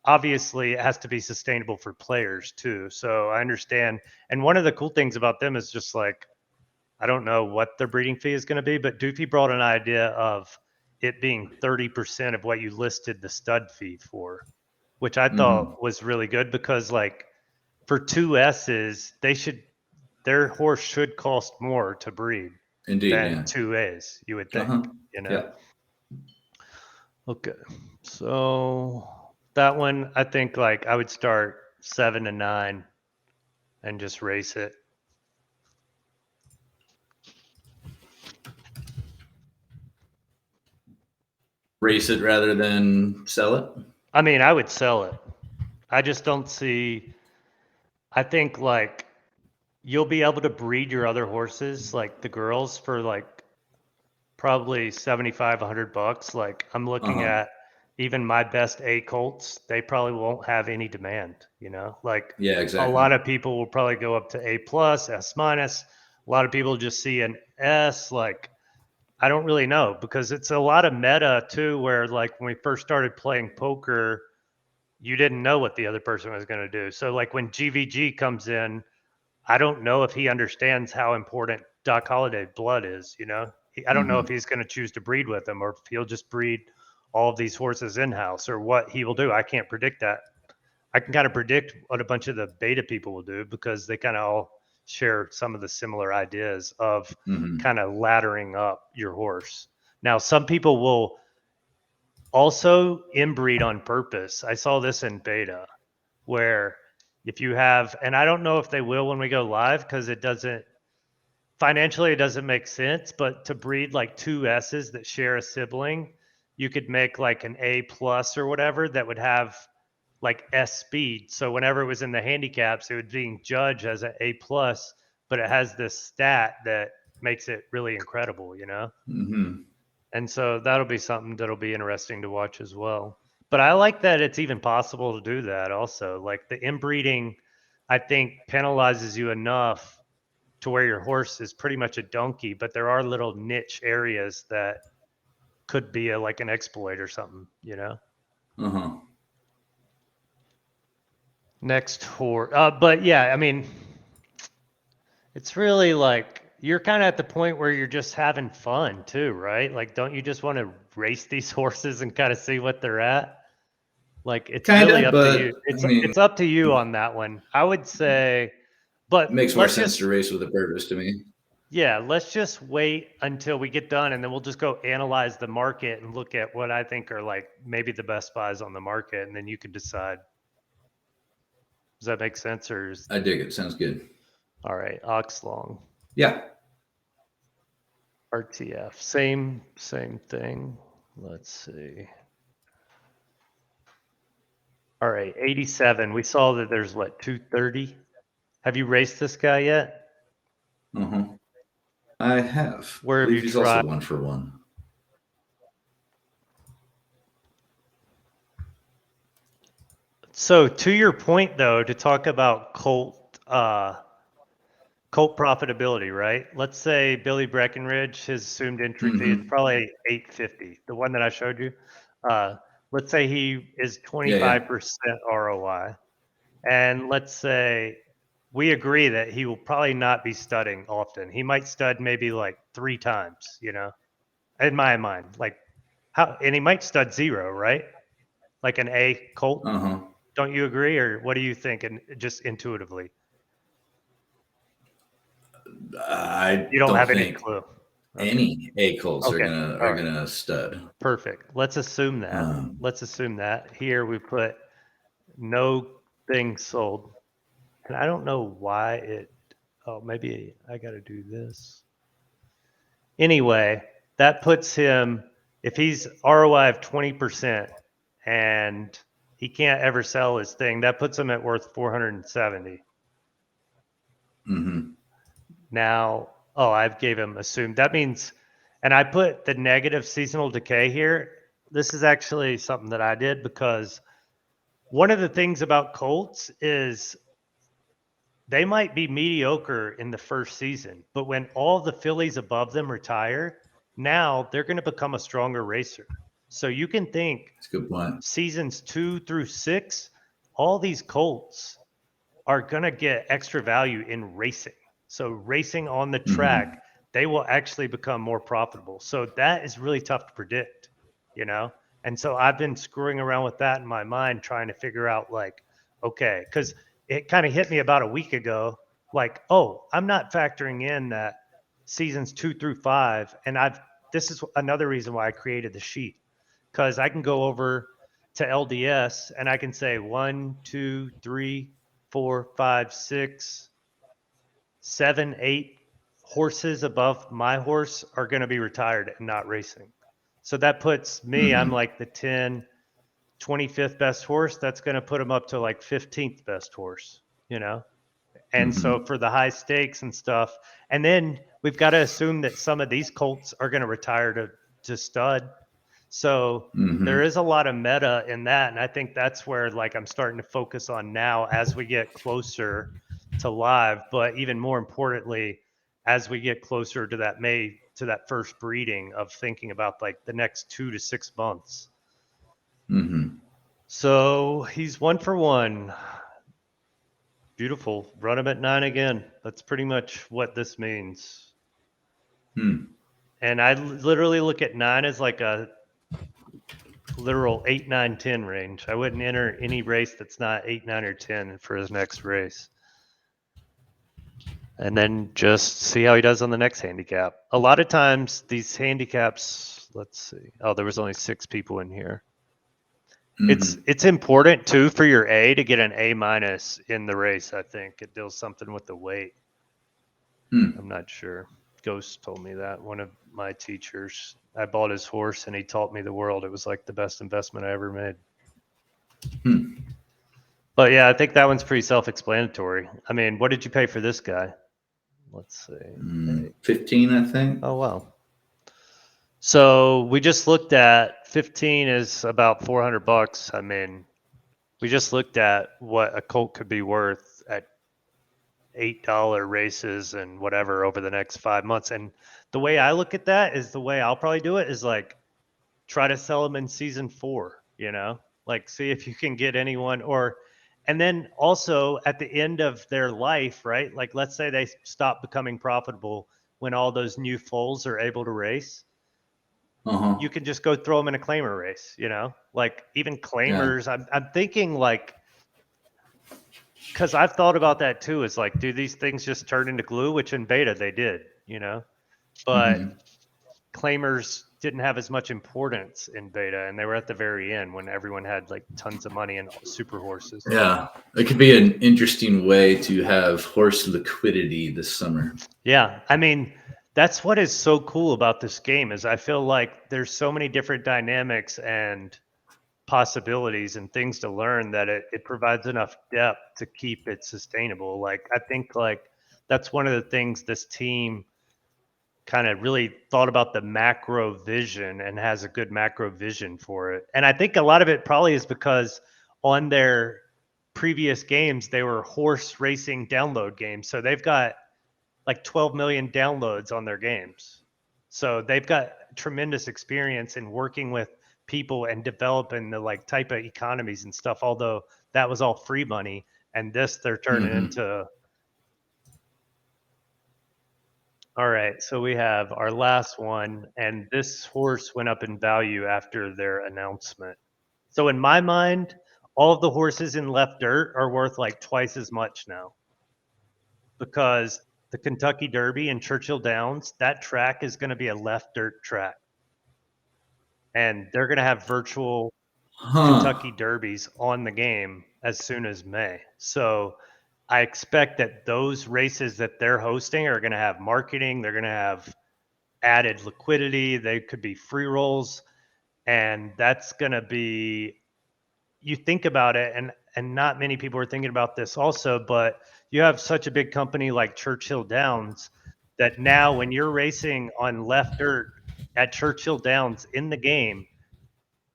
obviously, it has to be sustainable for players too. So I understand. And one of the cool things about them is just like, I don't know what their breeding fee is going to be, but Doofy brought an idea of it being 30% of what you listed the stud fee for, which I thought was really good because like for 2S's, their horse should cost more to breed than 2A's, you would think, Yeah. Okay. So that one, I think like I would start 7 to 9 and just race it. Race it rather than sell it? I mean, I would sell it. I just don't see. I think like you'll be able to breed your other horses, like the girls, for like probably $75-$100. Like I'm looking at even my best A colts, they probably won't have any demand, like exactly. A lot of people will probably go up to A+, S-. A lot of people just see an S. Like I don't really know because it's a lot of meta too, where like when we first started playing poker, you didn't know what the other person was going to do. So like when GVG comes in, I don't know if he understands how important Doc Holliday blood is, I don't know if he's going to choose to breed with him or if he'll just breed all of these horses in-house or what he will do. I can't predict that. I can kind of predict what a bunch of the beta people will do because they kind of all share some of the similar ideas of kind of laddering up your horse. Now, some people will also inbreed on purpose. I saw this in beta where if you have, and I don't know if they will when we go live because it doesn't make sense, but to breed like 2S's that share a sibling, you could make like an A+ or whatever that would have like S speed. So whenever it was in the handicaps, it would be judged as an A+, but it has this stat that makes it really incredible, And so that'll be something that'll be interesting to watch as well. But I like that it's even possible to do that also. Like the inbreeding, I think penalizes you enough to where your horse is pretty much a donkey, but there are little niche areas that could be like an exploit or something, you know? Uh-huh. Next horse. But yeah, I mean, it's really like you're kind of at the point where you're just having fun too, right? Like, don't you just want to race these horses and kind of see what they're at? Like, it's Kinda, really up to but you. I mean, It's up to you on that one. I would say, but it makes more let's sense just to race with a purpose to me. yeah, let's just wait until we get done and then we'll just go analyze the market and look at what I think are like maybe the best buys on the market, and then you can decide. Does that make sense? Or is, I dig it. Sounds good. all right, Oxlong, Yeah. RTF, same thing. Let's see. All right, 87. We saw that there's what, 230? Have you raced this guy yet? Uh-huh. I have. Where I have believe you he's also tried? 1-for-1. So to your point though, to talk about Colt profitability, right? Let's say Billy Breckenridge, his assumed entry fee is Mhm. probably 850, the one that I showed you. Let's say he is Yeah, yeah. 25% ROI. And let's say we agree that he will probably not be studding often. He might stud maybe like 3 times, you know, in my mind. Like how, and he might stud 0, right? Like an A Colt. Uh-huh. Don't you agree? Or what do you think? And just intuitively, I you don't don't have any think clue. Okay. any A Colts Okay. are All right. gonna stud. Perfect. Let's assume that. Let's assume that. Here we put no thing sold. And I don't know why it, oh, maybe I got to do this. Anyway, that puts him, if he's ROI of 20% and he can't ever sell his thing, that puts him at worth 470. Mm-hmm. Now, oh, I've gave him assumed. That means, and I put the negative seasonal decay here. This is actually something that I did because one of the things about Colts is they might be mediocre in the first season, but when all the fillies above them retire, now they're going to become a stronger racer. So you can think That's a good point. seasons 2 through 6, all these Colts are going to get extra value in racing. So racing on the track, Mm-hmm. they will actually become more profitable. So that is really tough to predict, you know? And so I've been screwing around with that in my mind, trying to figure out like, okay, because it kind of hit me about a week ago, like, oh, I'm not factoring in that seasons 2 through 5. And this is another reason why I created the sheet, because I can go over to LDS and I can say 1, 2, 3, 4, 5, 6, 7, 8 horses above my horse are going to be retired and not racing. So that puts me, I'm Mm-hmm. like the 10, 25th best horse. That's going to put him up to like 15th best horse, you know? And so Mm-hmm. for the high stakes and stuff, and then we've got to assume that some of these colts are going to retire to stud. So there Mm-hmm. is a lot of meta in that. And I think that's where like I'm starting to focus on now as we get closer to live, but even more importantly, as we get closer to that first breeding of thinking about like the next 2 to 6 months. Mm-hmm. So he's 1-for-1. Beautiful. Run him at 9 again. That's pretty much what this means. Hmm. And I literally look at 9 as like a literal 8, 9, 10 range. I wouldn't enter any race that's not 8, 9, or 10 for his next race. And then just see how he does on the next handicap. A lot of times these handicaps, let's see. Oh, there was only 6 people in here. Mm-hmm. It's important too for your A to get an A- in the race. I think it deals something with the weight. Hmm. I'm not sure. Ghost told me that, one of my teachers. I bought his horse and he taught me the world. It was like the best investment I ever made. Hmm. But yeah, I think that one's pretty self-explanatory. I mean, what did you pay for this guy? Let's see. 15, I think. Oh, wow. So we just looked at 15 is about $400. I mean, we just looked at what a colt could be worth at $8 races and whatever over the next 5 months. And the way I look at that is the way I'll probably do it is like, try to sell them in season 4, like see if you can get anyone and then also at the end of their life, right? Like let's say they stop becoming profitable when all those new foals are able to race. You can just go throw them in a claimer race, like even claimers. I'm thinking like, because I've thought about that too. Is like, do these things just turn into glue? Which in beta they did, but claimers didn't have as much importance in beta, and they were at the very end when everyone had like tons of money and super horses. Yeah, it could be an interesting way to have horse liquidity this summer. Yeah, I mean, that's what is so cool about this game is I feel like there's so many different dynamics and possibilities and things to learn that it provides enough depth to keep it sustainable. Like I think like that's one of the things this team kind of really thought about, the macro vision, and has a good macro vision for it. And I think a lot of it probably is because on their previous games they were horse racing download games, so they've got like 12 million downloads on their games. So they've got tremendous experience in working with people and developing the like type of economies and stuff, although that was all free money. And this they're turning into. All right, so we have our last one, and this horse went up in value after their announcement. So in my mind, all of the horses in Left Dirt are worth like twice as much now, because the Kentucky Derby and Churchill Downs, that track is going to be a Left Dirt track. And they're going to have virtual Kentucky Derbies on the game as soon as May. So I expect that those races that they're hosting are going to have marketing. They're going to have added liquidity. They could be free rolls. And that's going to be, you think about it, and not many people are thinking about this also, but you have such a big company like Churchill Downs that now when you're racing on Left Dirt at Churchill Downs in the game,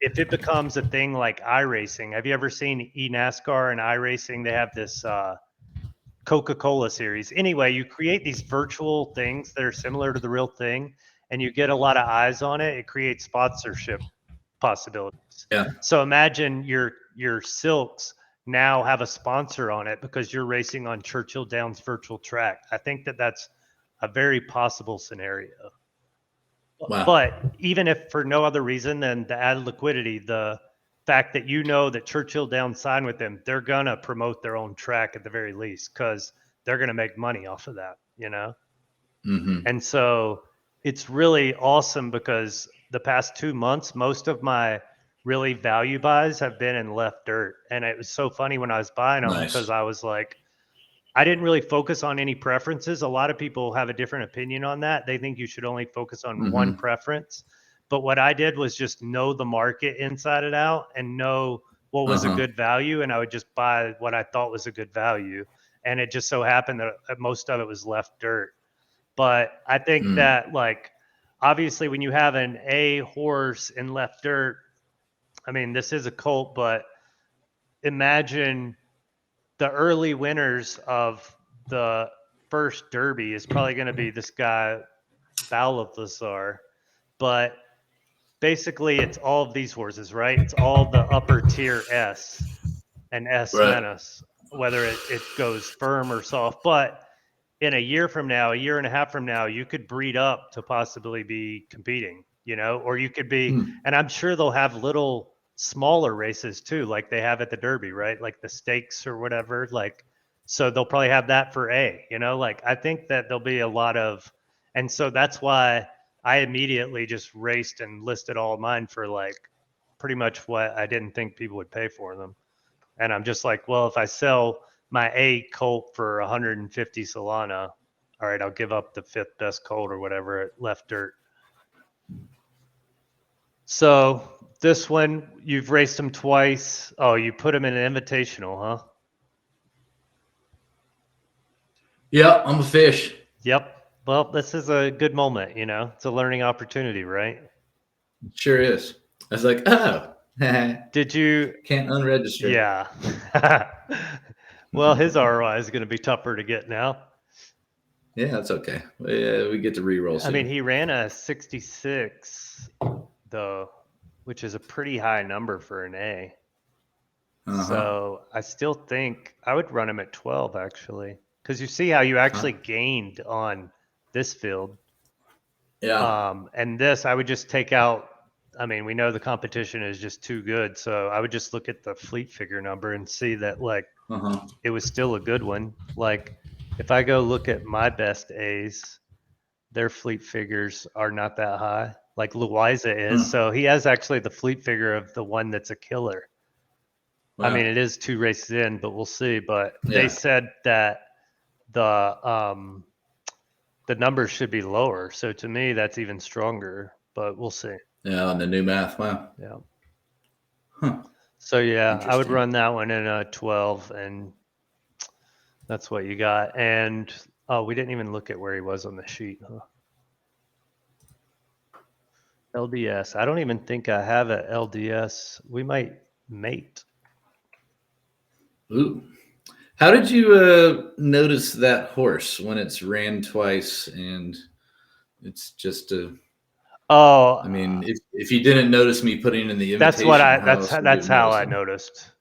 if it becomes a thing like iRacing, have you ever seen eNASCAR and iRacing? They have this Coca-Cola series. Anyway, you create these virtual things that are similar to the real thing, and you get a lot of eyes on it. It creates sponsorship possibilities. Yeah. So imagine your Silks now have a sponsor on it because you're racing on Churchill Downs virtual track. I think that that's a very possible scenario. Wow. But even if for no other reason than the added liquidity, the fact that that Churchill Downs signed with them, they're going to promote their own track at the very least because they're going to make money off of that, And so it's really awesome because the past 2 months, most of my really value buys have been in Left Dirt. And it was so funny when I was buying them because I was like, I didn't really focus on any preferences. A lot of people have a different opinion on that. They think you should only focus on one preference. But what I did was just know the market inside and out and know what was a good value. And I would just buy what I thought was a good value. And it just so happened that most of it was Left Dirt. But I think that, like, obviously when you have an A horse in Left Dirt, I mean, this is a colt, but imagine the early winners of the first Derby is probably going to be this guy, Balthazar. But basically, it's all of these horses, right? It's all the upper tier S and S Menace, whether it goes firm or soft. But in a year from now, a year and a half from now, you could breed up to possibly be competing, or you could be, and I'm sure they'll have little smaller races too, like they have at the Derby, right? Like the stakes or whatever, like, so they'll probably have that for A, like I think that there'll be a lot of, and so that's why I immediately just raced and listed all of mine for like pretty much what I didn't think people would pay for them. And I'm just like, well, if I sell my A colt for 150 Solana, all right, I'll give up the 5th best colt or whatever at Left Dirt. So this one, you've raced him twice. Oh, you put him in an invitational, huh? Yeah, I'm a fish. Yep. Well, this is a good moment, It's a learning opportunity, right? Sure is. I was like, oh. Did you... Can't unregister. Yeah. Well, his ROI is going to be tougher to get now. Yeah, that's okay. We get to re-roll soon. I mean, he ran a 66, though. which is a pretty high number for an A. Uh-huh. So I still think I would run him at 12 actually, because you see how you actually gained on this field. Yeah. And this I would just take out. I mean, we know the competition is just too good, so I would just look at the fleet figure number and see that like Uh-huh. it was still a good one. Like if I go look at my best A's, their fleet figures are not that high. Like Louisa is, so he has actually the fleet figure of the one that's a killer. I mean, Wow. it is 2 races in, but we'll see. But they Yeah. said that the numbers should be lower. So to me, that's even stronger. But we'll see. Yeah, on the new math. Wow. Yeah. Huh. So yeah, I would Interesting. run that one in a 12, and that's what you got. And oh, we didn't even look at where he was on the sheet, huh? LDS. I don't even think I have a LDS. We might mate. Ooh. How did you notice that horse when it's ran twice and it's just a? Oh, I mean, if you didn't notice me putting in the that's what invitation, how else would you that's have how noticed I him? noticed.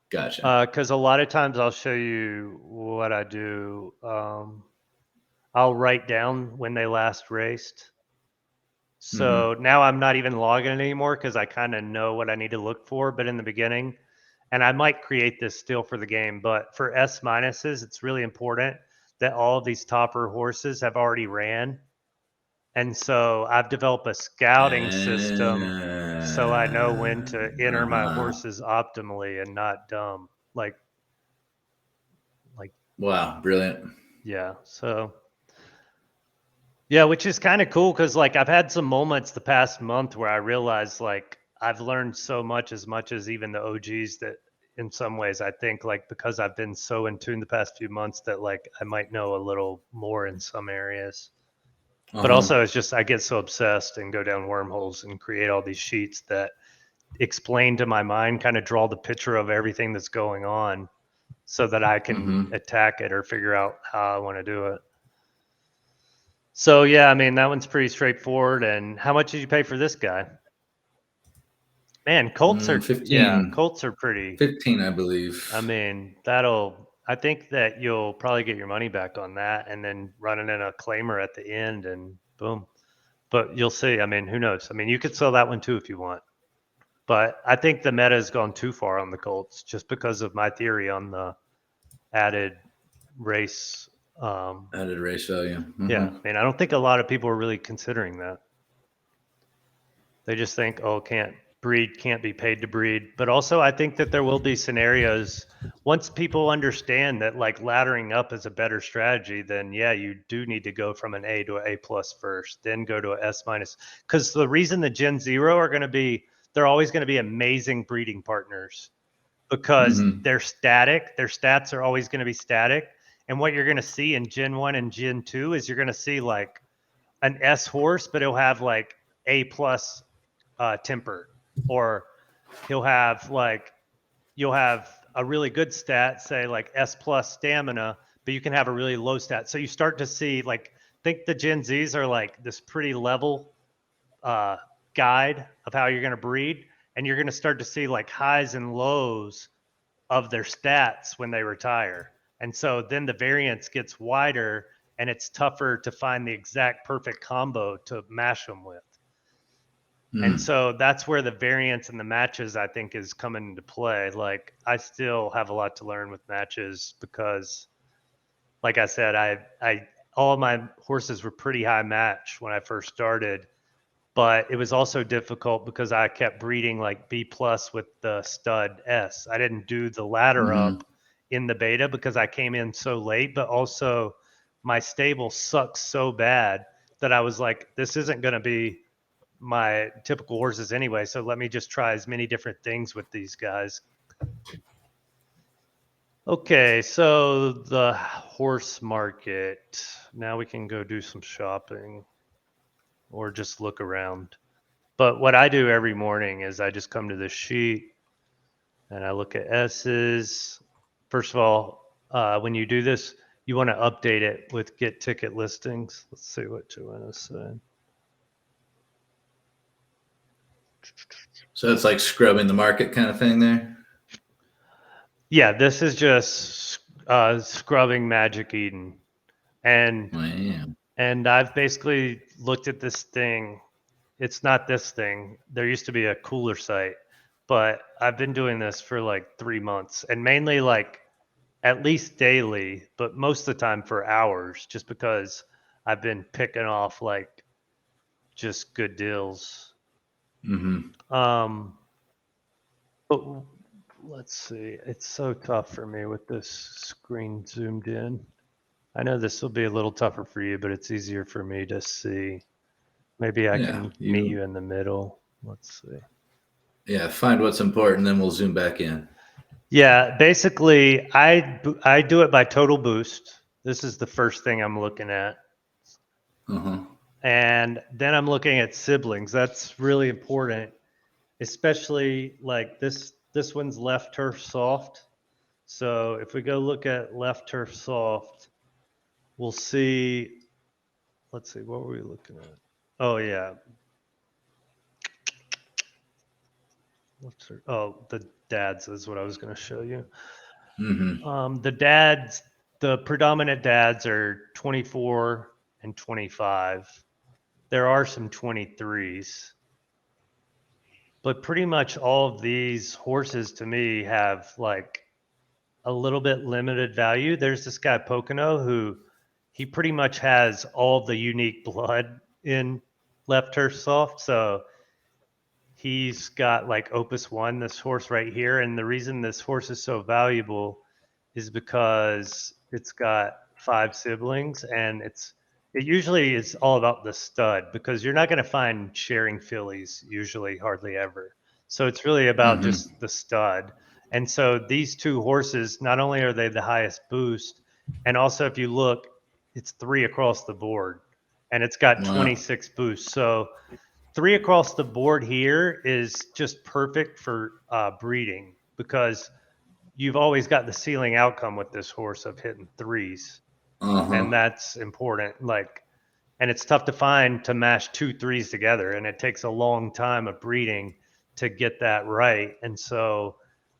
Gotcha. Because a lot of times I'll show you what I do. I'll write down when they last raced. So now I'm not even logging anymore because I kind of know what I need to look for. But in the beginning, and I might create this still for the game, but for S minuses, it's really important that all of these topper horses have already ran. And so I've developed a scouting system so I know when to enter my Uh-huh. horses optimally and not dumb. Like Wow, brilliant. yeah. So yeah, which is kind of cool because like I've had some moments the past month where I realized like I've learned so much as even the OGs that in some ways I think like because I've been so in tune the past few months that like I might know a little more in some areas. But Uh-huh. also it's just I get so obsessed and go down wormholes and create all these sheets that explain to my mind, kind of draw the picture of everything that's going on so that I can attack it or figure out how I want to do it. So yeah, I mean that one's pretty straightforward. And how much did you pay for this guy? Man, Colts are 15, Colts are pretty. 15, I believe. I mean, I think that you'll probably get your money back on that and then running in a claimer at the end and boom. But you'll see. I mean, who knows? I mean, you could sell that one too if you want. But I think the meta has gone too far on the Colts just because of my theory on the added race. Added race value. Yeah, I mean, I don't think a lot of people are really considering that. They just think, oh, can't be paid to breed. But also, I think that there will be scenarios once people understand that like laddering up is a better strategy. Then yeah, you do need to go from an A to an A plus first, then go to an S minus. Because the reason the Gen Zero are going to be, they're always going to be amazing breeding partners because they're static. Their stats are always going to be static. And what you're going to see in Gen 1 and Gen 2 is you're going to see like an S horse, but it'll have like A plus temper, or he'll have like you'll have a really good stat, say like S plus stamina, but you can have a really low stat. So you start to see like think the Gen Zs are like this pretty level guide of how you're going to breed, and you're going to start to see like highs and lows of their stats when they retire. And so then the variance gets wider and it's tougher to find the exact perfect combo to mash them with. And so that's where the variance in the matches I think is coming into play. Like I still have a lot to learn with matches because like I said, I all of my horses were pretty high match when I first started, but it was also difficult because I kept breeding like B plus with the stud S. I didn't do the ladder up in the beta because I came in so late, but also my stable sucks so bad that I was like, this isn't going to be my typical horses anyway. So let me just try as many different things with these guys. Okay, so the horse market. Now we can go do some shopping or just look around. But what I do every morning is I just come to this sheet and I look at S's. First of all, when you do this, you want to update it with get ticket listings. Let's see what Joanna's saying. So it's like scrubbing the market kind of thing there. Yeah, this is just scrubbing Magic Eden. And Wow. and I've basically looked at this thing. It's not this thing. There used to be a cooler site, but I've been doing this for like 3 months and mainly like at least daily, but most of the time for hours, just because I've been picking off like just good deals. Mm-hmm. But let's see. It's so tough for me with this screen zoomed in. I know this will be a little tougher for you, but it's easier for me to see. Maybe I Yeah. can meet you in the middle. Let's see. Yeah. Find what's important, then we'll zoom back in. Yeah, basically, I do it by total boost. This is the first thing I'm looking at. Uh-huh. And then I'm looking at siblings. That's really important, especially like this one's left turf soft. So if we go look at left turf soft, we'll see, let's see, what were we looking at? Oh yeah. Oh, the dads is what I was going to show you. Mm-hmm. The predominant dads are 24 and 25. There are some 23s, but pretty much all of these horses to me have like a little bit limited value. There's this guy Pocono who he pretty much has all the unique blood in left turf soft. So he's got like Opus One, this horse right here. And the reason this horse is so valuable is because it's got 5 siblings and it usually is all about the stud because you're not going to find sharing fillies usually hardly ever. So it's really about Mm-hmm. just the stud. And so these two horses, not only are they the highest boost, and also if you look, it's 3 across the board and it's got Wow. 26 boosts. So 3 across the board here is just perfect for breeding because you've always got the ceiling outcome with this horse of hitting 3s, and Uh-huh. that's important. Like, and it's tough to find to mash 2 3s together, and it takes a long time of breeding to get that right. And so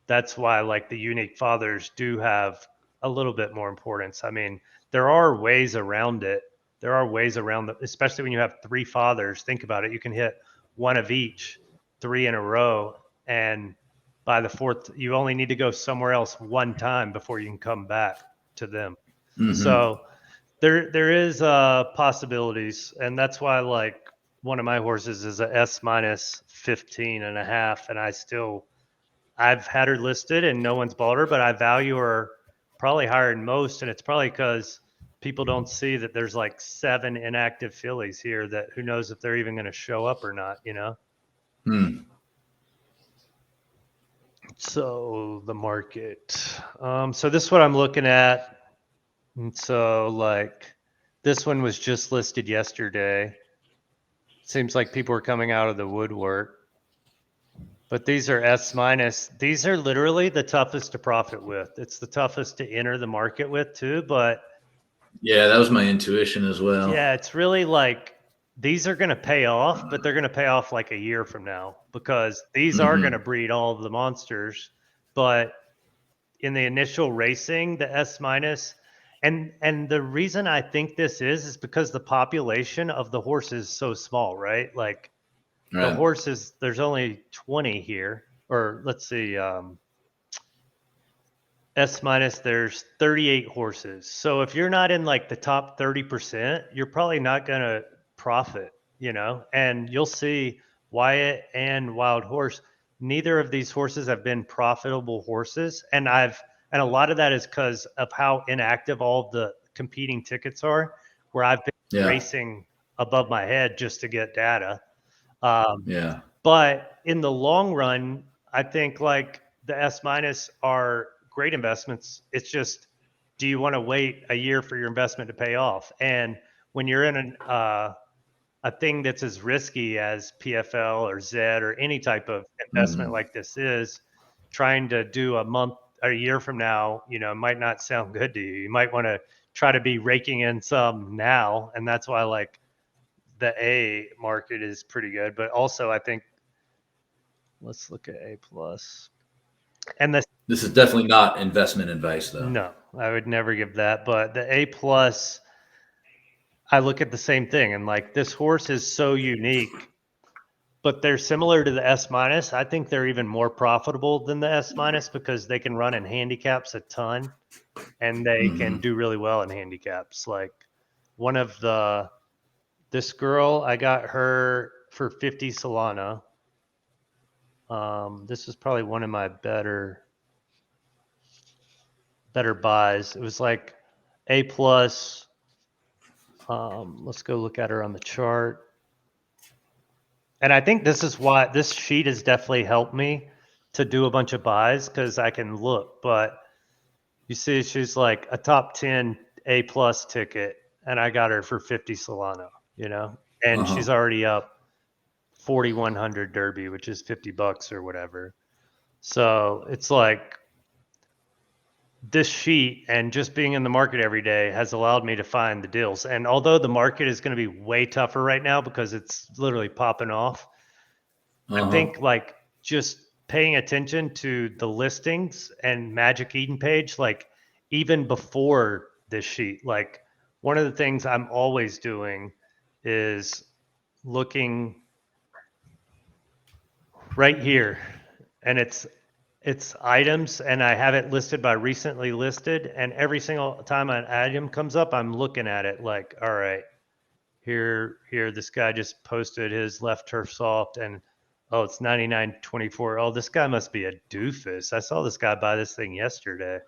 that's why like the unique fathers do have a little bit more importance. I mean, there are ways around it. There are ways around it, especially when you have 3 fathers. Think about it. You can hit one of each 3 in a row, and by the 4th, you only need to go somewhere else one time before you can come back to them. Mm-hmm. So there is possibilities, and that's why like one of my horses is a S minus 15 and a half, and I've had her listed and no one's bought her, but I value her probably higher than most, and it's probably because people don't see that there's like 7 inactive fillies here that who knows if they're even going to show up or not, you know? Hmm. So the market. So this is what I'm looking at. And so like this one was just listed yesterday. Seems like people are coming out of the woodwork. But these are S minus. These are literally the toughest to profit with. It's the toughest to enter the market with too. But Yeah, that was my intuition as well. yeah, it's really like these are going to pay off, but they're going to pay off like a year from now because these are going to Mm-hmm. breed all of the monsters. But in the initial racing, the S minus, and the reason I think this is because the population of the horse is so small, right? Like the Right. horses, there's only 20 here, or let's see, S minus, there's 38 horses. So if you're not in like the top 30%, you're probably not going to profit, you know? And you'll see Wyatt and Wild Horse, neither of these horses have been profitable horses. And a lot of that is because of how inactive all the competing tickets are, where I've been Yeah. racing above my head just to get data. Um, Yeah. but in the long run, I think like the S minus are great investments. It's just, do you want to wait a year for your investment to pay off? And when you're in a thing that's as risky as PFL or Z or any type of investment Mm-hmm. like this is, trying to do a year from now, you know, might not sound good to you. You might want to try to be raking in some now. And that's why like the A market is pretty good. But also, I think let's look at A plus. And the This is definitely not investment advice, though. no, I would never give that. But the A plus, I look at the same thing and like this horse is so unique, but they're similar to the S minus. I think they're even more profitable than the S minus because they can run in handicaps a ton and they can do really well in handicaps. Like one of this girl, I got her for 50 Solana. This is probably one of my better buys. It was like A plus. Let's go look at her on the chart. And I think this is why this sheet has definitely helped me to do a bunch of buys because I can look. But you see, she's like a top 10 A plus ticket, and I got her for 50 Solana, you know, and she's already up 4,100 Derby, which is $50 or whatever. So it's like this sheet and just being in the market every day has allowed me to find the deals. And although the market is going to be way tougher right now because it's literally popping off, I think like just paying attention to the listings and Magic Eden page, like even before this sheet, like one of the things I'm always doing is looking right here, and it's items, and I have it listed by recently listed, and every single time an item comes up, I'm looking at it like, all right, here, this guy just posted his left turf soft, and oh, it's 99.24. Oh, this guy must be a doofus. I saw this guy buy this thing yesterday.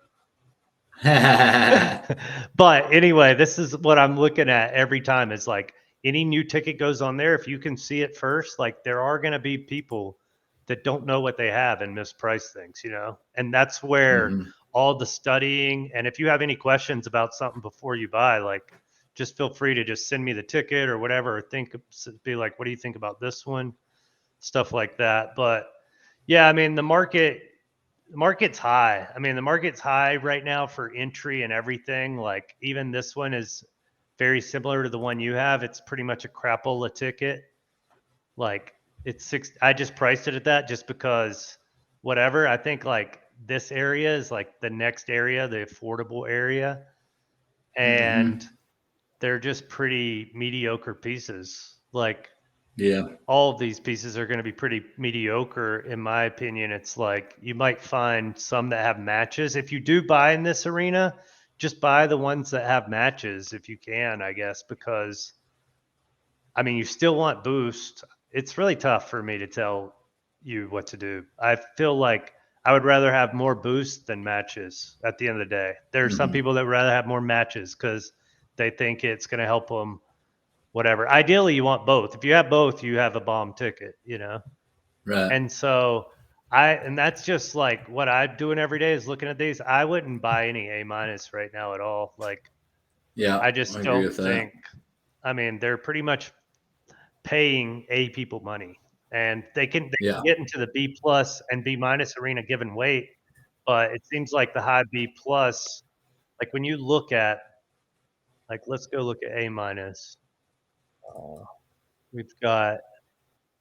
But anyway, this is what I'm looking at every time. It's like any new ticket goes on there, if you can see it first, like there are going to be people that don't know what they have and misprice things, you know? And that's where all the studying, and if you have any questions about something before you buy, like just feel free to just send me the ticket or whatever, or be like, what do you think about this one? Stuff like that. But yeah, I mean, the market's high. I mean, the market's high right now for entry and everything. Like even this one is very similar to the one you have. It's pretty much a crapola ticket. Like it's I just priced it at that just because whatever. I think like this area is like the next area, the affordable area. And they're just pretty mediocre pieces. Like all of these pieces are going to be pretty mediocre in my opinion. It's like you might find some that have matches. If you do buy in this arena, just buy the ones that have matches if you can, I guess, because I mean, you still want boost. It's really tough for me to tell you what to do. I feel like I would rather have more boost than matches at the end of the day. There are some people that would rather have more matches because they think it's going to help them, whatever. Ideally, you want both. If you have both, you have a bomb ticket, you know? Right. And so and that's just like what I'm doing every day is looking at these. I wouldn't buy any A minus right now at all. Like, I just don't think, I mean, they're pretty much paying A people money, and they can get into the B plus and B minus arena given weight, but it seems like the high B plus, like when you look at, like, let's go look at A minus. We've got,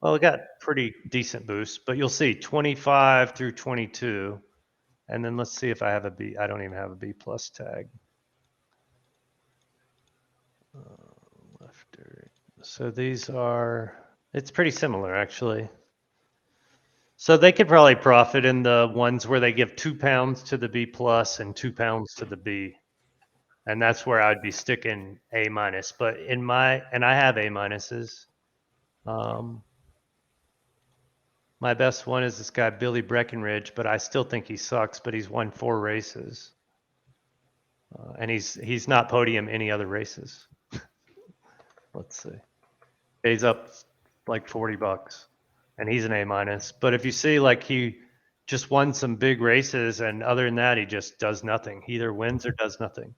well, we got pretty decent boost, but you'll see 25 through 22, and then let's see if I have a B. I don't even have a B plus tag. Left or so these are, it's pretty similar actually. So they could probably profit in the ones where they give 2 pounds to the B plus and 2 pounds to the B. And that's where I'd be sticking A minus. But and I have A minuses. My best one is this guy, Billy Breckenridge, but I still think he sucks, but he's won 4 races. And he's not podium any other races. Let's see. He's up like $40 and he's an A minus. But if you see, like, he just won some big races, and other than that, he just does nothing. He either wins or does nothing.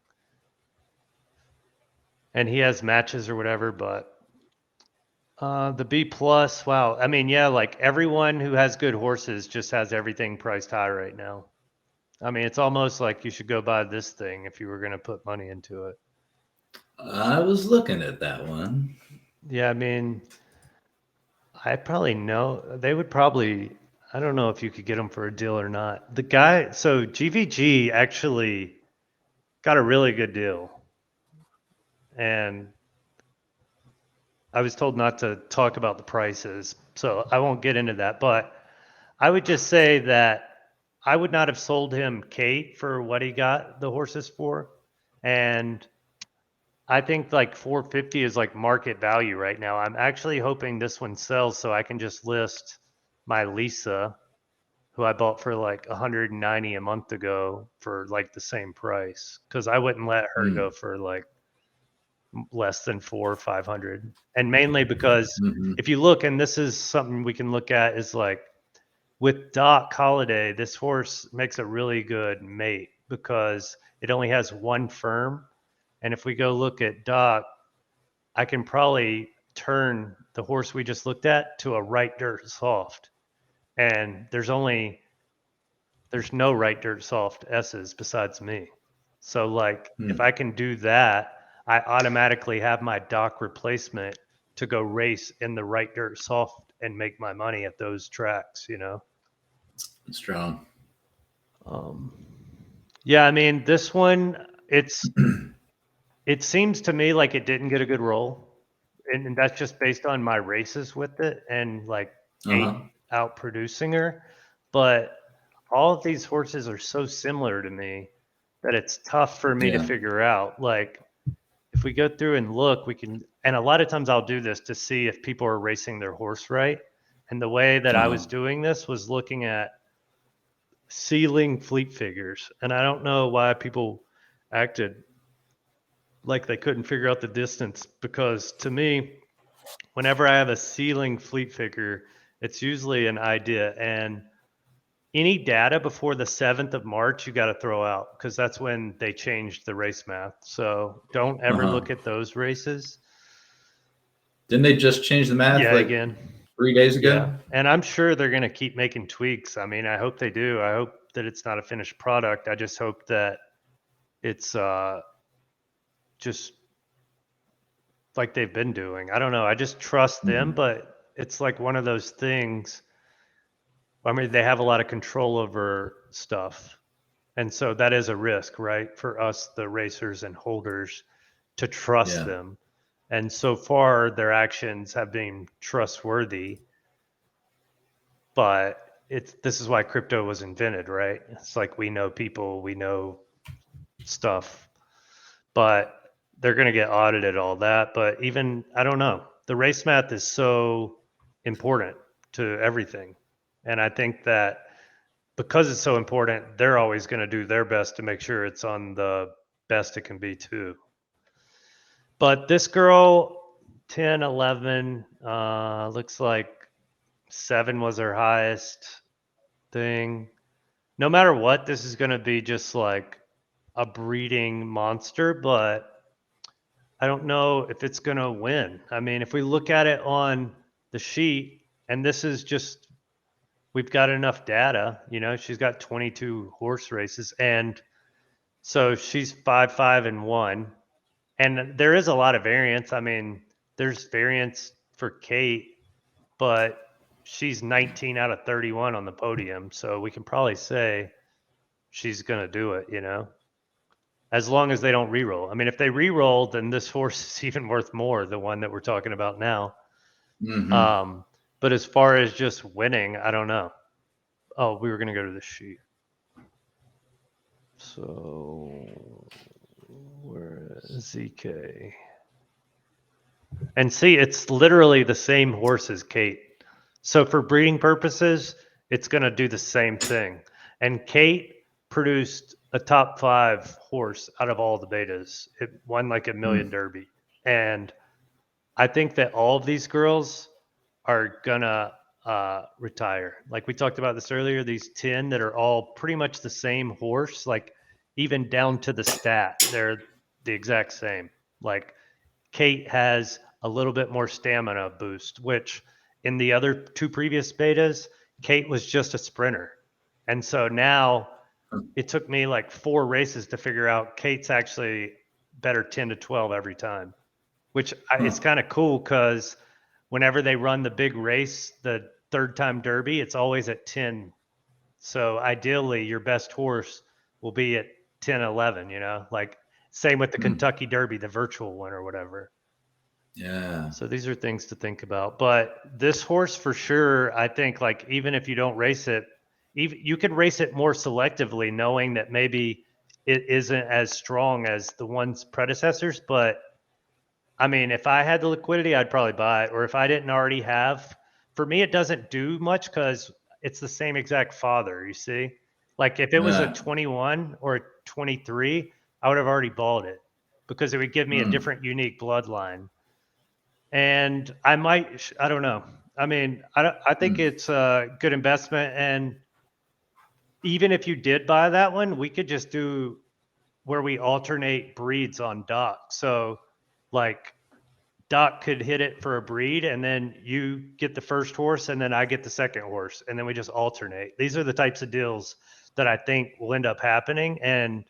And he has matches or whatever, but the B plus, wow. I mean, yeah, like everyone who has good horses just has everything priced high right now. I mean, it's almost like you should go buy this thing if you were going to put money into it. I was looking at that one. Yeah, I mean, I probably know they would probably, I don't know if you could get him for a deal or not. The guy, so GVG actually got a really good deal. And I was told not to talk about the prices, so I won't get into that. But I would just say that I would not have sold him Kate for what he got the horses for. And I think like 450 is like market value right now. I'm actually hoping this one sells so I can just list my Lisa, who I bought for like 190 a month ago for like the same price. Cause I wouldn't let her go for like less than 400 or 500. And mainly because Mm-hmm. if you look, and this is something we can look at, is like with Doc Holiday, this horse makes a really good mate because it only has one firm. And if we go look at Doc, I can probably turn the horse we just looked at to a right dirt soft. And there's no right dirt soft S's besides me. So like if I can do that, I automatically have my Doc replacement to go race in the right dirt soft and make my money at those tracks, you know? Strong. Yeah, I mean, this one, it seems to me like it didn't get a good roll. And that's just based on my races with it and like Kate out producing her. But all of these horses are so similar to me that it's tough for me to figure out. Like, if we go through and look, we can, and a lot of times I'll do this to see if people are racing their horse right. And the way that I was doing this was looking at ceiling fleet figures. And I don't know why people acted like they couldn't figure out the distance, because to me, whenever I have a ceiling fleet figure, it's usually an idea. And any data before the 7th of March, you got to throw out because that's when they changed the race math. So don't ever look at those races. Didn't they just change the math again 3 days ago? Yeah. And I'm sure they're going to keep making tweaks. I mean, I hope they do. I hope that it's not a finished product. I just hope that it's just like they've been doing. I don't know. I just trust them, but it's like one of those things. I mean, they have a lot of control over stuff. And so that is a risk, right? For us, the racers and holders, to trust them. And so far, their actions have been trustworthy. But this is why crypto was invented, right? It's like we know people, we know stuff, but they're going to get audited, all that. But even, I don't know, the race math is so important to everything. And I think that because it's so important, they're always going to do their best to make sure it's on the best it can be too. But this girl, 10, 11, looks like 7 was her highest thing. No matter what, this is going to be just like a breeding monster, but I don't know if it's going to win. I mean, if we look at it on the sheet, and this is just, we've got enough data, you know, she's got 22 horse races. And so she's 5-5-1. And there is a lot of variance. I mean, there's variance for Kate, but she's 19 out of 31 on the podium. So we can probably say she's going to do it, you know, as long as they don't re-roll. I mean, if they re-roll, then this horse is even worth more, the one that we're talking about now. But as far as just winning, I don't know. Oh, we were going to go to the sheet. So where is ZK? And see, it's literally the same horse as Kate. So for breeding purposes, it's going to do the same thing. And Kate produced a top 5 horse out of all the betas. It won like a million Derby. And I think that all of these girls are going to retire. Like we talked about this earlier, these 10 that are all pretty much the same horse, like even down to the stat, they're the exact same. Like Kate has a little bit more stamina boost, which in the other 2 previous betas, Kate was just a sprinter. And so now it took me like 4 races to figure out Kate's actually better 10 to 12 every time, which it's kind of cool because whenever they run the big race, the third time Derby, it's always at 10. So ideally, your best horse will be at 10, 11, like same with the Kentucky Derby, the virtual one or whatever. Yeah. So these are things to think about. But this horse for sure, I think like even if you don't race it, even you could race it more selectively, knowing that maybe it isn't as strong as the one's predecessors. But I mean, if I had the liquidity, I'd probably buy it. Or if I didn't already have, for me, it doesn't do much because it's the same exact father, you see? Like if it was a Yeah. 21 or a 23, I would have already bought it because it would give me a different, unique bloodline. And I don't know. I mean, I think it's a good investment. And even if you did buy that one, we could just do where we alternate breeds on Doc. So like Doc could hit it for a breed and then you get the first horse and then I get the second horse and then we just alternate. These are the types of deals that I think will end up happening. And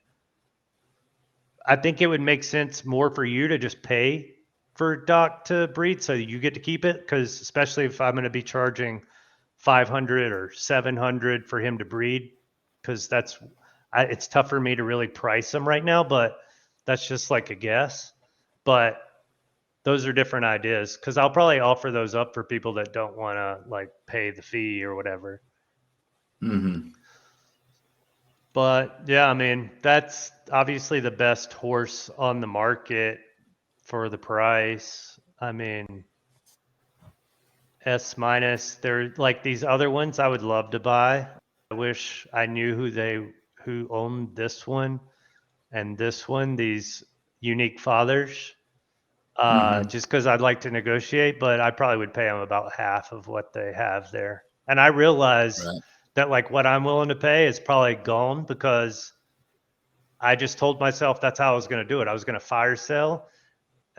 I think it would make sense more for you to just pay for Doc to breed so you get to keep it. Because especially if I'm going to be charging 500 or 700 for him to breed, because it's tough for me to really price them right now, but that's just like a guess. But those are different ideas because I'll probably offer those up for people that don't want to like pay the fee or whatever. But yeah, I mean, that's obviously the best horse on the market for the price. I mean, S minus. They're like these other ones I would love to buy. I wish I knew who owned this one and this one, these unique fathers. Just because I'd like to negotiate, but I probably would pay them about half of what they have there. And I realize that like what I'm willing to pay is probably gone because I just told myself that's how I was going to do it. I was going to fire sale,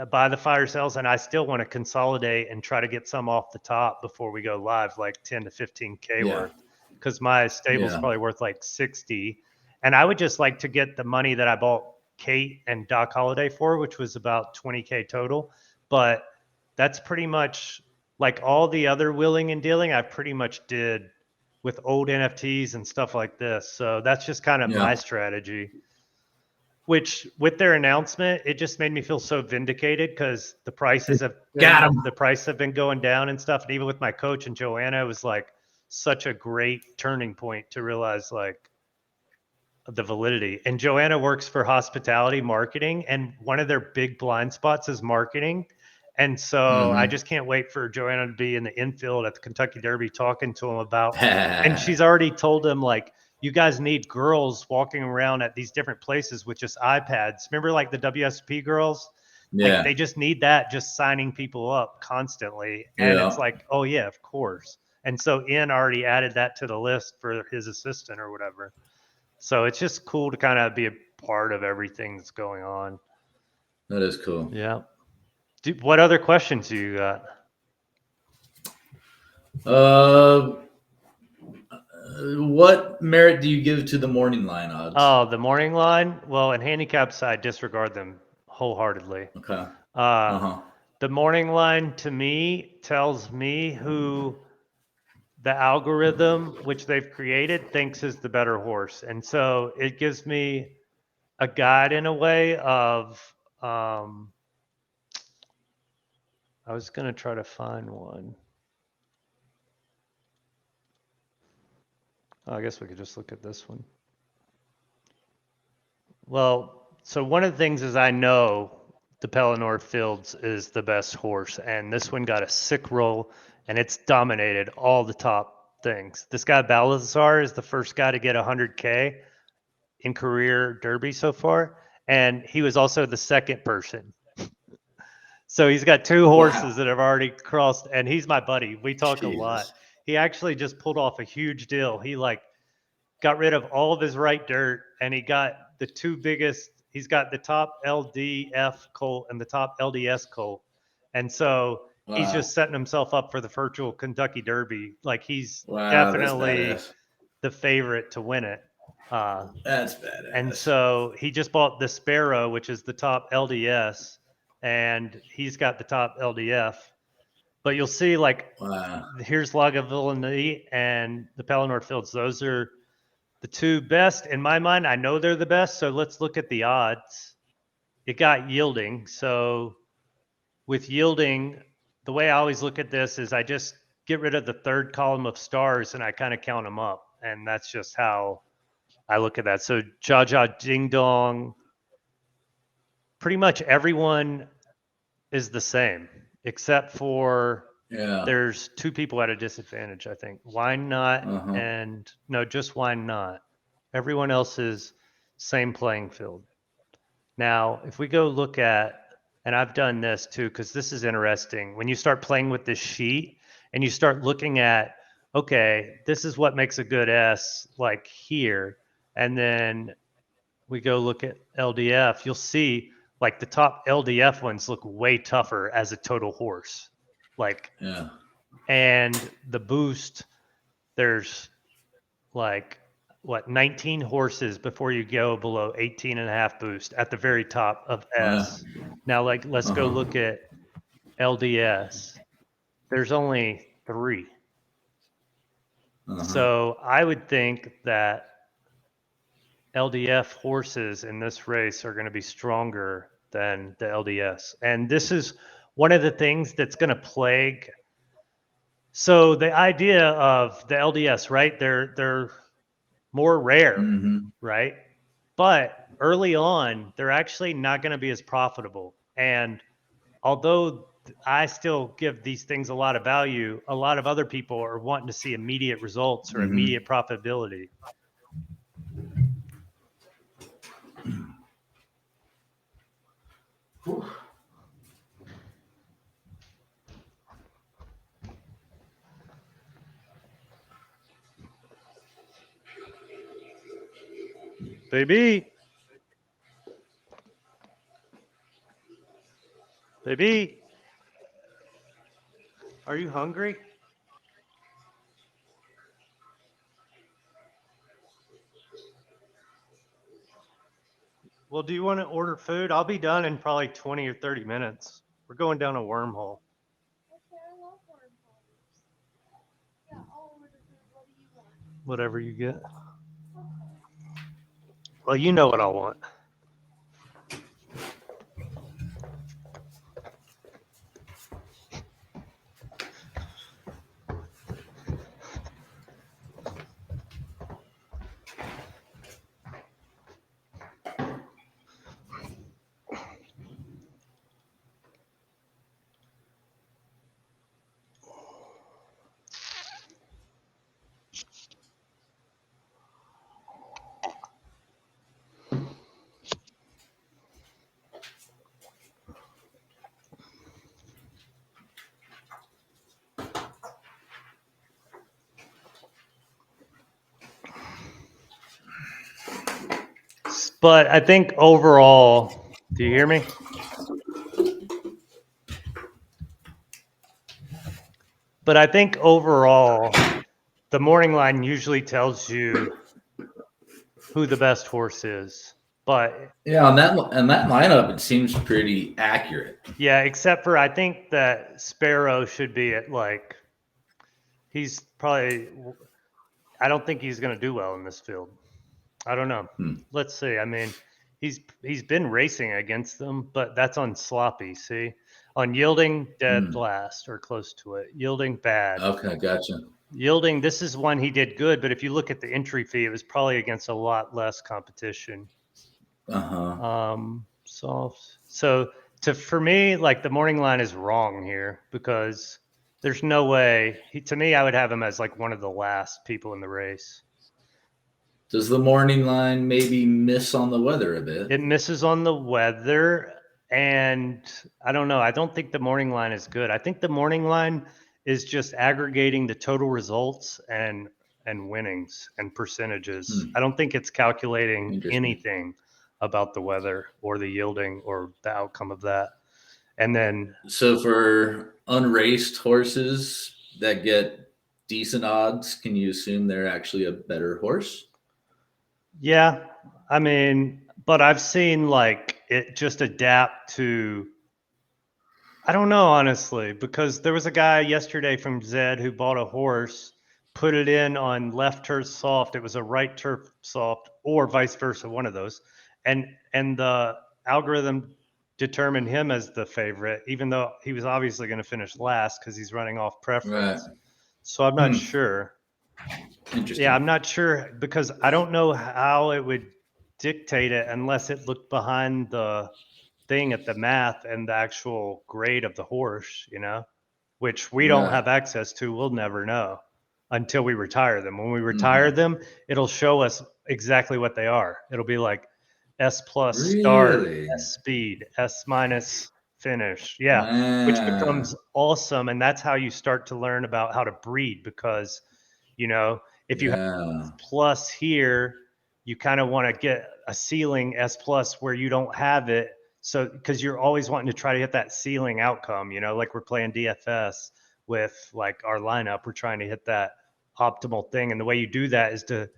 buy the fire sales, and I still want to consolidate and try to get some off the top before we go live, like 10 to 15K worth, because my stable's probably worth like 60. And I would just like to get the money that I bought Kate and Doc Holiday for, which was about 20K total. But that's pretty much like all the other willing and dealing I pretty much did with old NFTs and stuff like this. So that's just kind of my strategy. Which with their announcement, it just made me feel so vindicated because the prices have been going down and stuff. And even with my coach and Joanna, it was like such a great turning point to realize like the validity. And Joanna works for hospitality marketing, and one of their big blind spots is marketing. And so I just can't wait for Joanna to be in the infield at the Kentucky Derby talking to him about, and she's already told him like, you guys need girls walking around at these different places with just iPads. Remember like the WSP girls? Like they just need that, just signing people up constantly. And it's like, oh yeah, of course. And so Ian already added that to the list for his assistant or whatever. So it's just cool to kind of be a part of everything that's going on. That is cool. Yeah. What other questions do you got? What merit do you give to the morning line odds? Oh, the morning line? Well, in handicaps, I disregard them wholeheartedly. Okay. The morning line to me tells me who the algorithm which they've created thinks is the better horse. And so it gives me a guide in a way of, I was going to try to find one. I guess we could just look at this one. Well, so one of the things is I know the Pelennor Fields is the best horse, and this one got a sick roll, and it's dominated all the top things. This guy Balazar is the first guy to get 100K in career Derby so far, and he was also the second person. So he's got two horses that have already crossed, and he's my buddy. We talk a lot. He actually just pulled off a huge deal. He like got rid of all of his right dirt, and he got the two biggest. He's got the top LDF colt and the top LDS colt, and so he's just setting himself up for the virtual Kentucky Derby. Like he's definitely the favorite to win it. That's badass. And so he just bought the Sparrow, which is the top LDS, and he's got the top LDF. But you'll see like Wow. here's Lagavulin and the Pelennor Fields. Those are the two best in my mind. I know they're the best. So let's look at the odds. It got Yielding. So with Yielding, the way I always look at this is I just get rid of the third column of stars and I kind of count them up. And that's just how I look at that. So Jaja Ding Dong, pretty much everyone is the same, except for Yeah. there's two people at a disadvantage, I think. Why Not Uh-huh. and no, just Why Not. Everyone else is same playing field. Now, if we go look at, and I've done this too, because this is interesting. When you start playing with this sheet and you start looking at, okay, this is what makes a good S, like here, and then we go look at LDF, you'll see like the top LDF ones look way tougher as a total horse. Like, Yeah. and the boost, there's like what 19 horses before you go below 18 and a half boost at the very top of S. Now, like, let's go Uh-huh. look at LDS. There's only 3. Uh-huh. So I would think that LDF horses in this race are going to be stronger than the LDS. And this is one of the things that's going to plague. So the idea of the LDS, right? They're more rare, Mhm. right? But early on, they're actually not going to be as profitable. And although I still give these things a lot of value, a lot of other people are wanting to see immediate results or Mhm. immediate profitability. Baby. Baby. Are you hungry? Well, do you want to order food? I'll be done in probably 20 or 30 minutes. We're going down a wormhole. Okay, I love wormholes. Yeah, I'll order food. What do you want? Whatever you get. Okay. Well, you know what I'll want. But I think overall, do you hear me? But I think overall, the morning line usually tells you who the best horse is. But Yeah, on that lineup, it seems pretty accurate. yeah, except for I think that Sparrow should be at like, he's probably, I don't think he's going to do well in this field. I don't know. Let's see. I mean, he's been racing against them, but that's on sloppy. See, on Yielding, dead last or close to it. Yielding, bad. Okay, gotcha. Yielding, this is one he did good, but if you look at the entry fee, it was probably against a lot less competition. Uh-huh. So for me, like the morning line is wrong here because there's no way. To me, I would have him as like one of the last people in the race. Does the morning line maybe miss on the weather a bit? It misses on the weather, and I don't know. I don't think the morning line is good. I think the morning line is just aggregating the total results and winnings and percentages. I don't think it's calculating Interesting. anything about the weather or the yielding or the outcome of that. And then So for unraced horses that get decent odds, can you assume they're actually a better horse? yeah, I mean, but I've seen like it just adapt to. I don't know, honestly, because there was a guy yesterday from Zed who bought a horse, put it in on left turf soft. It was a right turf soft, or vice versa, one of those. And the algorithm determined him as the favorite, even though he was obviously going to finish last because he's running off preference. Right. So I'm not Hmm. sure. Interesting. Yeah, I'm not sure because I don't know how it would dictate it unless it looked behind the thing at the math and the actual grade of the horse, which we don't Right. have access to. We'll never know until we retire them. When we Mm-hmm. retire them, it'll show us exactly what they are. It'll be like S plus start, Really? S speed, S minus finish. Yeah, which Wow. becomes awesome. And that's how you start to learn about how to breed because, if you have Yeah. plus here, you kind of want to get a ceiling S plus where you don't have it. So, because you're always wanting to try to hit that ceiling outcome, like we're playing DFS with like our lineup, we're trying to hit that optimal thing. And the way you do that is to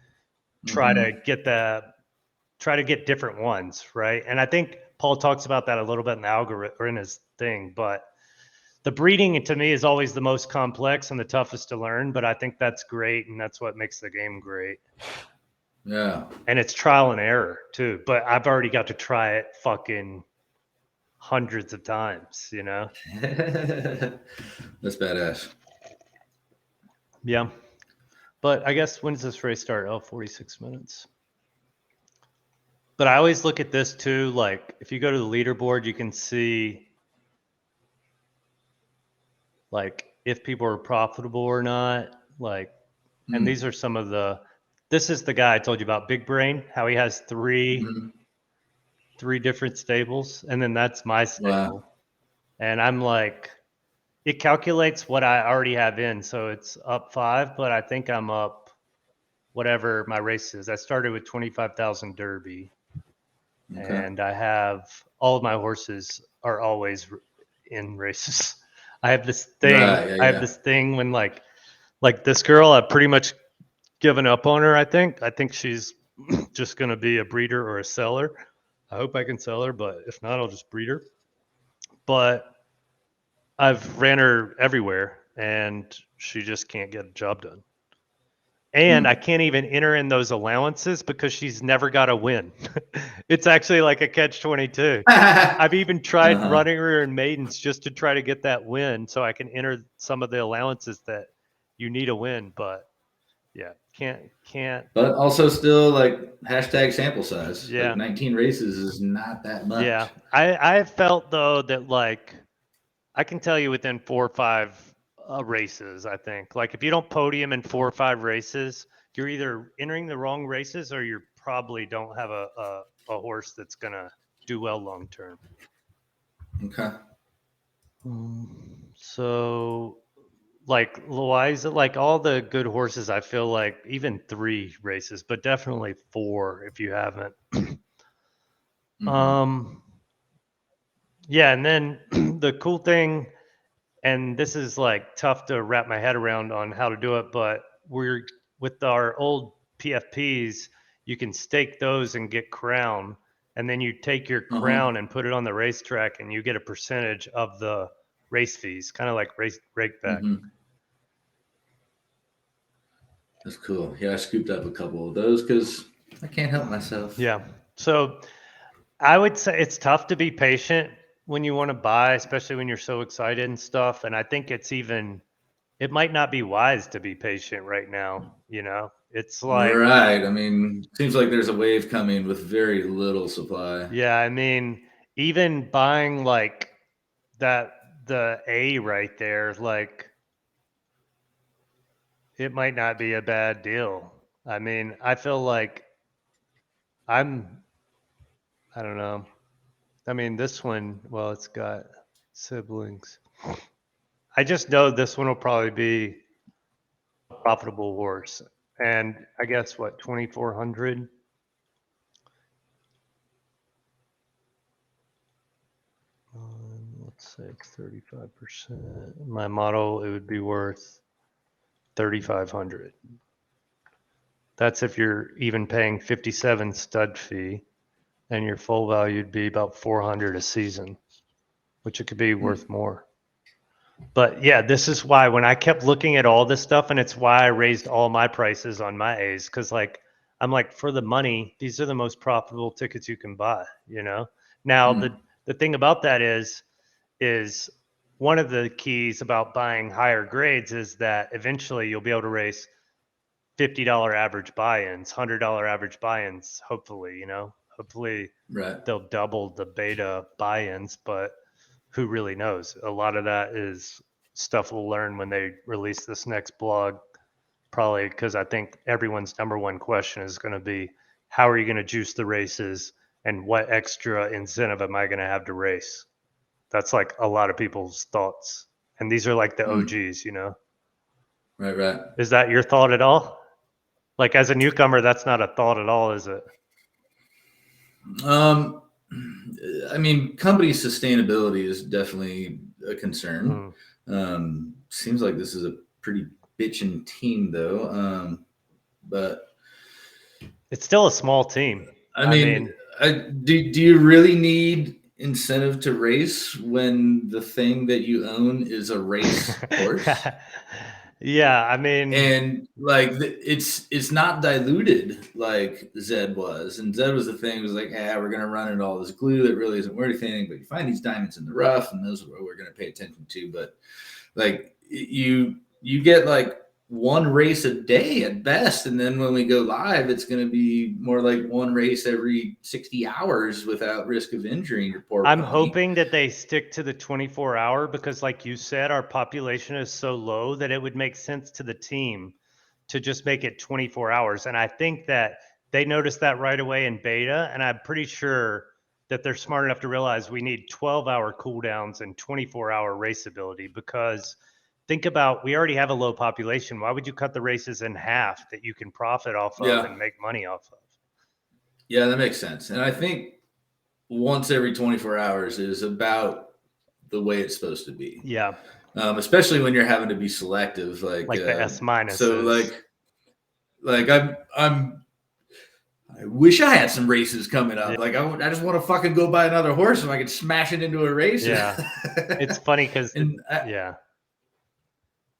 try to get different ones, right? And I think Paul talks about that a little bit in the algorithm or in his thing, but the breeding to me is always the most complex and the toughest to learn, but I think that's great and that's what makes the game great. Yeah. And it's trial and error too, but I've already got to try it fucking hundreds of times, That's badass. Yeah. But I guess when does this race start? Oh, 46 minutes. But I always look at this too, like if you go to the leaderboard, you can see like if people are profitable or not. Like, and these are some of this is the guy I told you about, Big Brain, how he has three different stables, and then that's my stable. Wow. And I'm like, it calculates what I already have in, so it's up 5, but I think I'm up whatever my race is. I started with 25,000 Derby, and I have all of my horses are always in races. I have this thing. Right, yeah, I have this thing when like this girl, I've pretty much given up on her. I think she's just going to be a breeder or a seller. I hope I can sell her, but if not, I'll just breed her. But I've ran her everywhere, and she just can't get a job done. And I can't even enter in those allowances because she's never got a win. It's actually like a catch-22. I've even tried running her in maidens just to try to get that win so I can enter some of the allowances that you need a win, but yeah, can't. But also still like hashtag sample size. Yeah. Like 19 races is not that much. Yeah. I felt though that like I can tell you within 4 or 5 races, I think. Like if you don't podium in 4 or 5 races, you're either entering the wrong races or you probably don't have a horse that's gonna do well long term. Okay. So like Loiza, like all the good horses, I feel like even 3 races, but definitely 4 if you haven't. Yeah, and then the cool thing, and this is like tough to wrap my head around on how to do it, but we're with our old PFPs, you can stake those and get crown, and then you take your crown and put it on the racetrack, and you get a percentage of the race fees, kind of like race rakeback. That's cool. Yeah, I scooped up a couple of those because I can't help myself. Yeah. So I would say it's tough to be patient when you want to buy, especially when you're so excited and stuff. And I think it might not be wise to be patient right now. It's like, Right. I mean, seems like there's a wave coming with very little supply. yeah, I mean, even buying like the A right there, like it might not be a bad deal. I mean, I feel like I don't know. I mean, this one, well, it's got siblings. I just know this one will probably be a profitable horse. And I guess what, 2,400? Let's say it's 35%. My model, it would be worth 3,500. That's if you're even paying 57 stud fee, and your full value would be about 400 a season. which it could be worth more. But yeah, this is why when I kept looking at all this stuff, and it's why I raised all my prices on my A's, because like I'm like, for the money, these are the most profitable tickets you can buy, you know. Now the thing about that is one of the keys about buying higher grades is that eventually you'll be able to race $50 average buy-ins, $100 average buy-ins, hopefully, you know. Hopefully Right. they'll double the beta buy-ins, but who really knows? A lot of that is stuff we'll learn when they release this next blog, probably because I think everyone's number one question is going to be, how are you going to juice the races and what extra incentive am I going to have to race? That's like a lot of people's thoughts. And these are like the OGs, you know? Right. Is that your thought at all? Like as a newcomer, that's not a thought at all, is it? I mean, company sustainability is definitely a concern. Seems like this is a pretty bitchin' team, though. But it's still a small team. I mean, do you really need incentive to race when the thing that you own is a race horse? Yeah, I mean, and like it's not diluted like Zed was, and Zed was the thing. It was like, we're gonna run into all this glue that really isn't worth anything, but you find these diamonds in the rough, and those are what we're gonna pay attention to. But like you get like one race a day at best, and then when we go live, it's gonna be more like one race every 60 hours without risk of injuring your poor I'm pony. hoping that they stick to the 24-hour because, like you said, our population is so low that it would make sense to the team to just make it 24 hours. And I think that they noticed that right away in beta. And I'm pretty sure that they're smart enough to realize we need 12-hour cooldowns and 24-hour raceability, because think about, we already have a low population. Why would you cut the races in half that you can profit off of and make money off of? Yeah, that makes sense. And I think once every 24 hours is about the way it's supposed to be. Yeah. Especially when you're having to be selective, like the S minus. So like I wish I had some races coming up. Yeah. Like I just want to fucking go buy another horse so I can smash it into a race. Yeah. It's funny because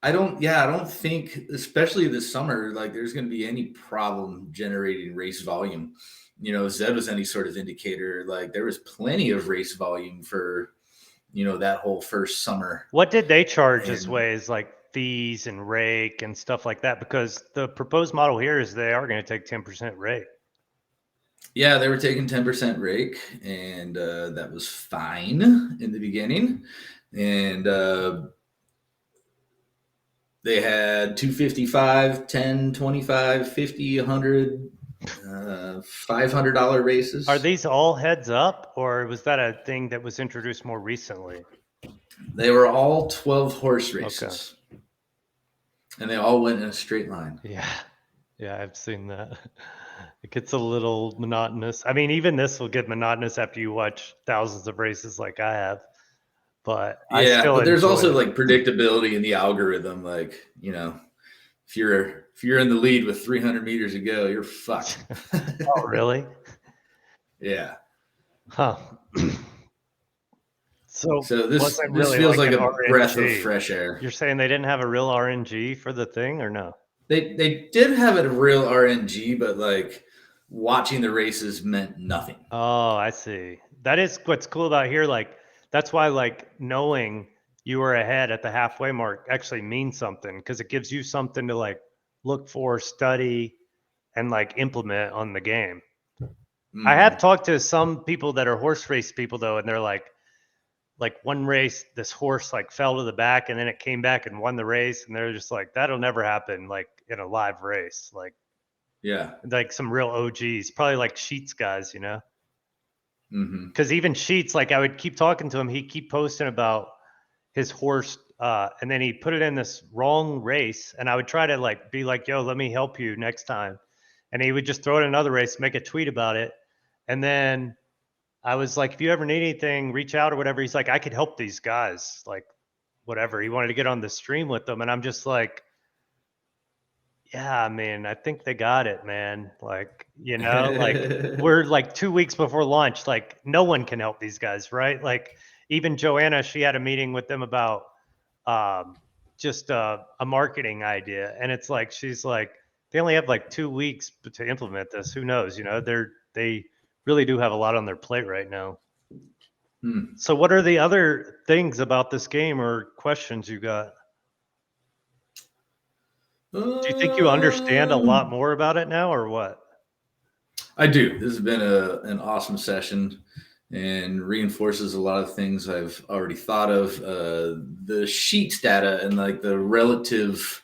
I don't think, especially this summer, like there's going to be any problem generating race volume. You know, Zed was any sort of indicator. Like there was plenty of race volume for, you know, that whole first summer. What did they charge as ways like fees and rake and stuff like that? Because the proposed model here is they are going to take 10% rake. Yeah, they were taking 10% rake, and that was fine in the beginning. And they had 255, 10, 25, 50, 100, $500 races. Are these all heads up, or was that a thing that was introduced more recently? They were all 12 horse races. Okay. And they all went in a straight line. Yeah, I've seen that. It gets a little monotonous. I mean, even this will get monotonous after you watch thousands of races like I have. But but there's also like predictability in the algorithm. Like, you know, if you're in the lead with 300 meters to go, you're fucked. Oh, really? Yeah. Huh. So this feels like a breath of fresh air. You're saying they didn't have a real RNG for the thing, or no? They did have a real RNG, but like watching the races meant nothing. Oh, I see. That is what's cool about here. Like, that's why like knowing you were ahead at the halfway mark actually means something, because it gives you something to like look for, study, and like implement on the game. I have talked to some people that are horse race people though, and they're like one race, this horse like fell to the back and then it came back and won the race, and they're just like, that'll never happen like in a live race. Like, yeah, like some real OGs, probably like Sheets guys, you know. Because even Sheets, like I would keep talking to him, he'd keep posting about his horse, and then he put it in this wrong race, and I would try to like be like, yo, let me help you next time, and he would just throw it in another race, make a tweet about it, and then I was like, if you ever need anything, reach out or whatever. He's like, I could help these guys, like whatever. He wanted to get on the stream with them, and I'm just like, yeah, I mean, I think they got it, man. Like, you know, like we're like 2 weeks before launch. Like, no one can help these guys, right? Like, even Joanna, she had a meeting with them about just a marketing idea. And it's like, she's like, they only have like 2 weeks to implement this. Who knows? You know, they really do have a lot on their plate right now. So what are the other things about this game or questions you got? Do you think you understand a lot more about it now or what? I do. This has been an awesome session and reinforces a lot of things I've already thought of. The sheets data and like the relativeness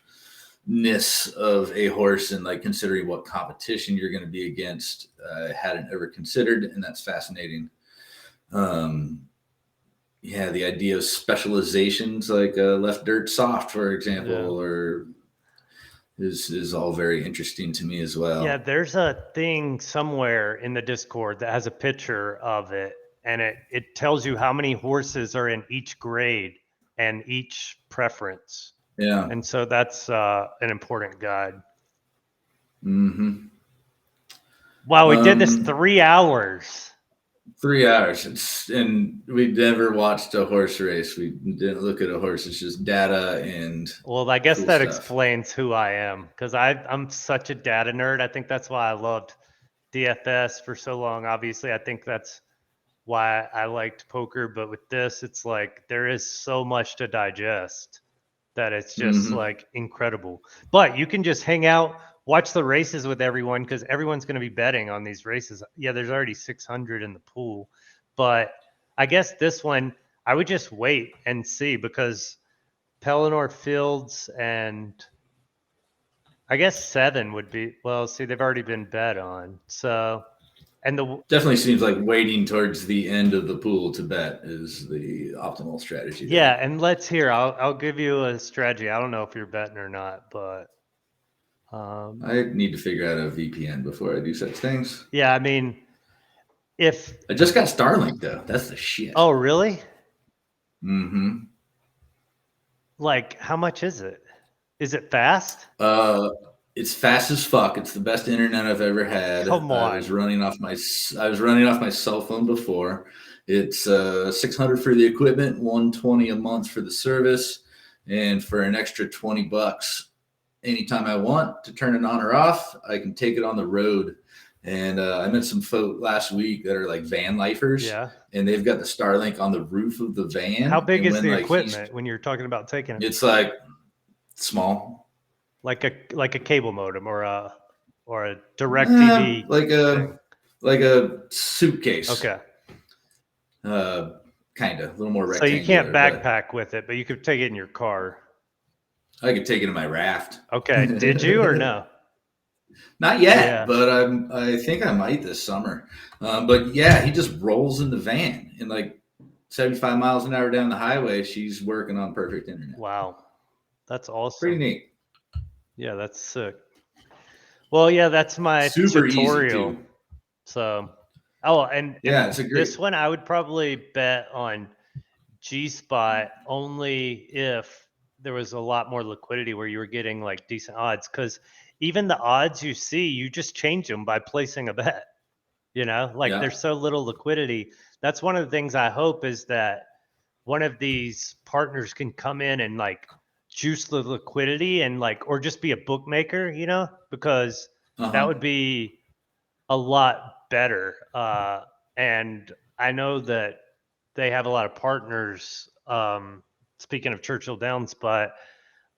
of a horse and like considering what competition you're going to be against, I hadn't ever considered, and that's fascinating. Yeah, the idea of specializations like left dirt soft, for example, or is all very interesting to me as well. Yeah, there's a thing somewhere in the Discord that has a picture of it, and it tells you how many horses are in each grade and each preference. Yeah. And so that's an important guide. Mm-hmm. Wow, we did this 3 hours. 3 hours. And we never watched a horse race. We didn't look at a horse. It's just data and well, I guess cool that stuff. explains who I am, because I'm such a data nerd. I think that's why I loved DFS for so long. Obviously, I think that's why I liked poker. But with this, it's like there is so much to digest that it's just like incredible. But you can just hang out, watch the races with everyone, because everyone's going to be betting on these races. Yeah, there's already 600 in the pool, but I guess this one I would just wait and see, because Pelennor Fields and I guess 7 would be, well, see, they've already been bet on. So, and the definitely seems like waiting towards the end of the pool to bet is the optimal strategy. Yeah, and let's hear. I'll give you a strategy. I don't know if you're betting or not, but I need to figure out a VPN before I do such things. Yeah, I mean, if I just got Starlink though, that's the shit. Oh, really? Mm-hmm. Like, how much is it? Is it fast? It's fast as fuck. It's the best internet I've ever had. Come on. I was running off my cell phone before. It's 600 for the equipment, 120 a month for the service, and for an extra $20 anytime I want to turn it on or off, I can take it on the road. And I met some folk last week that are like van lifers. Yeah. And they've got the Starlink on the roof of the van. How big and is the like, equipment when you're talking about taking it? It's like small. Like a cable modem or a direct TV. Like a suitcase. Okay. Kind of a little more So rectangular. you can't backpack with it, but you could take it in your car. I could take it in my raft. Okay. Did you or no? Not yet, Yeah. but I think I might this summer. But yeah, he just rolls in the van and like 75 miles an hour down the highway. She's working on perfect internet. Wow. That's awesome. Pretty neat. Yeah, that's sick. Well, yeah, that's my Super tutorial. easy too. So, and Yeah, it's a great. this one I would probably bet on G-Spot only if there was a lot more liquidity where you were getting like decent odds, because even the odds you see, you just change them by placing a bet. You know, like Yeah. there's so little liquidity. That's one of the things I hope is that one of these partners can come in and like juice the liquidity and like, or just be a bookmaker, you know, because that would be a lot better. And I know that they have a lot of partners, speaking of Churchill Downs, but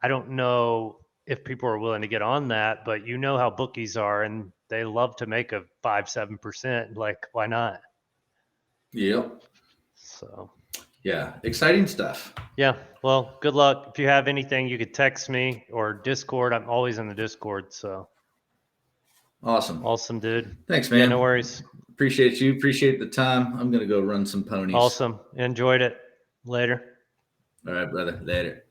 I don't know if people are willing to get on that, but you know how bookies are and they love to make a 5-7%. Like, why not? Yep. So Yeah. Exciting stuff. yeah, well, good luck. If you have anything, you could text me or Discord. I'm always in the Discord. So Awesome. Dude. Thanks, man. Yeah, no worries. Appreciate you. Appreciate the time. I'm going to go run some ponies. Awesome. Enjoyed it. Later. All right, brother. Later.